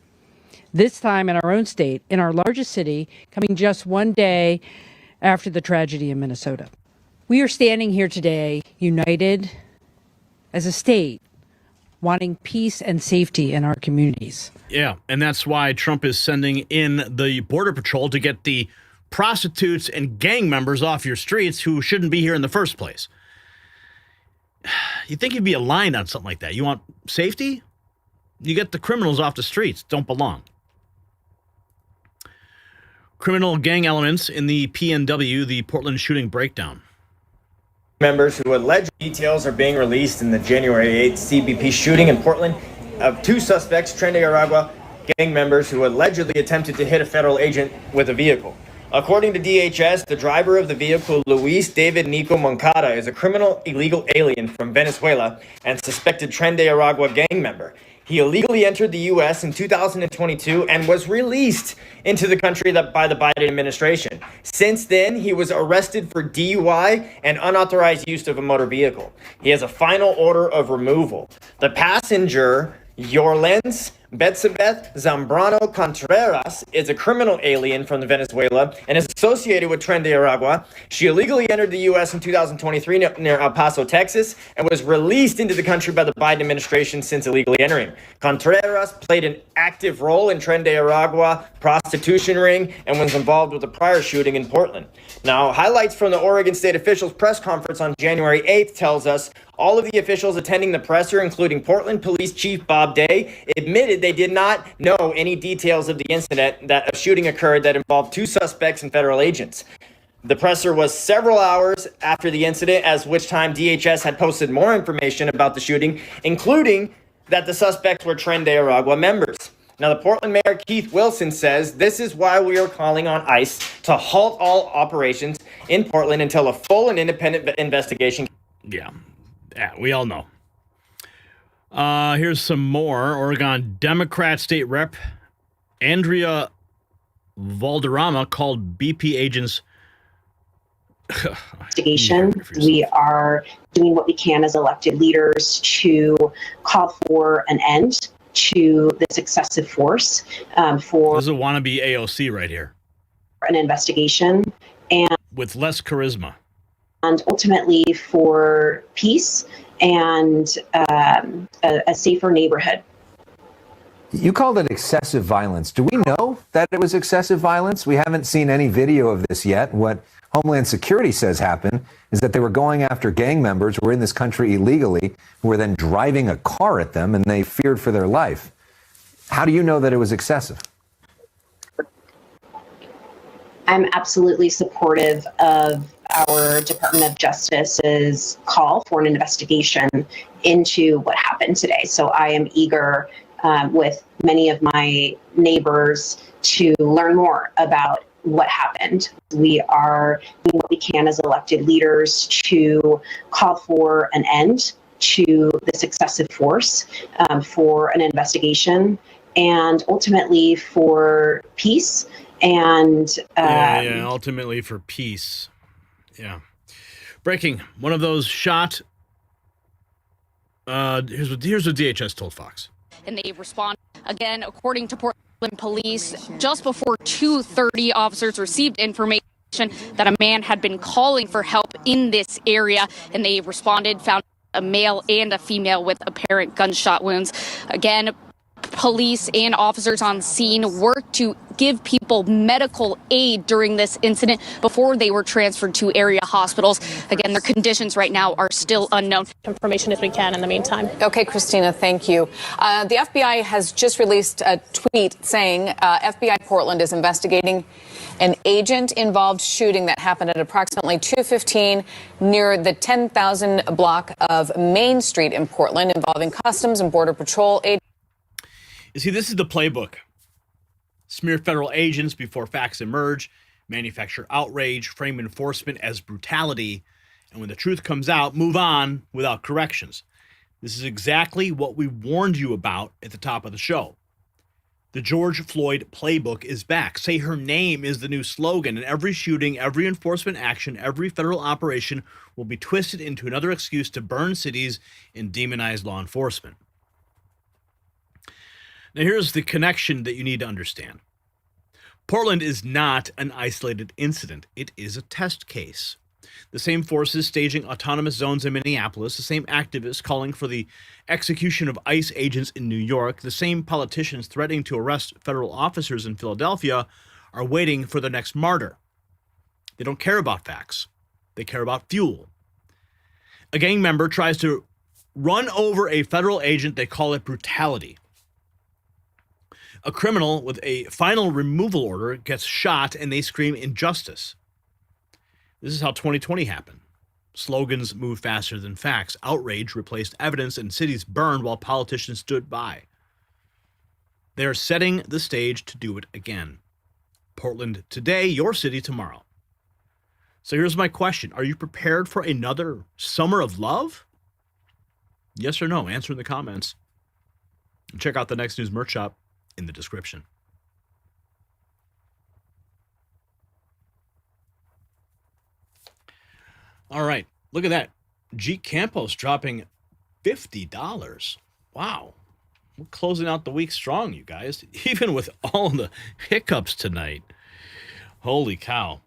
This time in our own state, in our largest city, coming just one day after the tragedy in Minnesota. We are standing here today, united as a state, wanting peace and safety in our communities. Yeah, and that's why Trump is sending in the Border Patrol to get the prostitutes and gang members off your streets who shouldn't be here in the first place. You'd think you'd be aligned on something like that. You want safety? You get the criminals off the streets. Don't belong. Criminal gang elements in the PNW, the Portland shooting breakdown. Members who alleged details are being released in the January 8th CBP shooting in Portland of two suspects, Tren de Aragua gang members who allegedly attempted to hit a federal agent with a vehicle. According to DHS, the driver of the vehicle, Luis David Nico Moncada, is a criminal illegal alien from Venezuela and suspected Tren de Aragua gang member. He illegally entered the U.S. in 2022 and was released into the country by the Biden administration. Since then, he was arrested for DUI and unauthorized use of a motor vehicle. He has a final order of removal. The passenger, Yorlens Betsabeth Zambrano Contreras, is a criminal alien from Venezuela and is associated with Tren de Aragua. She illegally entered the U.S. in 2023 near El Paso, Texas, and was released into the country by the Biden administration since illegally entering. Contreras played an active role in Tren de Aragua prostitution ring and was involved with a prior shooting in Portland. Now, highlights from the Oregon State officials' press conference on January 8th tells us all of the officials attending the presser, including Portland Police Chief Bob Day, admitted they did not know any details of the incident that a shooting occurred that involved two suspects and federal agents. The presser was several hours after the incident, as which time DHS had posted more information about the shooting, including that the suspects were Tren de Aragua members. Now, the Portland Mayor Keith Wilson says this is why we are calling on ICE to halt all operations in Portland until a full and independent investigation. Yeah, we all know. Here's some more. Oregon Democrat State Rep Andrea Valderrama called BP agents investigation. We are doing what we can as elected leaders to call for an end to this excessive force for This is a wannabe AOC right here. An investigation and with less charisma. And ultimately for peace and a safer neighborhood. You called it excessive violence. Do we know that it was excessive violence? We haven't seen any video of this yet. What Homeland Security says happened is that they were going after gang members who were in this country illegally, who were then driving a car at them, and they feared for their life. How do you know that it was excessive? I'm absolutely supportive of our Department of Justice's call for an investigation into what happened today. So I am eager with many of my neighbors to learn more about what happened. We are doing what we can as elected leaders to call for an end to this excessive force, for an investigation, and ultimately for peace and ultimately for peace. Yeah. Breaking. One of those shot. Here's what DHS told Fox. And they respond again, according to Portland police, just before 2:30, officers received information that a man had been calling for help in this area, and they responded, found a male and a female with apparent gunshot wounds. Again, police and officers on scene worked to give people medical aid during this incident before they were transferred to area hospitals. Again, their conditions right now are still unknown. Information as we can in the meantime. Okay, Christina, thank you. The FBI has just released a tweet saying FBI Portland is investigating an agent-involved shooting that happened at approximately 2:15 near the 10,000 block of Main Street in Portland, involving Customs and Border Patrol agents. You see, this is the playbook. Smear federal agents before facts emerge, manufacture outrage, frame enforcement as brutality, and when the truth comes out, move on without corrections. This is exactly what we warned you about at the top of the show. The George Floyd playbook is back. Say her name is the new slogan, and every shooting, every enforcement action, every federal operation will be twisted into another excuse to burn cities and demonize law enforcement. Now, here's the connection that you need to understand. Portland is not an isolated incident. It is a test case. The same forces staging autonomous zones in Minneapolis, the same activists calling for the execution of ICE agents in New York, the same politicians threatening to arrest federal officers in Philadelphia are waiting for the next martyr. They don't care about facts. They care about fuel. A gang member tries to run over a federal agent. They call it brutality. A criminal with a final removal order gets shot and they scream injustice. This is how 2020 happened. Slogans move faster than facts. Outrage replaced evidence and cities burned while politicians stood by. They are setting the stage to do it again. Portland today, your city tomorrow. So here's my question. Are you prepared for another summer of love? Yes or no? Answer in the comments. And check out the Next News merch shop in the description. All right, look at that. G Campos dropping $50. Wow. We're closing out the week strong, you guys, even with all the hiccups tonight. Holy cow.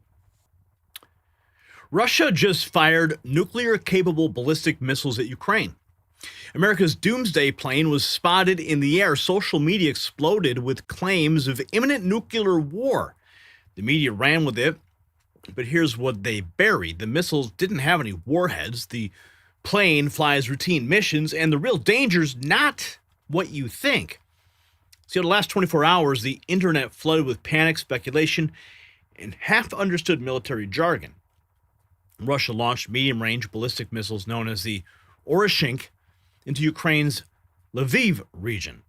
Russia just fired nuclear-capable ballistic missiles at Ukraine. America's doomsday plane was spotted in the air. Social media exploded with claims of imminent nuclear war. The media ran with it, but here's what they buried. The missiles didn't have any warheads. The plane flies routine missions, and the real danger's not what you think. See, over the last 24 hours, the internet flooded with panic, speculation, and half-understood military jargon. Russia launched medium-range ballistic missiles known as the Oreshink into Ukraine's Lviv region.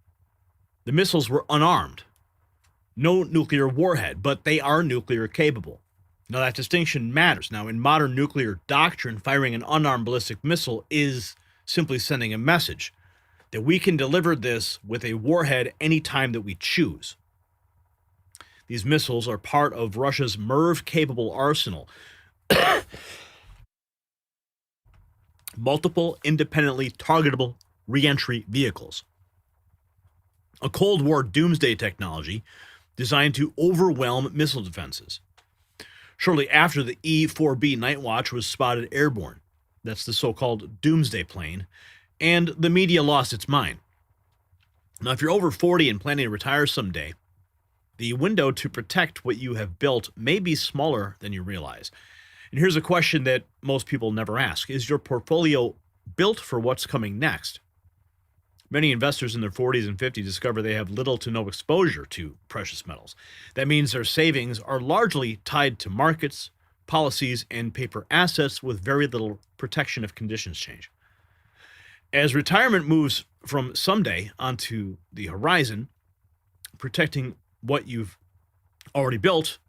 The missiles were unarmed. No nuclear warhead, but they are nuclear capable. Now, that distinction matters. Now, in modern nuclear doctrine, firing an unarmed ballistic missile is simply sending a message that we can deliver this with a warhead anytime that we choose. These missiles are part of Russia's MIRV-capable arsenal. Multiple independently targetable reentry vehicles. A Cold War doomsday technology designed to overwhelm missile defenses. Shortly after, the E-4B Night Watch was spotted airborne. That's the so-called doomsday plane, and the media lost its mind. Now, if you're over 40 and planning to retire someday, the window to protect what you have built may be smaller than you realize. And here's a question that most people never ask. Is your portfolio built for what's coming next? Many investors in their 40s and 50s discover they have little to no exposure to precious metals. That means their savings are largely tied to markets, policies, and paper assets with very little protection if conditions change. As retirement moves from someday onto the horizon, protecting what you've already built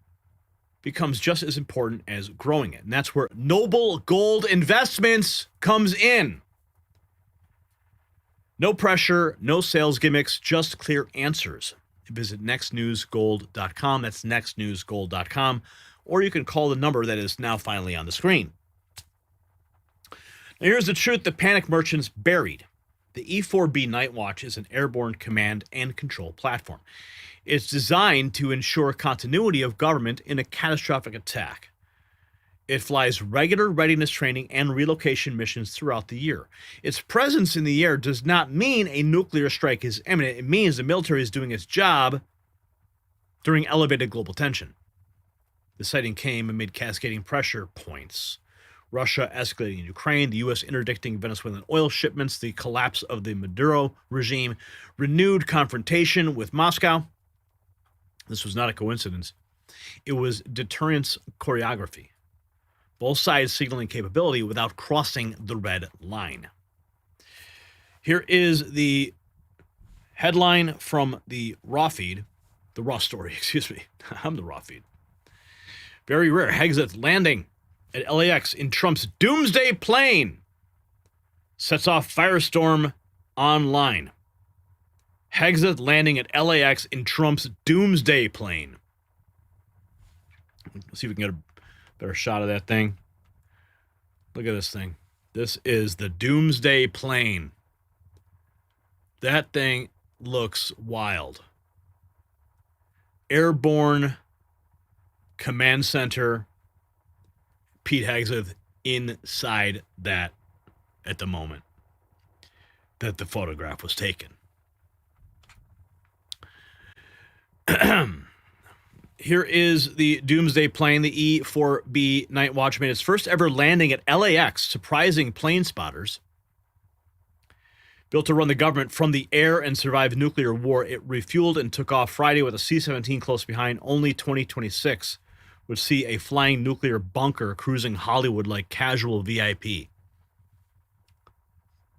becomes just as important as growing it. And that's where Noble Gold Investments comes in. No pressure, no sales gimmicks, just clear answers. Visit nextnewsgold.com. That's nextnewsgold.com. Or you can call the number that is now finally on the screen. Now here's the truth the panic merchants buried. The E-4B Night Watch is an airborne command and control platform. It's designed to ensure continuity of government in a catastrophic attack. It flies regular readiness training and relocation missions throughout the year. Its presence in the air does not mean a nuclear strike is imminent. It means the military is doing its job during elevated global tension. The sighting came amid cascading pressure points. Russia escalating in Ukraine, the U.S. interdicting Venezuelan oil shipments, the collapse of the Maduro regime, renewed confrontation with Moscow. This was not a coincidence. It was deterrence choreography. Both sides signaling capability without crossing the red line. Here is the headline from the raw feed, the raw story, excuse me. I'm the raw feed. Very rare. Exit landing at LAX in Trump's doomsday plane. Sets off firestorm online. Exit landing at LAX in Trump's doomsday plane. Let's see if we can get a better shot of that thing. Look at this thing. This is the doomsday plane. That thing looks wild. Airborne command center. Pete Hegseth inside that at the moment that the photograph was taken. Here is the doomsday plane. The E-4B Night Watch made its first ever landing at LAX, surprising plane spotters. Built to run the government from the air and survive nuclear war, it refueled and took off Friday with a C-17 close behind. Only 2026 would see a flying nuclear bunker cruising Hollywood like casual VIP.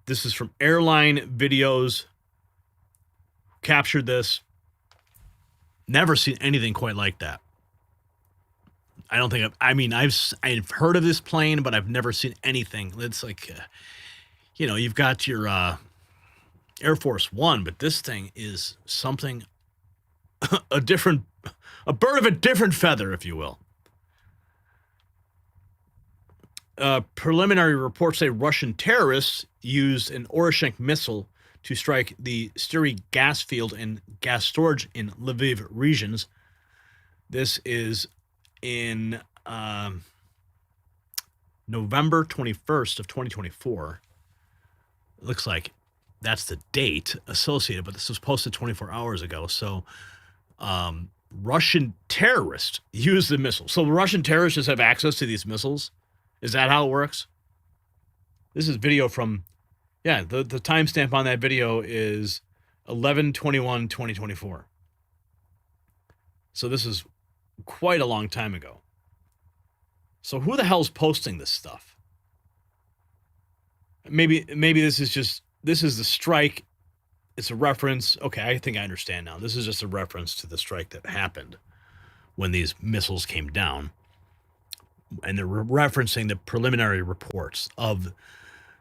This is from airline videos. Captured this. Never seen anything quite like that. I don't think I've heard of this plane, but I've never seen anything. It's like, you've got your Air Force One, but this thing is something, a bird of a different feather, if you will. Preliminary reports say Russian terrorists used an Oroshenk missile to strike the Styry gas field and gas storage in Lviv regions. This is in November 21st of 2024. It looks like that's the date associated, but this was posted 24 hours ago. So Russian terrorists used the missile. So Russian terrorists just have access to these missiles? Is that how it works? This is video from... Yeah, the timestamp on that video is 11/21/2024. So this is quite a long time ago. So who the hell's posting this stuff? Maybe this is the strike. It's a reference. Okay, I think I understand now. This is just a reference to the strike that happened when these missiles came down. And they're referencing the preliminary reports of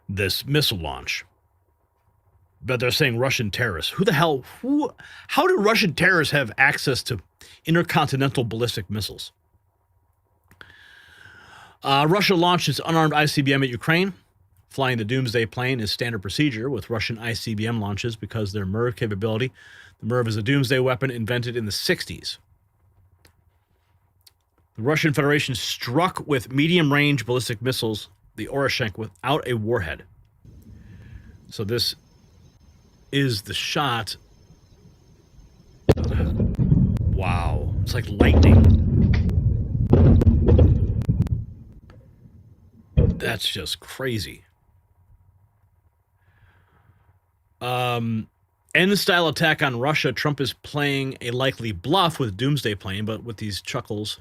this missile launch. But they're saying Russian terrorists. How do Russian terrorists have access to intercontinental ballistic missiles. Russia launched its unarmed ICBM at Ukraine. Flying the Doomsday plane is standard procedure with Russian ICBM launches because their MIRV capability. The MIRV is a doomsday weapon invented in the 60s. The Russian Federation struck with medium-range ballistic missiles the Oroshenk without a warhead. So this is the shot. Wow. It's like lightning. That's just crazy. End-style attack on Russia. Trump is playing a likely bluff with Doomsday plane, but with these chuckles.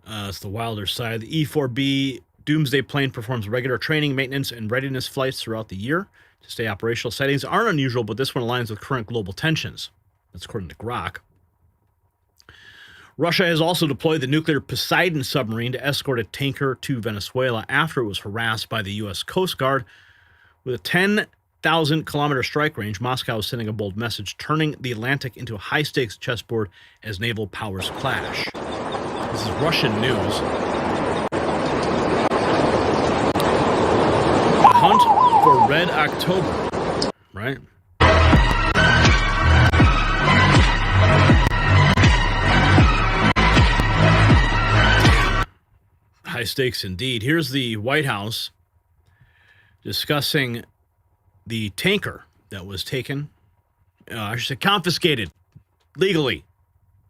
It's the wilder side. The E-4B Doomsday plane performs regular training, maintenance, and readiness flights throughout the year to stay operational. Sightings aren't unusual, but this one aligns with current global tensions. That's according to Grok. Russia has also deployed the nuclear Poseidon submarine to escort a tanker to Venezuela after it was harassed by the U.S. Coast Guard. With a 10,000-kilometer strike range, Moscow is sending a bold message, turning the Atlantic into a high-stakes chessboard as naval powers clash. This is Russian news. The hunt for Red October, right? High stakes indeed. Here's the White House discussing the tanker that was taken, I should say confiscated legally.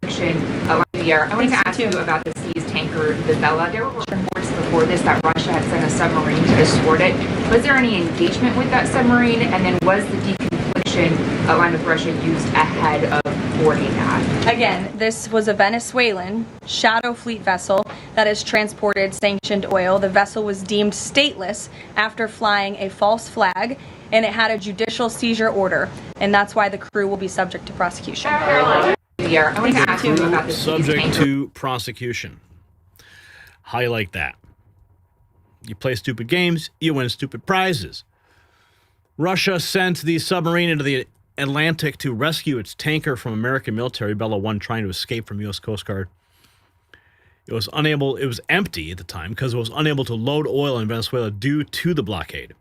I wanted to ask you about the seized tanker, the Bella. There were reports before this that Russia had sent a submarine to escort it. Was there any engagement with that submarine? And then was the deconfliction line with Russia used ahead of boarding that? Again, this was a Venezuelan shadow fleet vessel that has transported sanctioned oil. The vessel was deemed stateless after flying a false flag, and it had a judicial seizure order, and that's why the crew will be subject to prosecution. I wanted to ask you about the subject to prosecution. How you like that? You play stupid games, you win stupid prizes. Russia sent the submarine into the Atlantic to rescue its tanker from American military, Bella 1, trying to escape from U.S. Coast Guard. It was empty at the time because it was unable to load oil in Venezuela due to the blockade.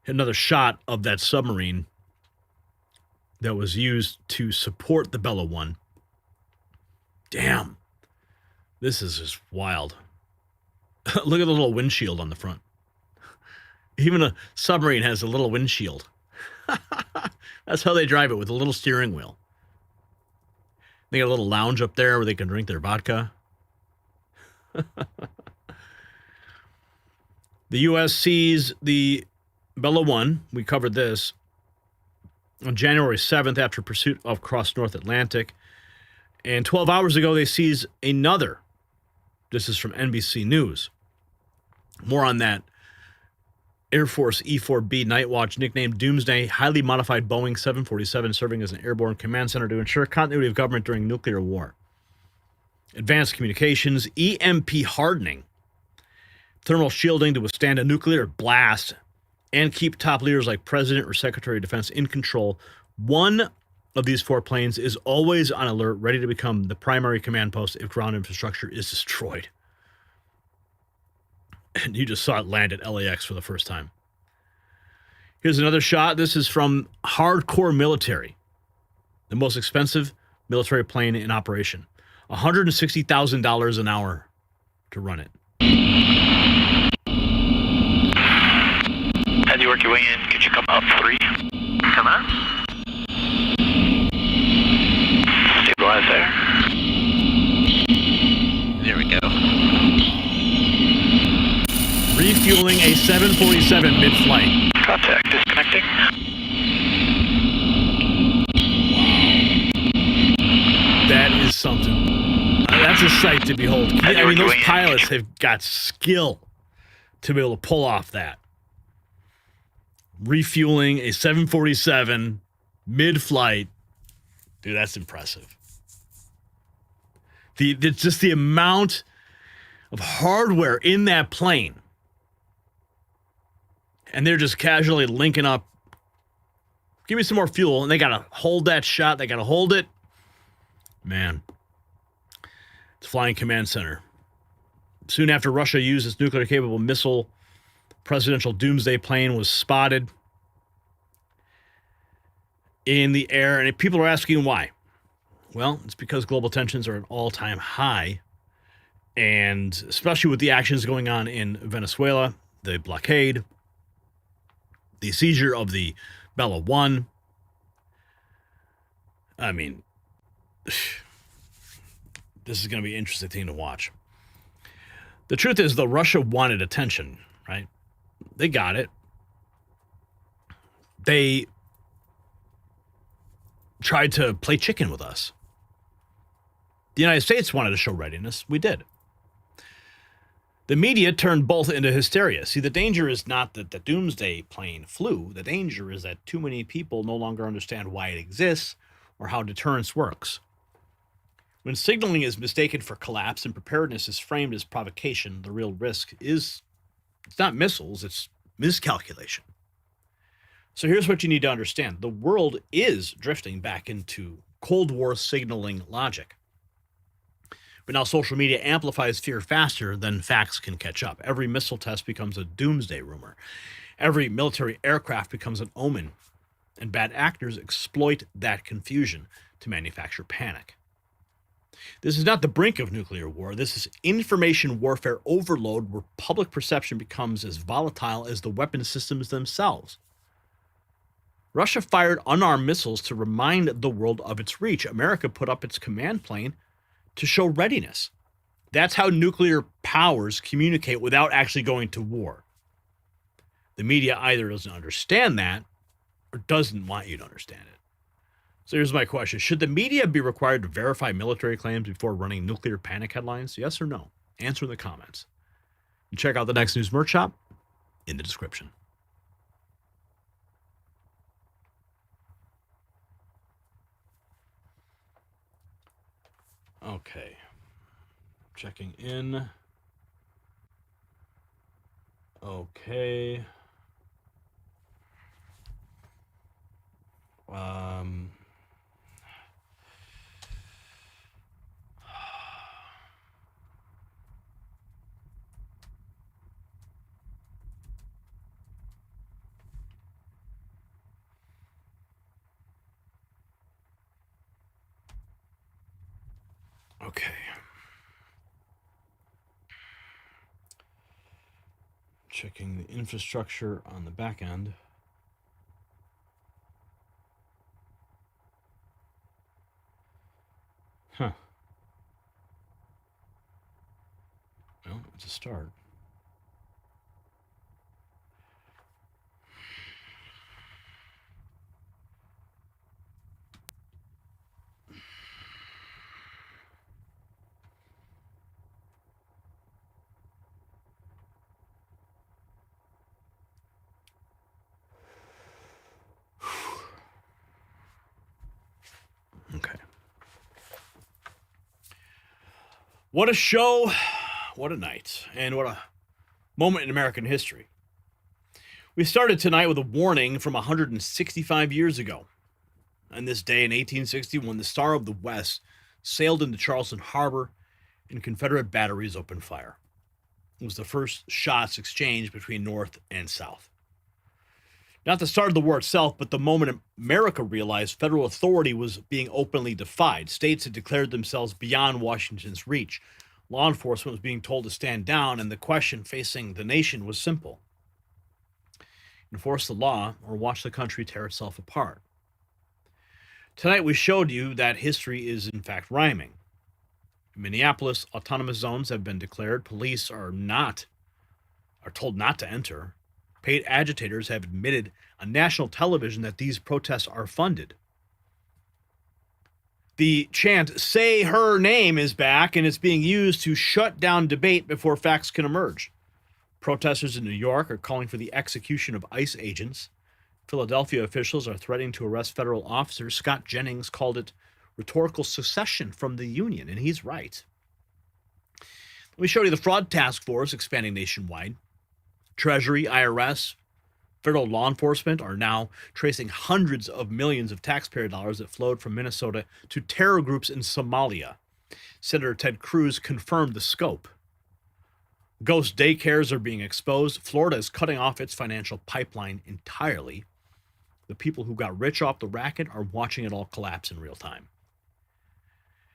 Another shot of that submarine that was used to support the Bella 1. Damn. This is just wild. Look at the little windshield on the front. Even a submarine has a little windshield. That's how they drive it, with a little steering wheel. They got a little lounge up there where they can drink their vodka. The U.S. sees the Bella 1. We covered this on January 7th after pursuit across North Atlantic. And 12 hours ago, they seized another. This is from NBC News. More on that. Air Force E-4B Night Watch, nicknamed Doomsday, highly modified Boeing 747, serving as an airborne command center to ensure continuity of government during nuclear war. Advanced communications, EMP hardening, thermal shielding to withstand a nuclear blast, and keep top leaders like President or Secretary of Defense in control. One of these four planes is always on alert, ready to become the primary command post if ground infrastructure is destroyed. And you just saw it land at LAX for the first time. Here's another shot. This is from Hardcore Military, the most expensive military plane in operation. $160,000 an hour to run it. As you work your way in, could you come up 3? Come on. Stabilize there. There we go. Refueling a 747 mid-flight. Contact disconnecting. That is something. That's a sight to behold. I mean, those pilots have got skill to be able to pull off that. Refueling a 747 mid-flight. Dude, that's impressive. Just the amount of hardware in that plane. And they're just casually linking up. Give me some more fuel. And they got to hold that shot. They got to hold it. Man. It's Flying Command Center. Soon after Russia used its nuclear-capable missile, presidential doomsday plane was spotted in the air, and people are asking why. Well, it's because global tensions are at an all-time high, and especially with the actions going on in Venezuela, the blockade, the seizure of the Bella 1. I mean, this is going to be an interesting thing to watch. The truth is, though, Russia wanted attention, right? They got it. They tried to play chicken with us. The United States wanted to show readiness. We did. The media turned both into hysteria. See, the danger is not that the doomsday plane flew. The danger is that too many people no longer understand why it exists or how deterrence works. When signaling is mistaken for collapse and preparedness is framed as provocation, the real risk is, it's not missiles, it's miscalculation. So here's what you need to understand. The world is drifting back into Cold War signaling logic. But now social media amplifies fear faster than facts can catch up. Every missile test becomes a doomsday rumor. Every military aircraft becomes an omen. And bad actors exploit that confusion to manufacture panic. This is not the brink of nuclear war. This is information warfare overload where public perception becomes as volatile as the weapon systems themselves. Russia fired unarmed missiles to remind the world of its reach. America put up its command plane to show readiness. That's how nuclear powers communicate without actually going to war. The media either doesn't understand that or doesn't want you to understand it. So here's my question. Should the media be required to verify military claims before running nuclear panic headlines? Yes or no? Answer in the comments. And check out the next news merch shop in the description. Okay. Checking in. Okay. Okay. Checking the infrastructure on the back end. Huh. Well, it's a start. Okay. What a show, what a night, and what a moment in American history. We started tonight with a warning from 165 years ago. On this day in 1861, the Star of the West sailed into Charleston Harbor and Confederate batteries opened fire. It was the first shots exchanged between North and South. Not the start of the war itself, but the moment America realized federal authority was being openly defied. States had declared themselves beyond Washington's reach. Law enforcement was being told to stand down, and the question facing the nation was simple. Enforce the law or watch the country tear itself apart. Tonight we showed you that history is in fact rhyming. In Minneapolis, autonomous zones have been declared. Police are told not to enter. Paid agitators have admitted on national television that these protests are funded. The chant, "Say her name," is back, and it's being used to shut down debate before facts can emerge. Protesters in New York are calling for the execution of ICE agents. Philadelphia officials are threatening to arrest federal officers. Scott Jennings called it rhetorical secession from the union, and he's right. Let me show you the fraud task force expanding nationwide. Treasury, IRS, Federal law enforcement are now tracing hundreds of millions of taxpayer dollars that flowed from Minnesota to terror groups in Somalia. Senator Ted Cruz confirmed the scope. Ghost daycares are being exposed. Florida is cutting off its financial pipeline entirely. The people who got rich off the racket are watching it all collapse in real time.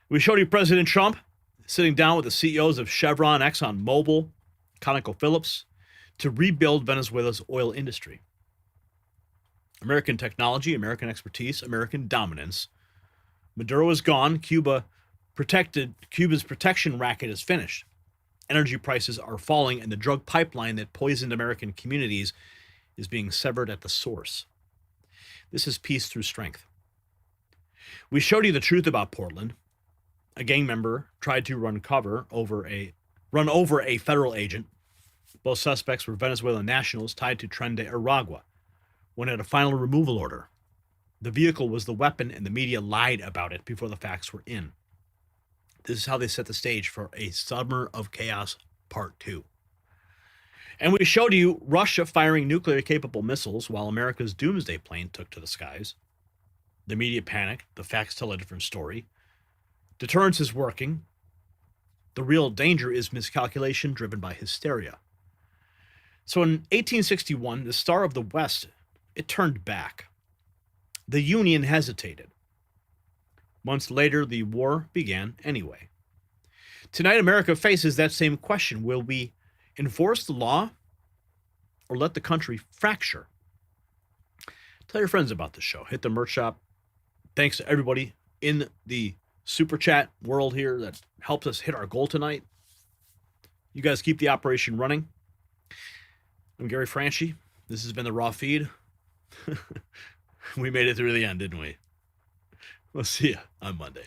We showed you President Trump sitting down with the CEOs of Chevron, ExxonMobil, ConocoPhillips to rebuild Venezuela's oil industry. American technology, American expertise, American dominance. Maduro is gone. Cuba's protection racket is finished. Energy prices are falling, and the drug pipeline that poisoned American communities is being severed at the source. This is peace through strength. We showed you the truth about Portland. A gang member tried to run over a federal agent. Both suspects were Venezuelan nationals tied to Tren de Aragua. One had a final removal order. The vehicle was the weapon, and the media lied about it before the facts were in. This is how they set the stage for a Summer of Chaos Part 2. And we showed you Russia firing nuclear-capable missiles while America's doomsday plane took to the skies. The media panicked. The facts tell a different story. Deterrence is working. The real danger is miscalculation driven by hysteria. So in 1861, the Star of the West, it turned back. The Union hesitated. Months later, the war began anyway. Tonight, America faces that same question. Will we enforce the law or let the country fracture? Tell your friends about the show. Hit the merch shop. Thanks to everybody in the super chat world here that helps us hit our goal tonight. You guys keep the operation running. I'm Gary Franchi. This has been the Raw Feed. We made it through the end, didn't we? We'll see you on Monday.